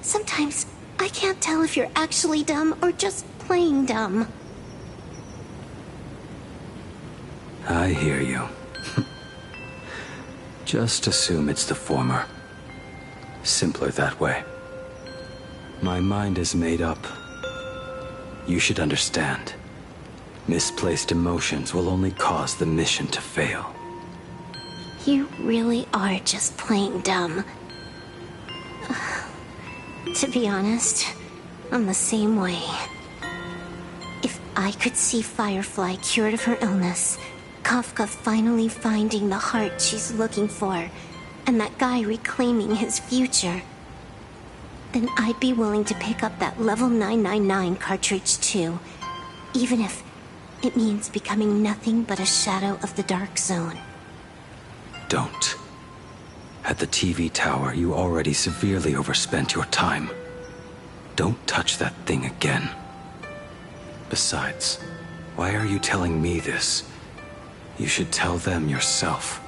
Sometimes I can't tell if you're actually dumb or just plain dumb. I hear you. Just assume it's the former. Simpler that way. My mind is made up. You should understand. Misplaced emotions will only cause the mission to fail. You really are just plain dumb. To be honest, I'm the same way. If I could see Firefly cured of her illness, Kafka finally finding the heart she's looking for, and that guy reclaiming his future, then I'd be willing to pick up that level 999 cartridge too, even if it means becoming nothing but a shadow of the Dark Zone. Don't. At the TV tower, you already severely overspent your time. Don't touch that thing again. Besides, Why are you telling me this? You should tell them yourself.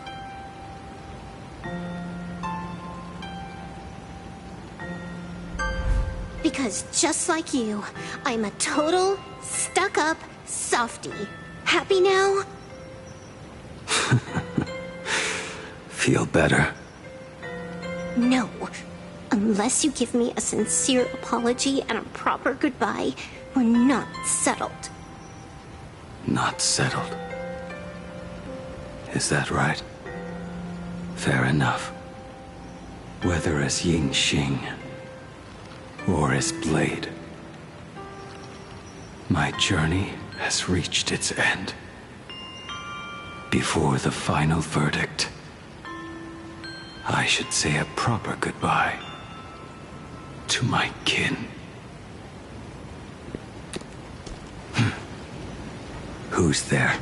Because just like you, I'm a total, stuck-up softie. Happy now? Feel better? No. Unless you give me a sincere apology and a proper goodbye, we're not settled. Not settled. Is that right? Fair enough. Whether as Ying Xing or as Blade, my journey has reached its end. Before the final verdict, I should say a proper goodbye to my kin. Who's there?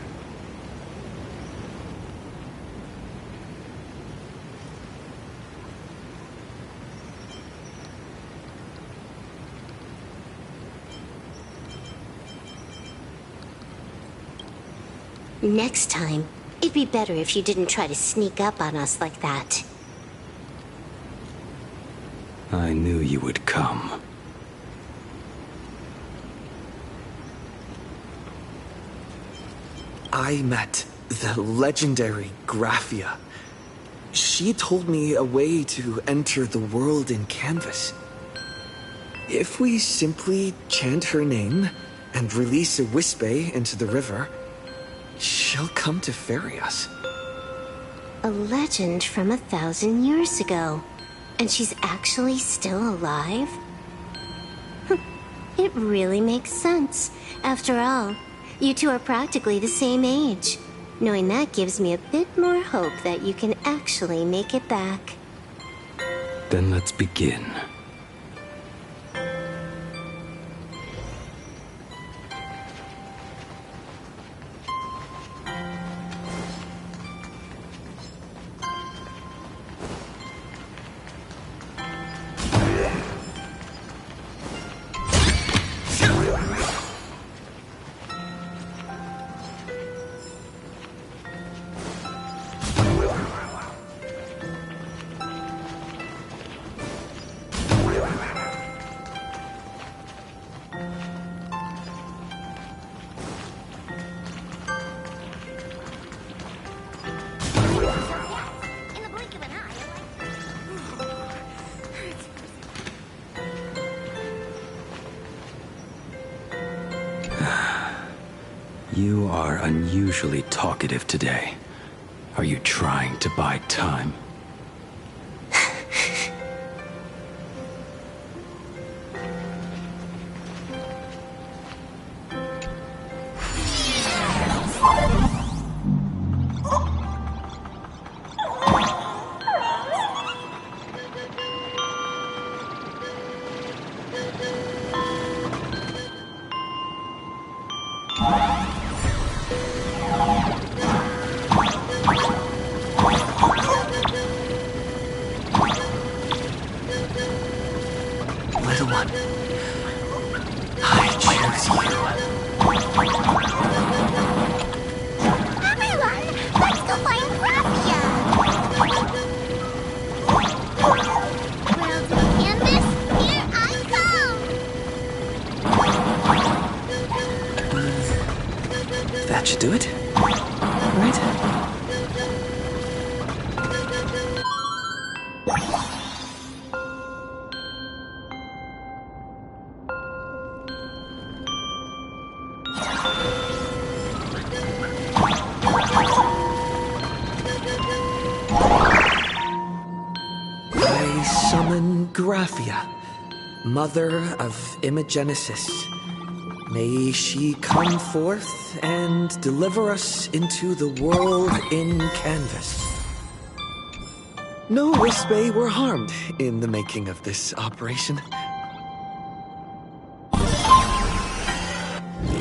Next time, it'd be better if you didn't try to sneak up on us like that. I knew you would come. I met the legendary Graphia. She told me a way to enter the world in canvas. If we simply chant her name and release a Wispe into the river, she'll come to ferry us. A legend from 1,000 years ago. And she's actually still alive? It really makes sense. After all, you two are practically the same age. Knowing that gives me a bit more hope that you can actually make it back. Then let's begin. You are unusually talkative today. Are you trying to buy time? Little one, I choose you. Everyone, let's go find Graphia! World to canvas, here I come! That should do it, right? I summon Graphia, mother of Imogenesis. May she come forth and deliver us into the world in canvas. No Wispe were harmed in the making of this operation.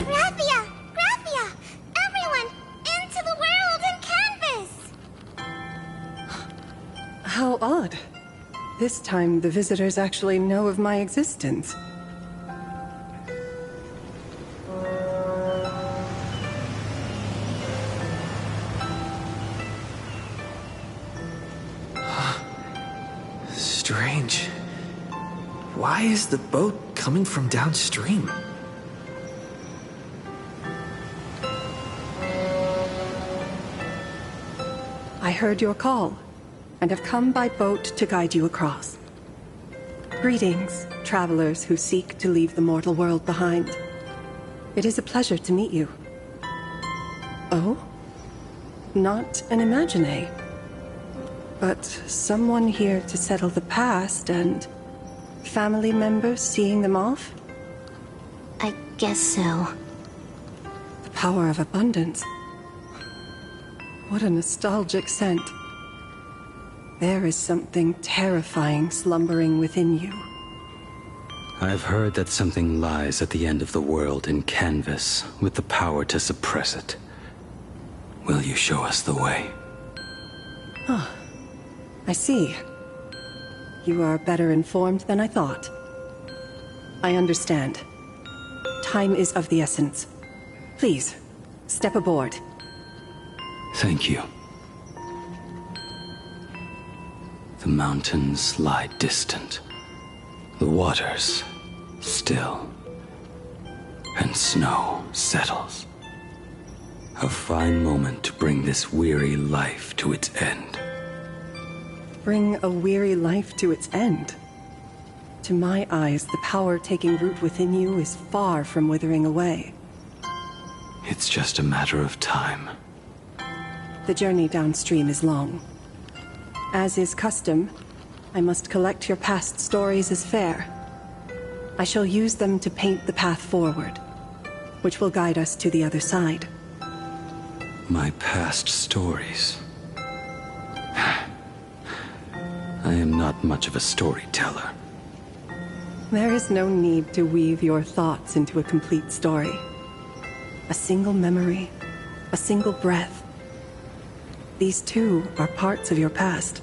Graphia! Graphia! Everyone, into the world in canvas! How odd. This time, the visitors actually know of my existence. strange. Why is the boat coming from downstream? I heard your call, and have come by boat to guide you across. Greetings, travelers who seek to leave the mortal world behind. It is a pleasure to meet you. Oh? Not an Imagine, but someone here to settle the past and family members seeing them off? I guess so. The power of abundance. What a nostalgic scent. There is something terrifying slumbering within you. I've heard that something lies at the end of the world in canvas with the power to suppress it. Will you show us the way? Ah, I see. You are better informed than I thought. I understand. Time is of the essence. Please, step aboard. Thank you. The mountains lie distant. The waters still. And snow settles. A fine moment to bring this weary life to its end. Bring a weary life to its end? To my eyes, the power taking root within you is far from withering away. It's just a matter of time. The journey downstream is long. As is custom, I must collect your past stories as fair. I shall use them to paint the path forward, which will guide us to the other side. My past stories. I am not much of a storyteller. There is no need to weave your thoughts into a complete story. A single memory, a single breath. These too are parts of your past.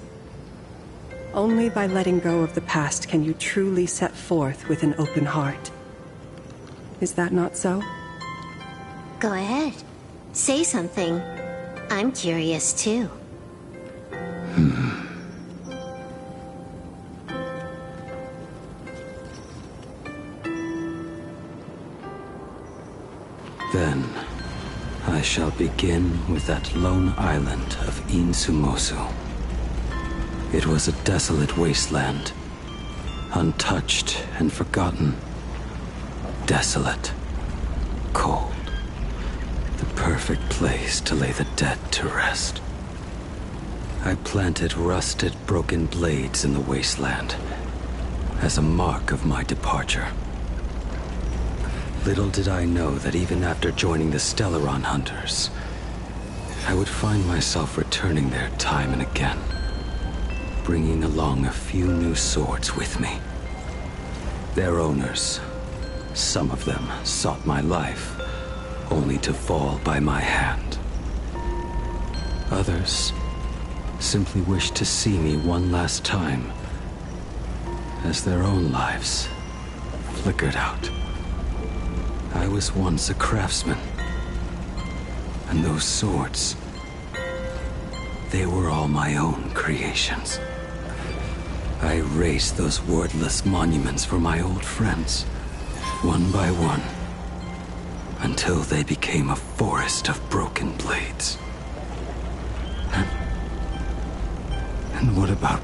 Only by letting go of the past can you truly set forth with an open heart. Is that not so? Go ahead. Say something. I'm curious too. Then, I shall begin with that lone island of Insumosu. It was a desolate wasteland, untouched and forgotten. Desolate, cold, the perfect place to lay the dead to rest. I planted rusted, broken blades in the wasteland as a mark of my departure. Little did I know that even after joining the Stellaron Hunters, I would find myself returning there time and again, bringing along a few new swords with me. Their owners, some of them sought my life, only to fall by my hand. Others simply wished to see me one last time, as their own lives flickered out. I was once a craftsman, and those swords, they were all my own creations. I raised those wordless monuments for my old friends, one by one, until they became a forest of broken blades. And what about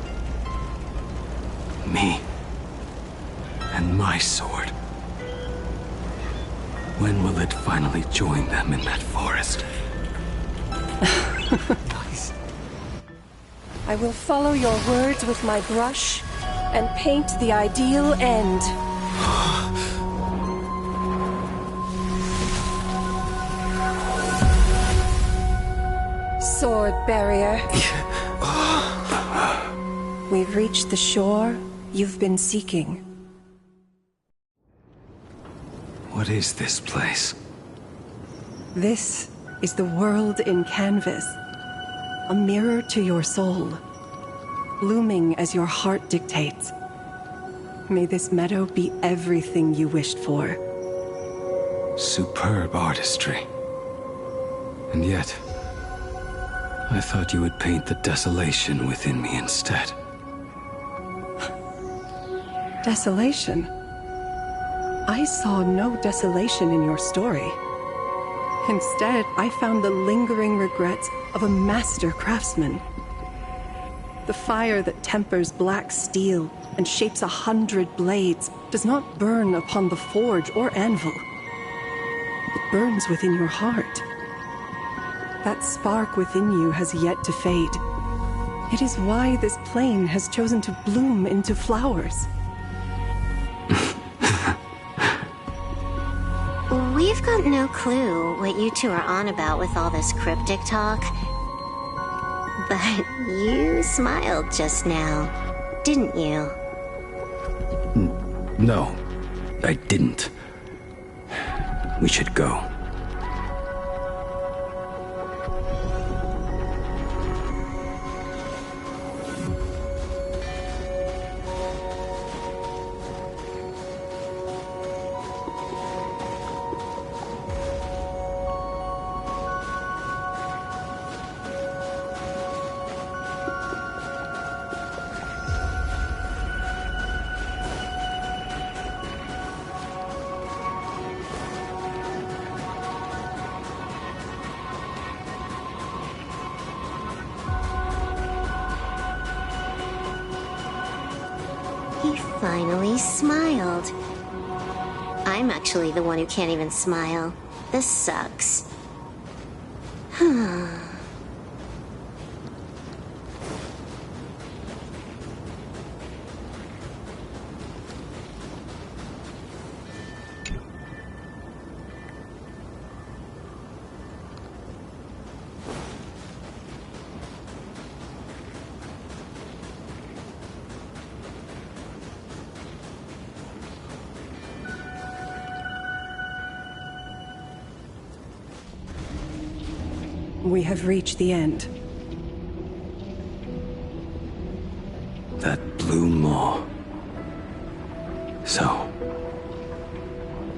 me and my sword? When will it finally join them in that forest? Nice. I will follow your words with my brush and paint the ideal end. Sword barrier. We've reached the shore you've been seeking. What is this place? This is the world in canvas. A mirror to your soul, blooming as your heart dictates. May this meadow be everything you wished for. Superb artistry. And yet, I thought you would paint the desolation within me instead. Desolation? I saw no desolation in your story. Instead, I found the lingering regrets of a master craftsman. The fire that tempers black steel and shapes 100 blades does not burn upon the forge or anvil. It burns within your heart. That spark within you has yet to fade. It is why this plane has chosen to bloom into flowers. We've got no clue what you two are on about with all this cryptic talk. But you smiled just now, didn't you? No, I didn't. We should go. Finally smiled. I'm actually the one who can't even smile. This sucks. We have reached the end. That blue maw. So,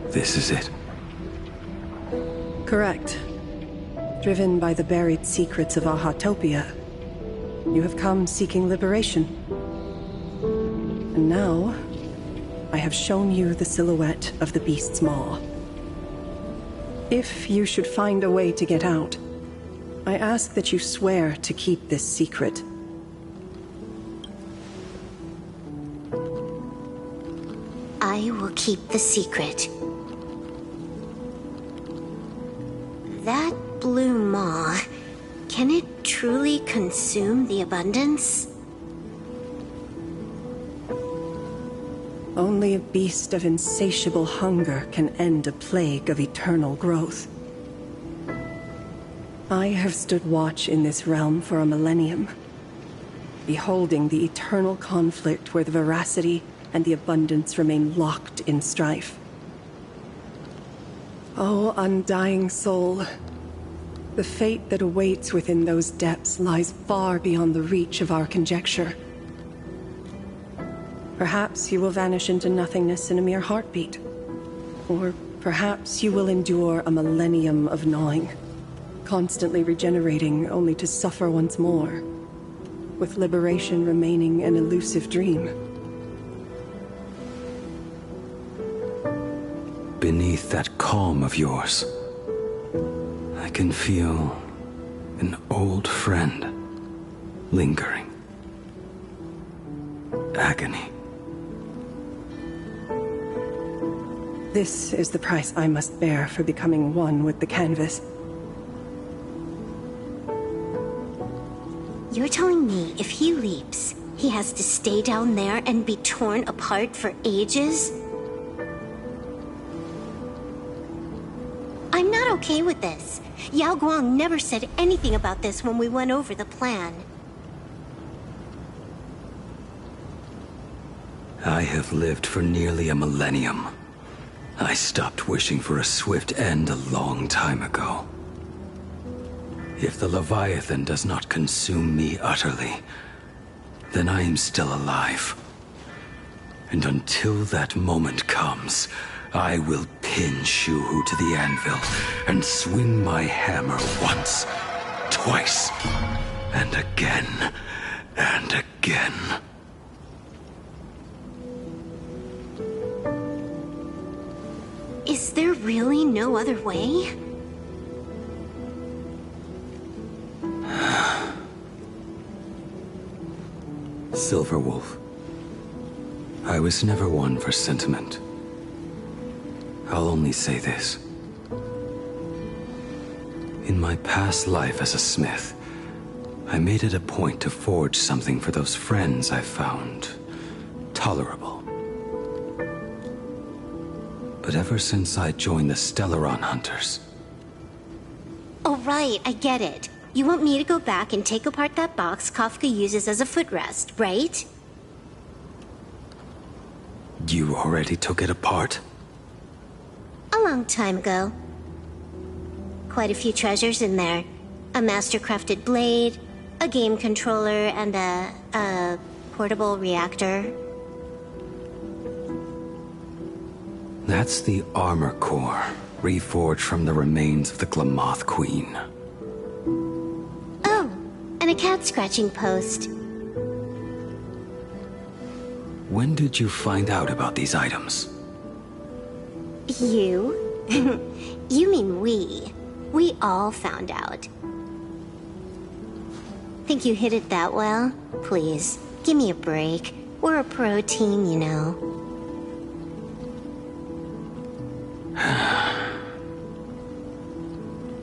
this is it. Correct. Driven by the buried secrets of Ahatopia, you have come seeking liberation. And now, I have shown you the silhouette of the beast's maw. If you should find a way to get out, I ask that you swear to keep this secret. I will keep the secret. That blue maw, can it truly consume the abundance? Only a beast of insatiable hunger can end a plague of eternal growth. I have stood watch in this realm for a millennium, beholding the eternal conflict where the veracity and the abundance remain locked in strife. Oh, undying soul, the fate that awaits within those depths lies far beyond the reach of our conjecture. Perhaps you will vanish into nothingness in a mere heartbeat, or perhaps you will endure a millennium of gnawing, constantly regenerating only to suffer once more, with liberation remaining an elusive dream. Beneath that calm of yours, I can feel an old friend lingering. Agony. This is the price I must bear for becoming one with the canvas. You're telling me if he leaps, he has to stay down there and be torn apart for ages? I'm not okay with this. Yao Guang never said anything about this when we went over the plan. I have lived for nearly a millennium. I stopped wishing for a swift end a long time ago. If the Leviathan does not consume me utterly, then I am still alive. And until that moment comes, I will pin Shuhu to the anvil and swing my hammer once, twice, and again, and again. really no other way? Silverwolf, I was never one for sentiment. I'll only say this. In my past life as a smith, I made it a point to forge something for those friends I found tolerable. But ever since I joined the Stellaron Hunters... Oh, right, I get it. You want me to go back and take apart that box Kafka uses as a footrest, right? You already took it apart? A long time ago. Quite a few treasures in there. A master-crafted blade, a game controller, and a portable reactor. That's the armor core, reforged from the remains of the Glamoth Queen. Oh, and a cat-scratching post. When did you find out about these items? You? You mean we. We all found out. Think you hid it that well? Please, give me a break. We're a pro team, you know.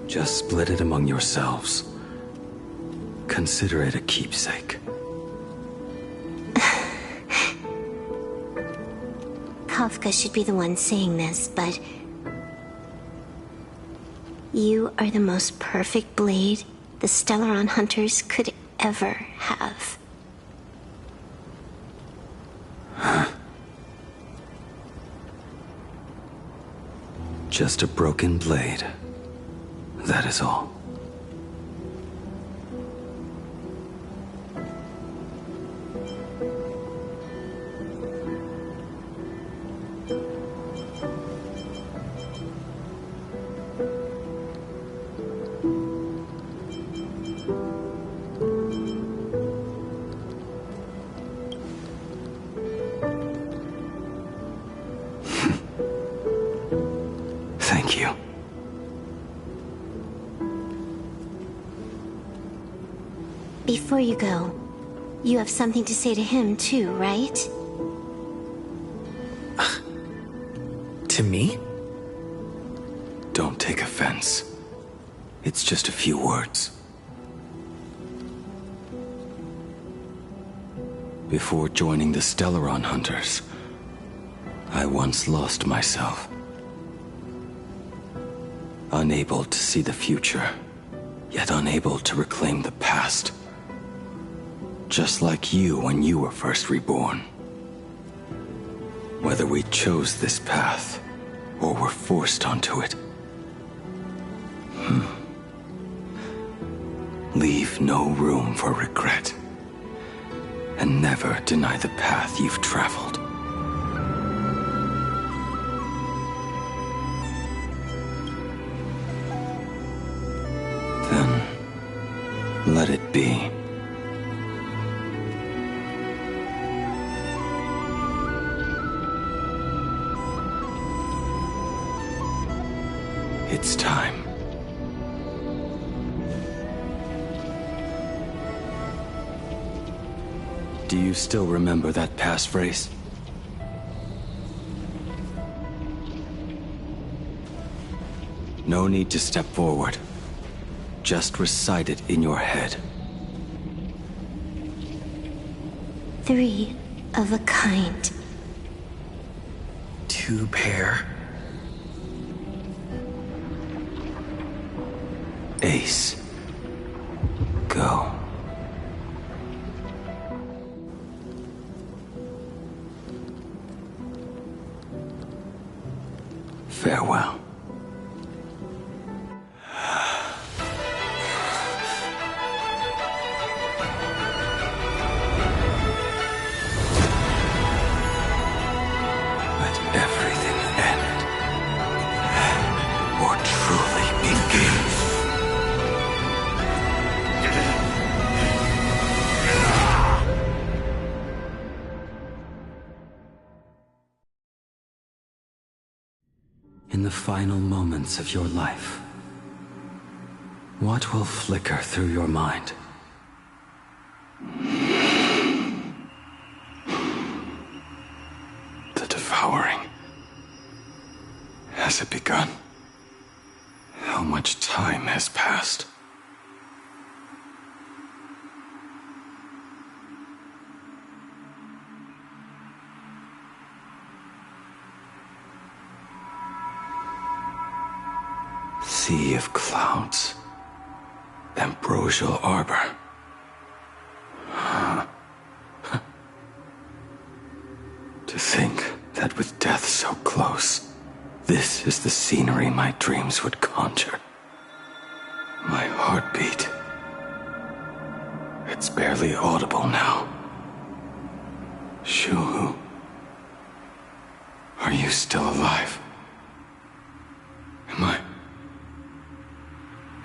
Just split it among yourselves. Consider it a keepsake. Kafka should be the one saying this, but... You are the most perfect blade the Stellaron Hunters could ever have. Just a broken blade. That is all. Thank you. Before you go, you have something to say to him too, right? To me? Don't take offense. It's just a few words. Before joining the Stellaron Hunters, I once lost myself. Unable to see the future, yet unable to reclaim the past. Just like you when you were first reborn. Whether we chose this path, or were forced onto it. Leave no room for regret. And never deny the path you've traveled. Then, let it be. It's time. Do you still remember that passphrase? No need to step forward. Just recite it in your head. 3 of a kind. 2 pair. Ace. Go. Farewell. Let everything end, or truly begin. In the final moments of your life, what will flicker through your mind? The devouring. Has it begun? How much time has passed? Sea of clouds. Ambrosial arbor. To think that with death so close, this is the scenery my dreams would conjure. My heartbeat. It's barely audible now. Shuhu. Are you still alive?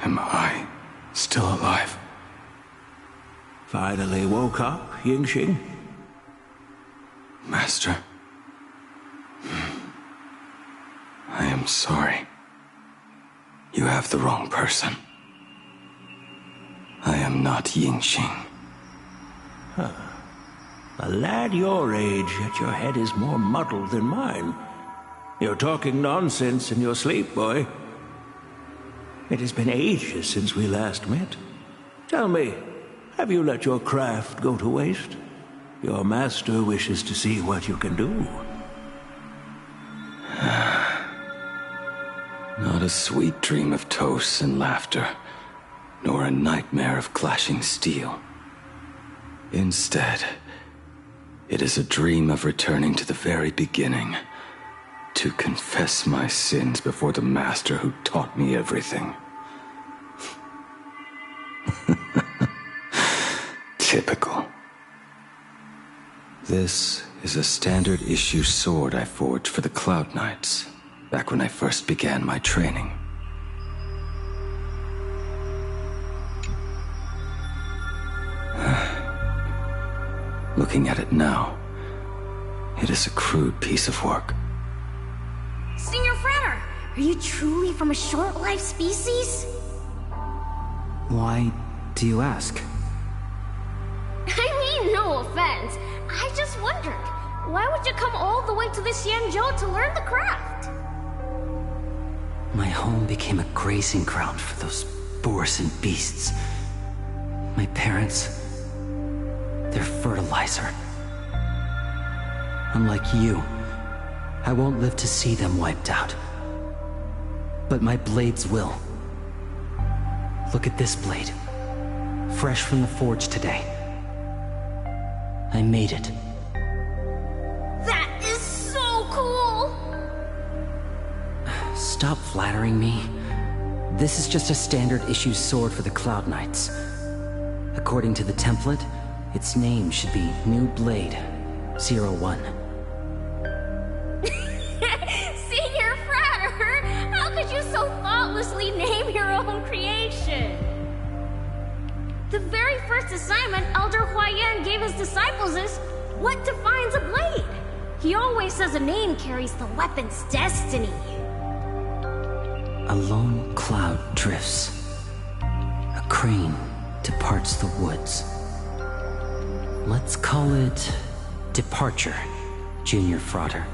Am I still alive? Finally woke up, Yingxing? Master. I am sorry. You have the wrong person. I am not Yingxing. Huh. A lad your age, yet your head is more muddled than mine. You're talking nonsense in your sleep, boy. It has been ages since we last met. Tell me, have you let your craft go to waste? Your master wishes to see what you can do. Not a sweet dream of toasts and laughter, nor a nightmare of clashing steel. Instead, it is a dream of returning to the very beginning, to confess my sins before the master who taught me everything. Typical. This is a standard issue sword I forged for the Cloud Knights, back when I first began my training. Looking at it now, it is a crude piece of work. Senior Frater, are you truly from a short-lived species? Why do you ask? I mean, no offense. I just wondered, why would you come all the way to the Xianzhou to learn the craft? My home became a grazing ground for those boars and beasts. My parents, they're fertilizer. Unlike you, I won't live to see them wiped out. But my blades will. Look at this blade. Fresh from the forge today. I made it. That is so cool! Stop flattering me. This is just a standard issue sword for the Cloud Knights. According to the template, its name should be New Blade 01. Senior Frater, how could you so thoughtlessly name your own creation? The very first assignment Elder Huayan gave his disciples is what defines a blade. He always says a name carries the weapon's destiny. A lone cloud drifts. A crane departs the woods. Let's call it Departure, Junior Frater.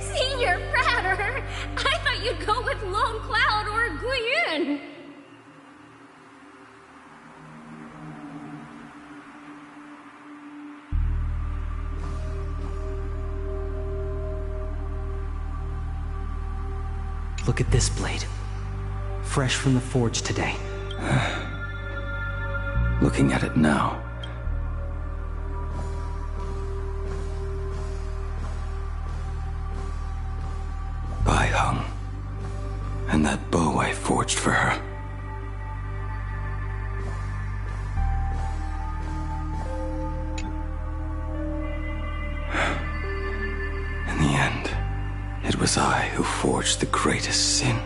Senior Frater, I thought you'd go with Lone Cloud or Guiyun. Look at this blade. Fresh from the forge today. Looking at it now, Bai Hung, and that bow I forged for her. In the end, it was I who forged the greatest sin.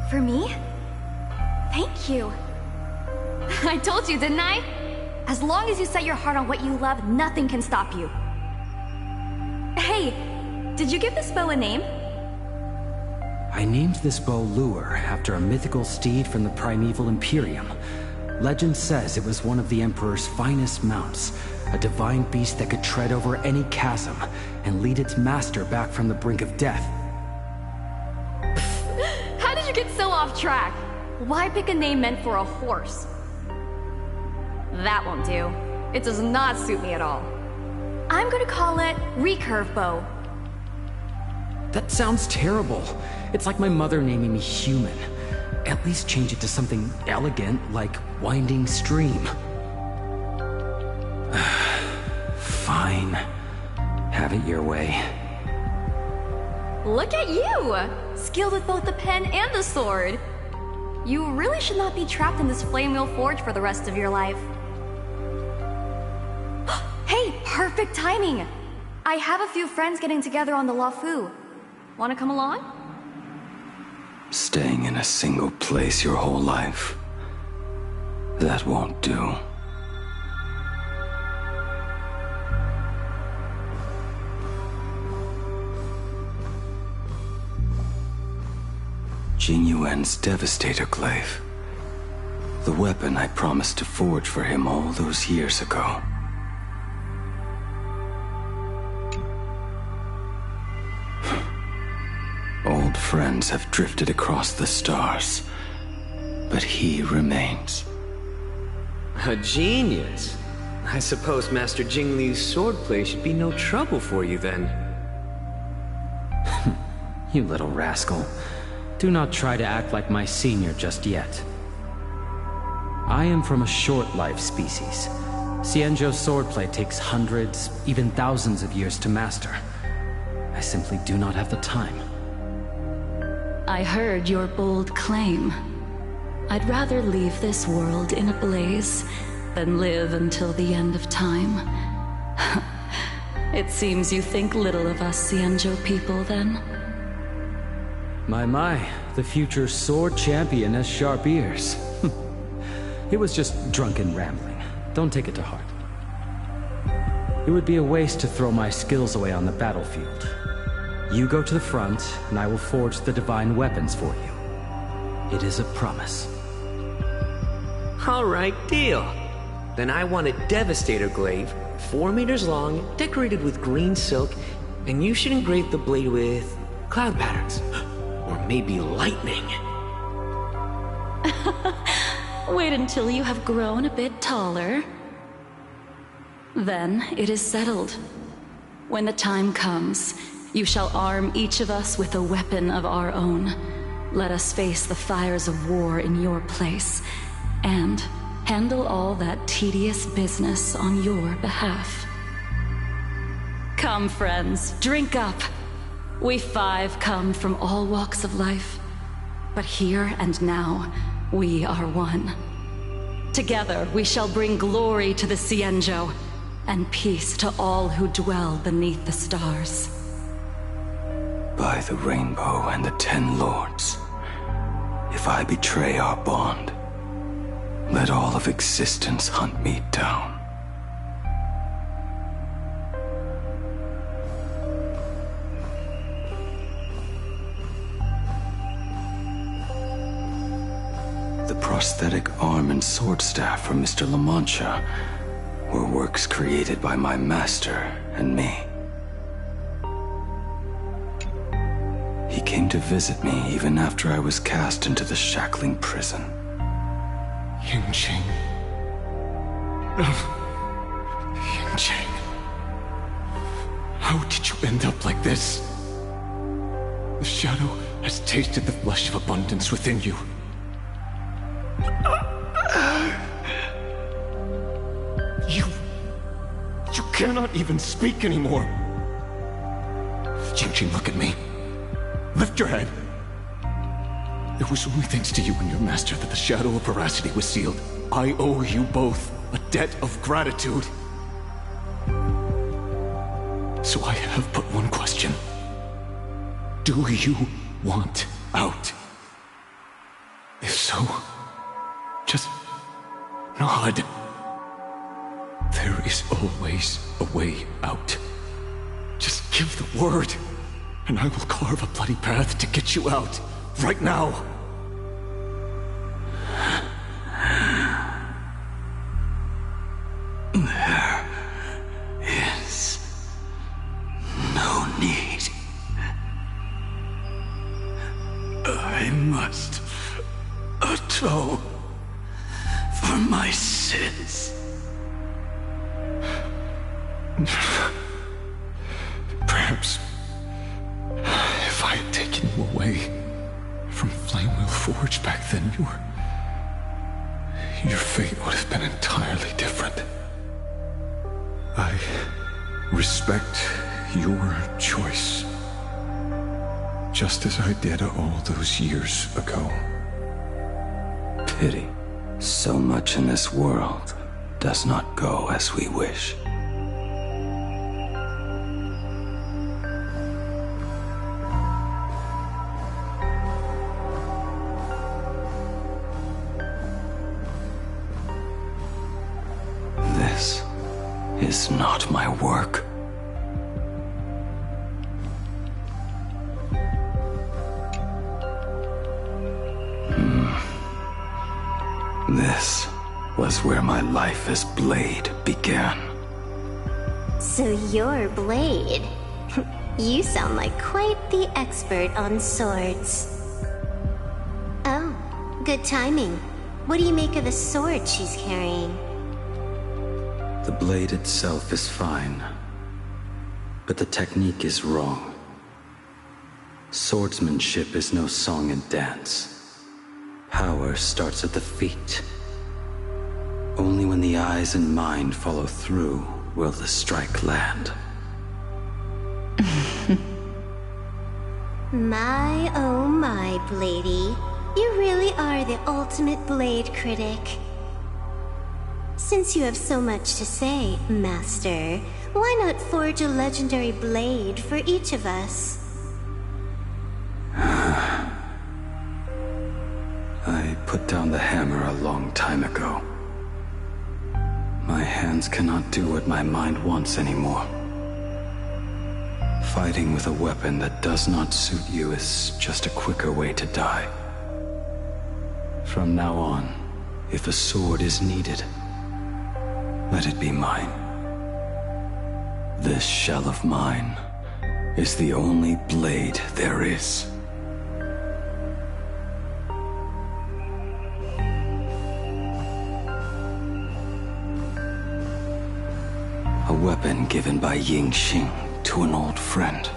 For me? Thank you. I told you, didn't I? As long as you set your heart on what you love, nothing can stop you. Hey, Hey, did you give this bow a name? I named this bow Lure after a mythical steed from the primeval Imperium. Legend says it was one of the Emperor's finest mounts, a divine beast that could tread over any chasm and lead its master back from the brink of death. How did you get so off track? Why pick a name meant for a horse? That won't do. It does not suit me at all. I'm gonna call it Recurve Bow. That sounds terrible. It's like my mother naming me Human. At least change it to something elegant, like Winding Stream. Fine. Have it your way. Look at you! Skilled with both the pen and the sword. You really should not be trapped in this flame wheel forge for the rest of your life. Hey, perfect timing! I have a few friends getting together on the Lafu. Wanna come along? Staying in a single place your whole life. That won't do. Jing Yuan's Devastator Glaive. The weapon I promised to forge for him all those years ago. Old friends have drifted across the stars, but he remains. A genius. I suppose Master Jing Liu's swordplay should be no trouble for you then. You little rascal. Do not try to act like my senior just yet. I am from a short-life species. Xianzhou's swordplay takes hundreds, even thousands of years to master. I simply do not have the time. I heard your bold claim. I'd rather leave this world in a blaze than live until the end of time. It seems you think little of us Xianzhou people, then? My, the future sword champion has sharp ears. It was just drunken rambling. Don't take it to heart. It would be a waste to throw my skills away on the battlefield. You go to the front, and I will forge the divine weapons for you. It is a promise. All right, deal. Then I want a Devastator Glaive, 4 meters long, decorated with green silk, and you should engrave the blade with cloud patterns. Or maybe lightning. Wait until you have grown a bit taller. Then it is settled. When the time comes, you shall arm each of us with a weapon of our own. Let us face the fires of war in your place, and handle all that tedious business on your behalf. Come, friends, drink up. We 5 come from all walks of life, but here and now, we are one. Together, we shall bring glory to the Xianzhou, and peace to all who dwell beneath the stars. By the rainbow and the 10 lords, if I betray our bond, let all of existence hunt me down. The prosthetic arm and sword staff from Mr. La Mancha were works created by my master and me. He came to visit me even after I was cast into the shackling prison. Yingqing. Yingqing. How did you end up like this? The shadow has tasted the flesh of abundance within you. You cannot even speak anymore. Yingqing, look at me. Lift your head. It was only thanks to you and your master that the shadow of veracity was sealed. I owe you both a debt of gratitude. So I have but one question. Do you want out? If so, just nod. There is always a way out. Just Give the word, and I will carve a bloody path to get you out. Right now. There is no need. I must atone for my sins. Perhaps if I had taken you away from Flamewheel Forge back then, your fate would have been entirely different. I respect your choice, just as I did all those years ago. Pity. So much in this world does not go as we wish. This is not my work. This was where my life as Blade began. So you're Blade. You sound like quite the expert on swords. Oh, good timing. What do you make of the sword she's carrying? The blade itself is fine, but the technique is wrong. Swordsmanship is no song and dance. Power starts at the feet. Only when the eyes and mind follow through will the strike land. My, oh my, Bladey. You really are the ultimate blade critic. Since you have so much to say, Master, why not forge a legendary blade for each of us? I put down the hammer a long time ago. My hands cannot do what my mind wants anymore. Fighting with a weapon that does not suit you is just a quicker way to die. From now on, if a sword is needed, let it be mine. This shell of mine is the only blade there is. A weapon given by Ying Xing to an old friend.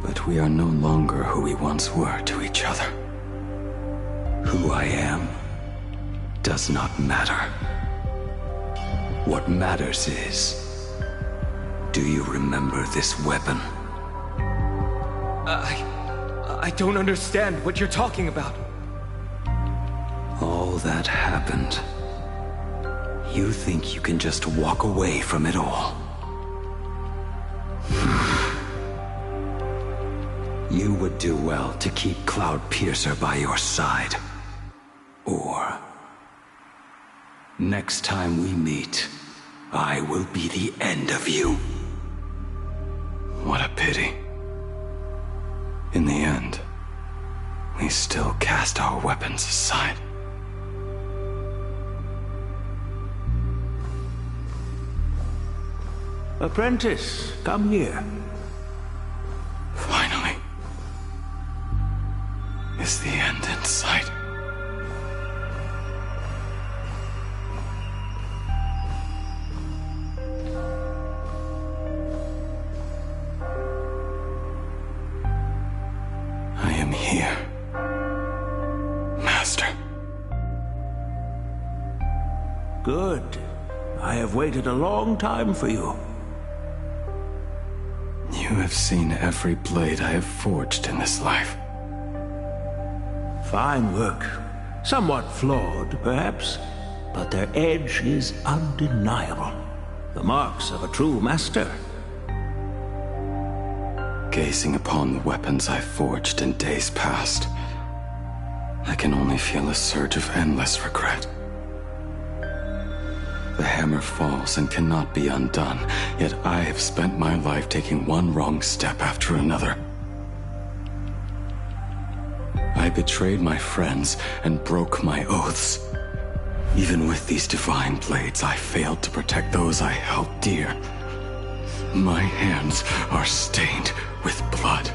But we are no longer who we once were to each other. Who I am does not matter. What matters is, do you remember this weapon? I don't understand what you're talking about. All that happened. You think you can just walk away from it all? You would do well to keep Cloud Piercer by your side. Or, next time we meet, I will be the end of you. What a pity. In the end, we still cast our weapons aside. Apprentice, come here. Finally. Is the end in sight? I am here, Master. Good. I have waited a long time for you. You have seen every blade I have forged in this life. Fine work. Somewhat flawed, perhaps, but their edge is undeniable. The marks of a true master. Gazing upon the weapons I forged in days past, I can only feel a surge of endless regret. The hammer falls and cannot be undone, yet I have spent my life taking one wrong step after another. I betrayed my friends and broke my oaths. Even with these divine blades, I failed to protect those I held dear. My hands are stained with blood.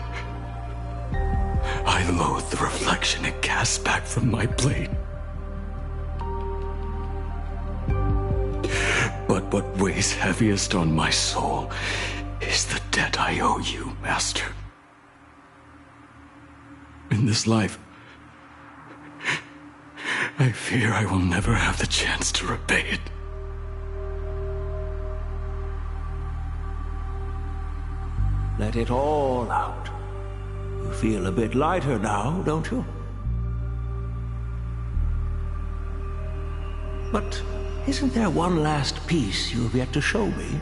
I loathe the reflection it casts back from my blade. But what weighs heaviest on my soul is the debt I owe you, Master. In this life, I fear I will never have the chance to repay it. Let it all out. You feel a bit lighter now, don't you? But isn't there one last piece you have yet to show me?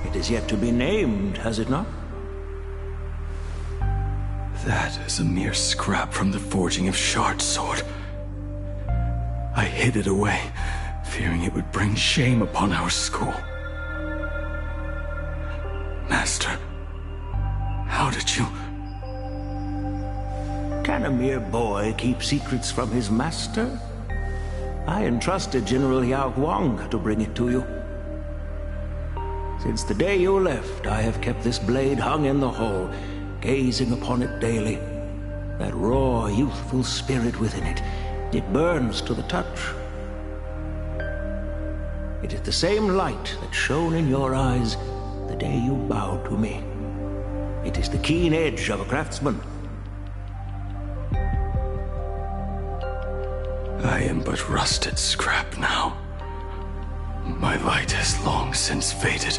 It is yet to be named, has it not? That is a mere scrap from the forging of Shard Sword. I hid it away, fearing it would bring shame upon our school. Master, how did you... Can a mere boy keep secrets from his master? I entrusted General Yao Guang to bring it to you. Since the day you left, I have kept this blade hung in the hall, gazing upon it daily. That raw, youthful spirit within it, it burns to the touch. It is the same light that shone in your eyes the day you bowed to me. It is the keen edge of a craftsman. I am but rusted scrap now. My light has long since faded.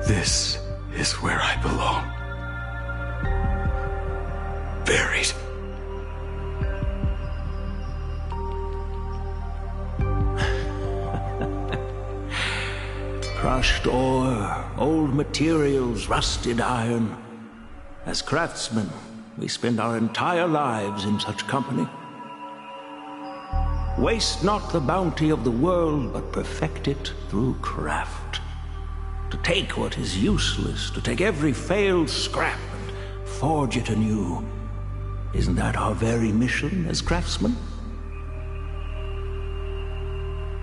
This is where I belong. Buried. Crushed ore, old materials, rusted iron. As craftsmen, we spend our entire lives in such company. Waste not the bounty of the world, but perfect it through craft. To take what is useless, to take every failed scrap and forge it anew. Isn't that our very mission as craftsmen?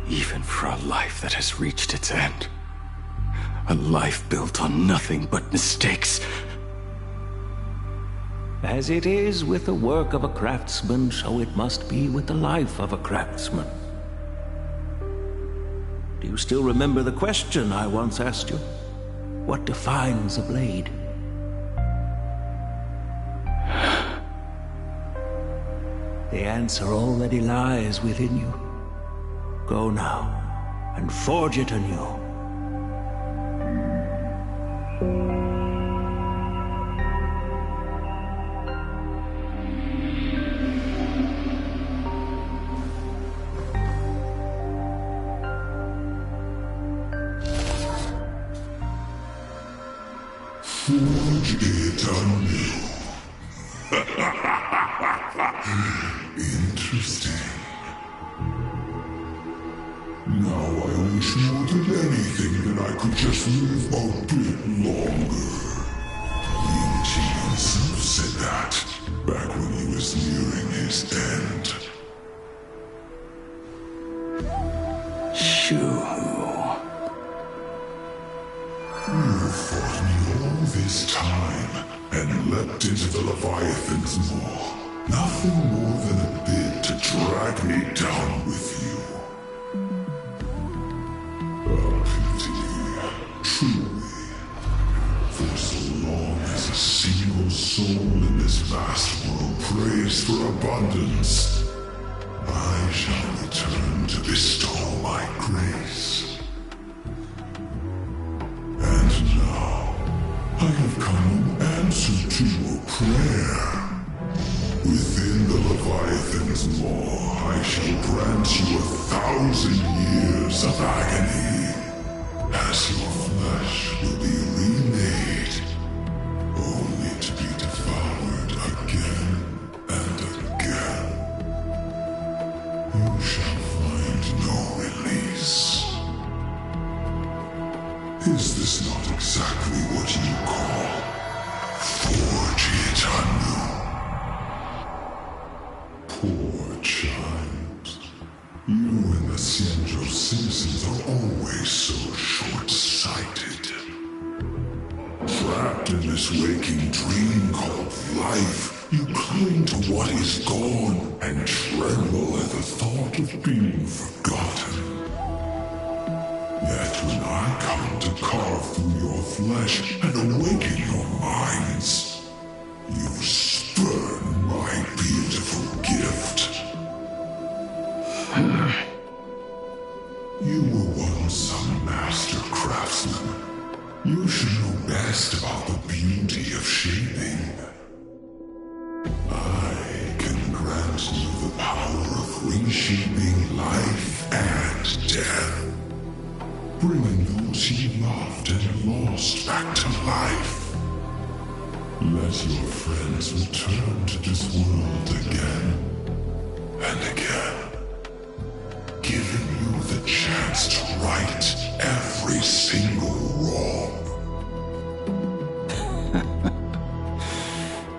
Even for a life that has reached its end. A life built on nothing but mistakes. As it is with the work of a craftsman, so it must be with the life of a craftsman. Do you still remember the question I once asked you? What defines a blade? The answer already lies within you. Go now, and forge it anew. Forge it anew. Interesting. Now I wish more than anything that I could just live a bit longer. Ling Qi himself said that back when he was nearing his end. Shoo. You fought me all this time and leapt into the Leviathan's maw. Nothing more than a bit to drag me down with you. A pity, truly. For so long as a single soul in this vast world prays for abundance, I shall return to bestow my grace. And now, I have come in answer to your prayer. Within the Leviathan's maw, I shall grant you 1,000 years of agony, as your flesh will be remade Is this not exactly what you call forge it anew? Poor child. You and the Cienjo citizens are always so short-sighted. Trapped in this waking dream called life, you cling to what is gone and tremble at the thought of being forgotten. Yet when I come to carve through your flesh and awaken your minds, you spurn my beautiful gift. You were once a master craftsman. You should know best about the beauty of shaping. I can grant you the power of reshaping life and death, bringing those you loved and lost back to life. Let your friends return to this world again and again, giving you the chance to right every single wrong.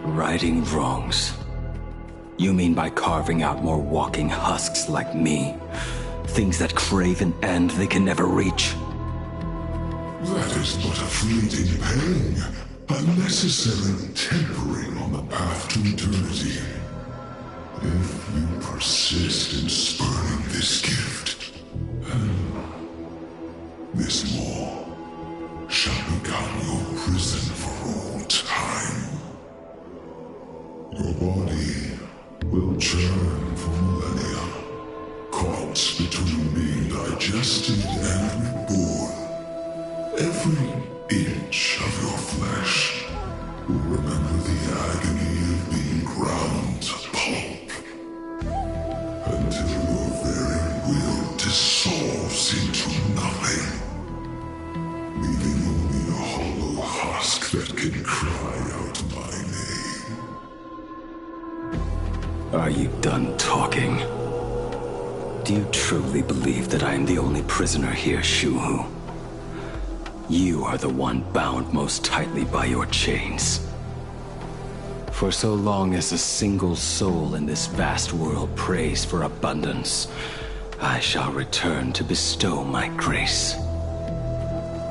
Righting wrongs. You mean by carving out more walking husks like me? Things that crave an end they can never reach? That is but a fleeting pang, a necessary tempering on the path to eternity. If you persist in spurning this gift, this maw shall become your prison for all time. Your body will churn for millennia, caught between being digested and reborn. Every inch of your flesh will remember the agony of being ground to pulp, until your very will dissolves into nothing, leaving only a hollow husk that can cry out my name. Are you done talking? Do you truly believe that I am the only prisoner here, Shuhu? You are the one bound most tightly by your chains. For so long as a single soul in this vast world prays for abundance, I shall return to bestow my grace.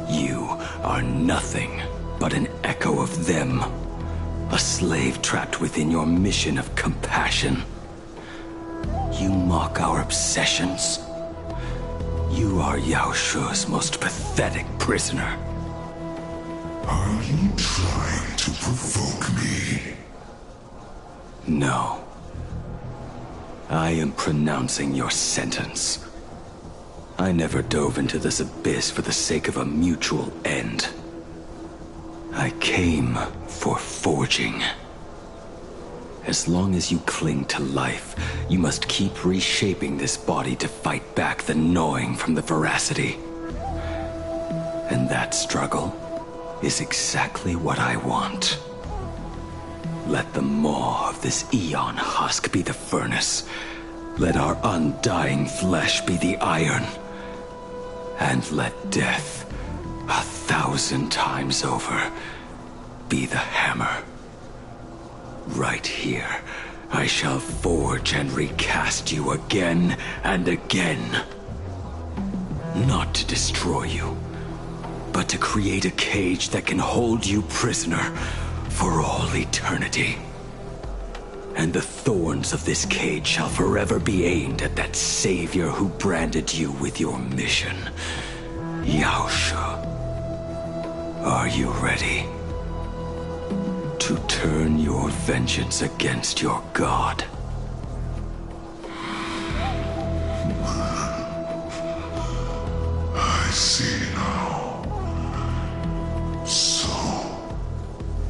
You are nothing but an echo of them, a slave trapped within your mission of compassion. You mock our obsessions. You are Yao Shu's most pathetic prisoner. Are you trying to provoke me? No. I am pronouncing your sentence. I never dove into this abyss for the sake of a mutual end. I came for forging. As long as you cling to life, you must keep reshaping this body to fight back the gnawing from the veracity. And that struggle is exactly what I want. Let the maw of this Eon husk be the furnace. Let our undying flesh be the iron. And let death, 1,000 times over, be the hammer. Right here, I shall forge and recast you again and again. Not to destroy you, but to create a cage that can hold you prisoner for all eternity. And the thorns of this cage shall forever be aimed at that savior who branded you with your mission. Yao Shu. Are you ready? To turn your vengeance against your god. I see now. So,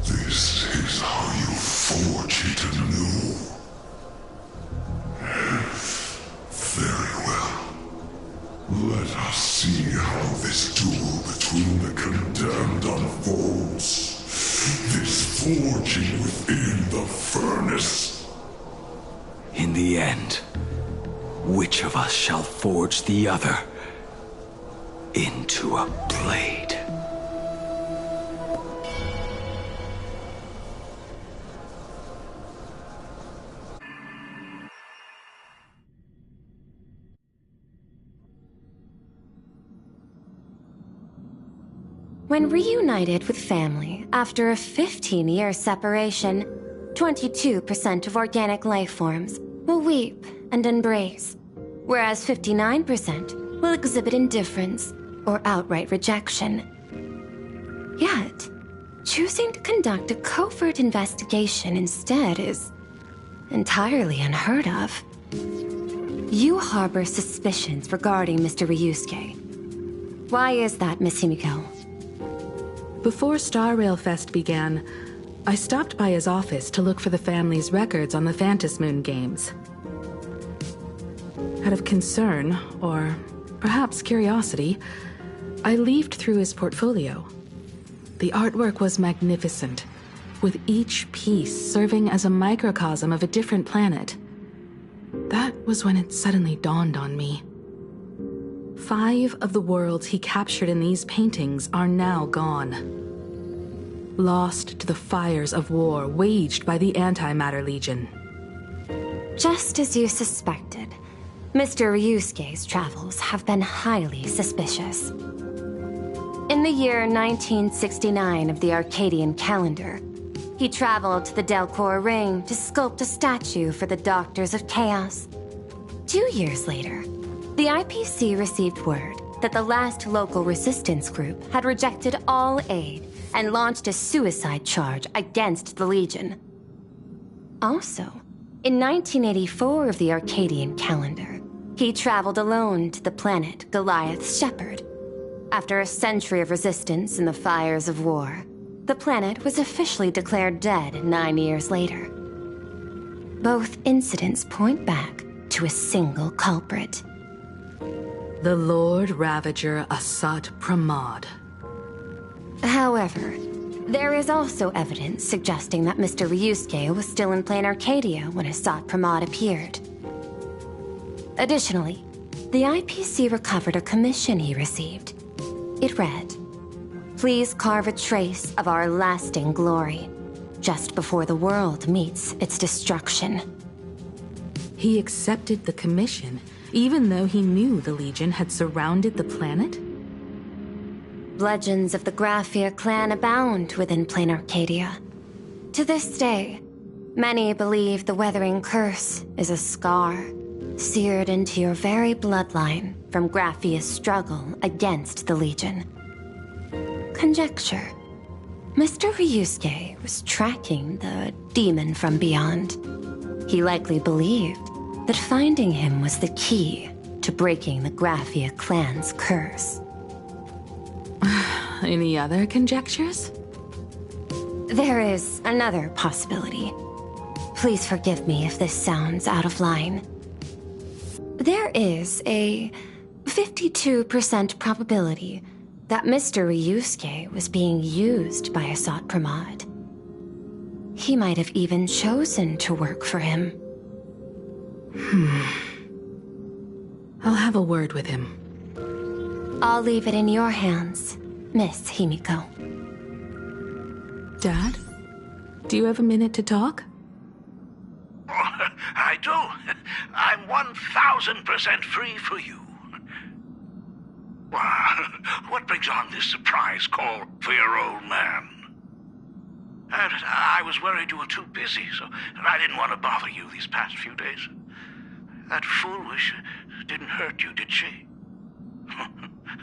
this is how you forge it anew. Very well. Let us see how this duel between the condemned unfolds. This forging within the furnace. In the end, which of us shall forge the other into a blade? When reunited with family after a 15-year separation, 22% of organic life forms will weep and embrace, whereas 59% will exhibit indifference or outright rejection. Yet, choosing to conduct a covert investigation instead is entirely unheard of. You harbor suspicions regarding Mr. Ryusuke. Why is that, Miss Himiko? Before Star Rail Fest began, I stopped by his office to look for the family's records on the Phantom Moon games. Out of concern, or perhaps curiosity, I leafed through his portfolio. The artwork was magnificent, with each piece serving as a microcosm of a different planet. That was when it suddenly dawned on me. 5 of the worlds he captured in these paintings are now gone. Lost to the fires of war waged by the Antimatter Legion. Just as you suspected, Mr. Ryusuke's travels have been highly suspicious. In the year 1969 of the Arcadian calendar, he traveled to the Delcor Ring to sculpt a statue for the Doctors of Chaos. 2 years later, the IPC received word that the last local resistance group had rejected all aid and launched a suicide charge against the Legion. Also, in 1984 of the Arcadian calendar, he traveled alone to the planet Goliath's Shepherd. After a century of resistance in the fires of war, the planet was officially declared dead 9 years later. Both incidents point back to a single culprit. The Lord Ravager Asat Pramod. However, there is also evidence suggesting that Mr. Ryusuke was still in Plain Arcadia when Asat Pramod appeared. Additionally, the IPC recovered a commission he received. It read, "Please carve a trace of our lasting glory, just before the world meets its destruction." He accepted the commission, even though he knew the Legion had surrounded the planet? Legends of the Graphia clan abound within Plain Arcadia. To this day, many believe the Weathering Curse is a scar seared into your very bloodline from Graphia's struggle against the Legion. Conjecture. Mr. Ryusuke was tracking the demon from beyond. He likely believed that finding him was the key to breaking the Graphia clan's curse. Any other conjectures? There is another possibility. Please forgive me if this sounds out of line. There is a 52% probability that Mr. Ryusuke was being used by Asat Pramod. He might have even chosen to work for him. I'll have a word with him. I'll leave it in your hands, Miss Himiko. Dad, do you have a minute to talk? I do. I'm 1000% free for you. What brings on this surprise call for your old man? I was worried you were too busy, so I didn't want to bother you these past few days. That foolish didn't hurt you, did she?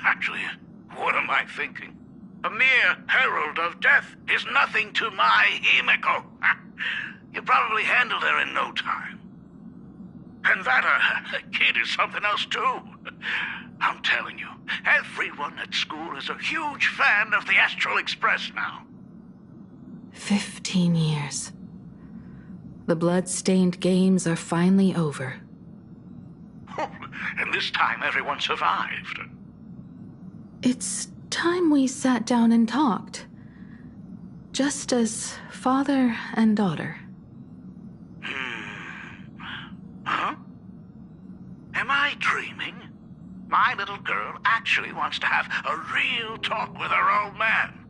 Actually, what am I thinking? A mere herald of death is nothing to my Himiko. You probably handled her in no time. And that kid is something else, too. I'm telling you, everyone at school is a huge fan of the Astral Express now. 15 years. The blood-stained games are finally over. And this time everyone survived. It's time we sat down and talked. Just as father and daughter. Huh? Am I dreaming? My little girl actually wants to have a real talk with her old man.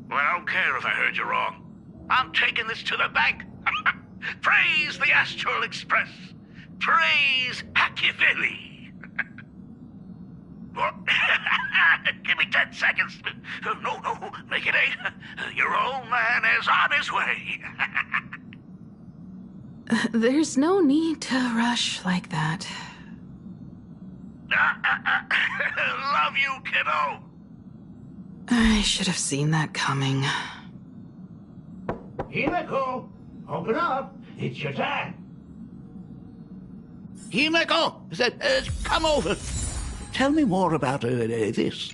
Well, I don't care if I heard you wrong. I'm taking this to the bank. Praise the Astral Express. Praise Machiavelli. Give me 10 seconds. Your old man is on his way. There's no need to rush like that. Love you, kiddo. I should have seen that coming. Himeko, open up. It's your time. Himeko, come over. Tell me more about this.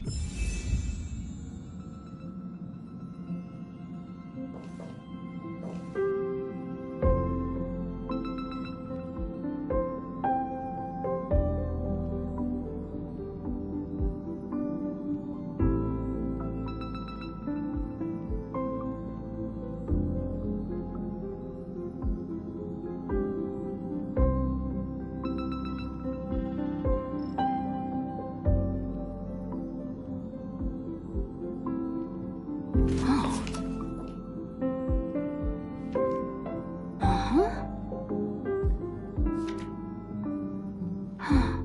Huh?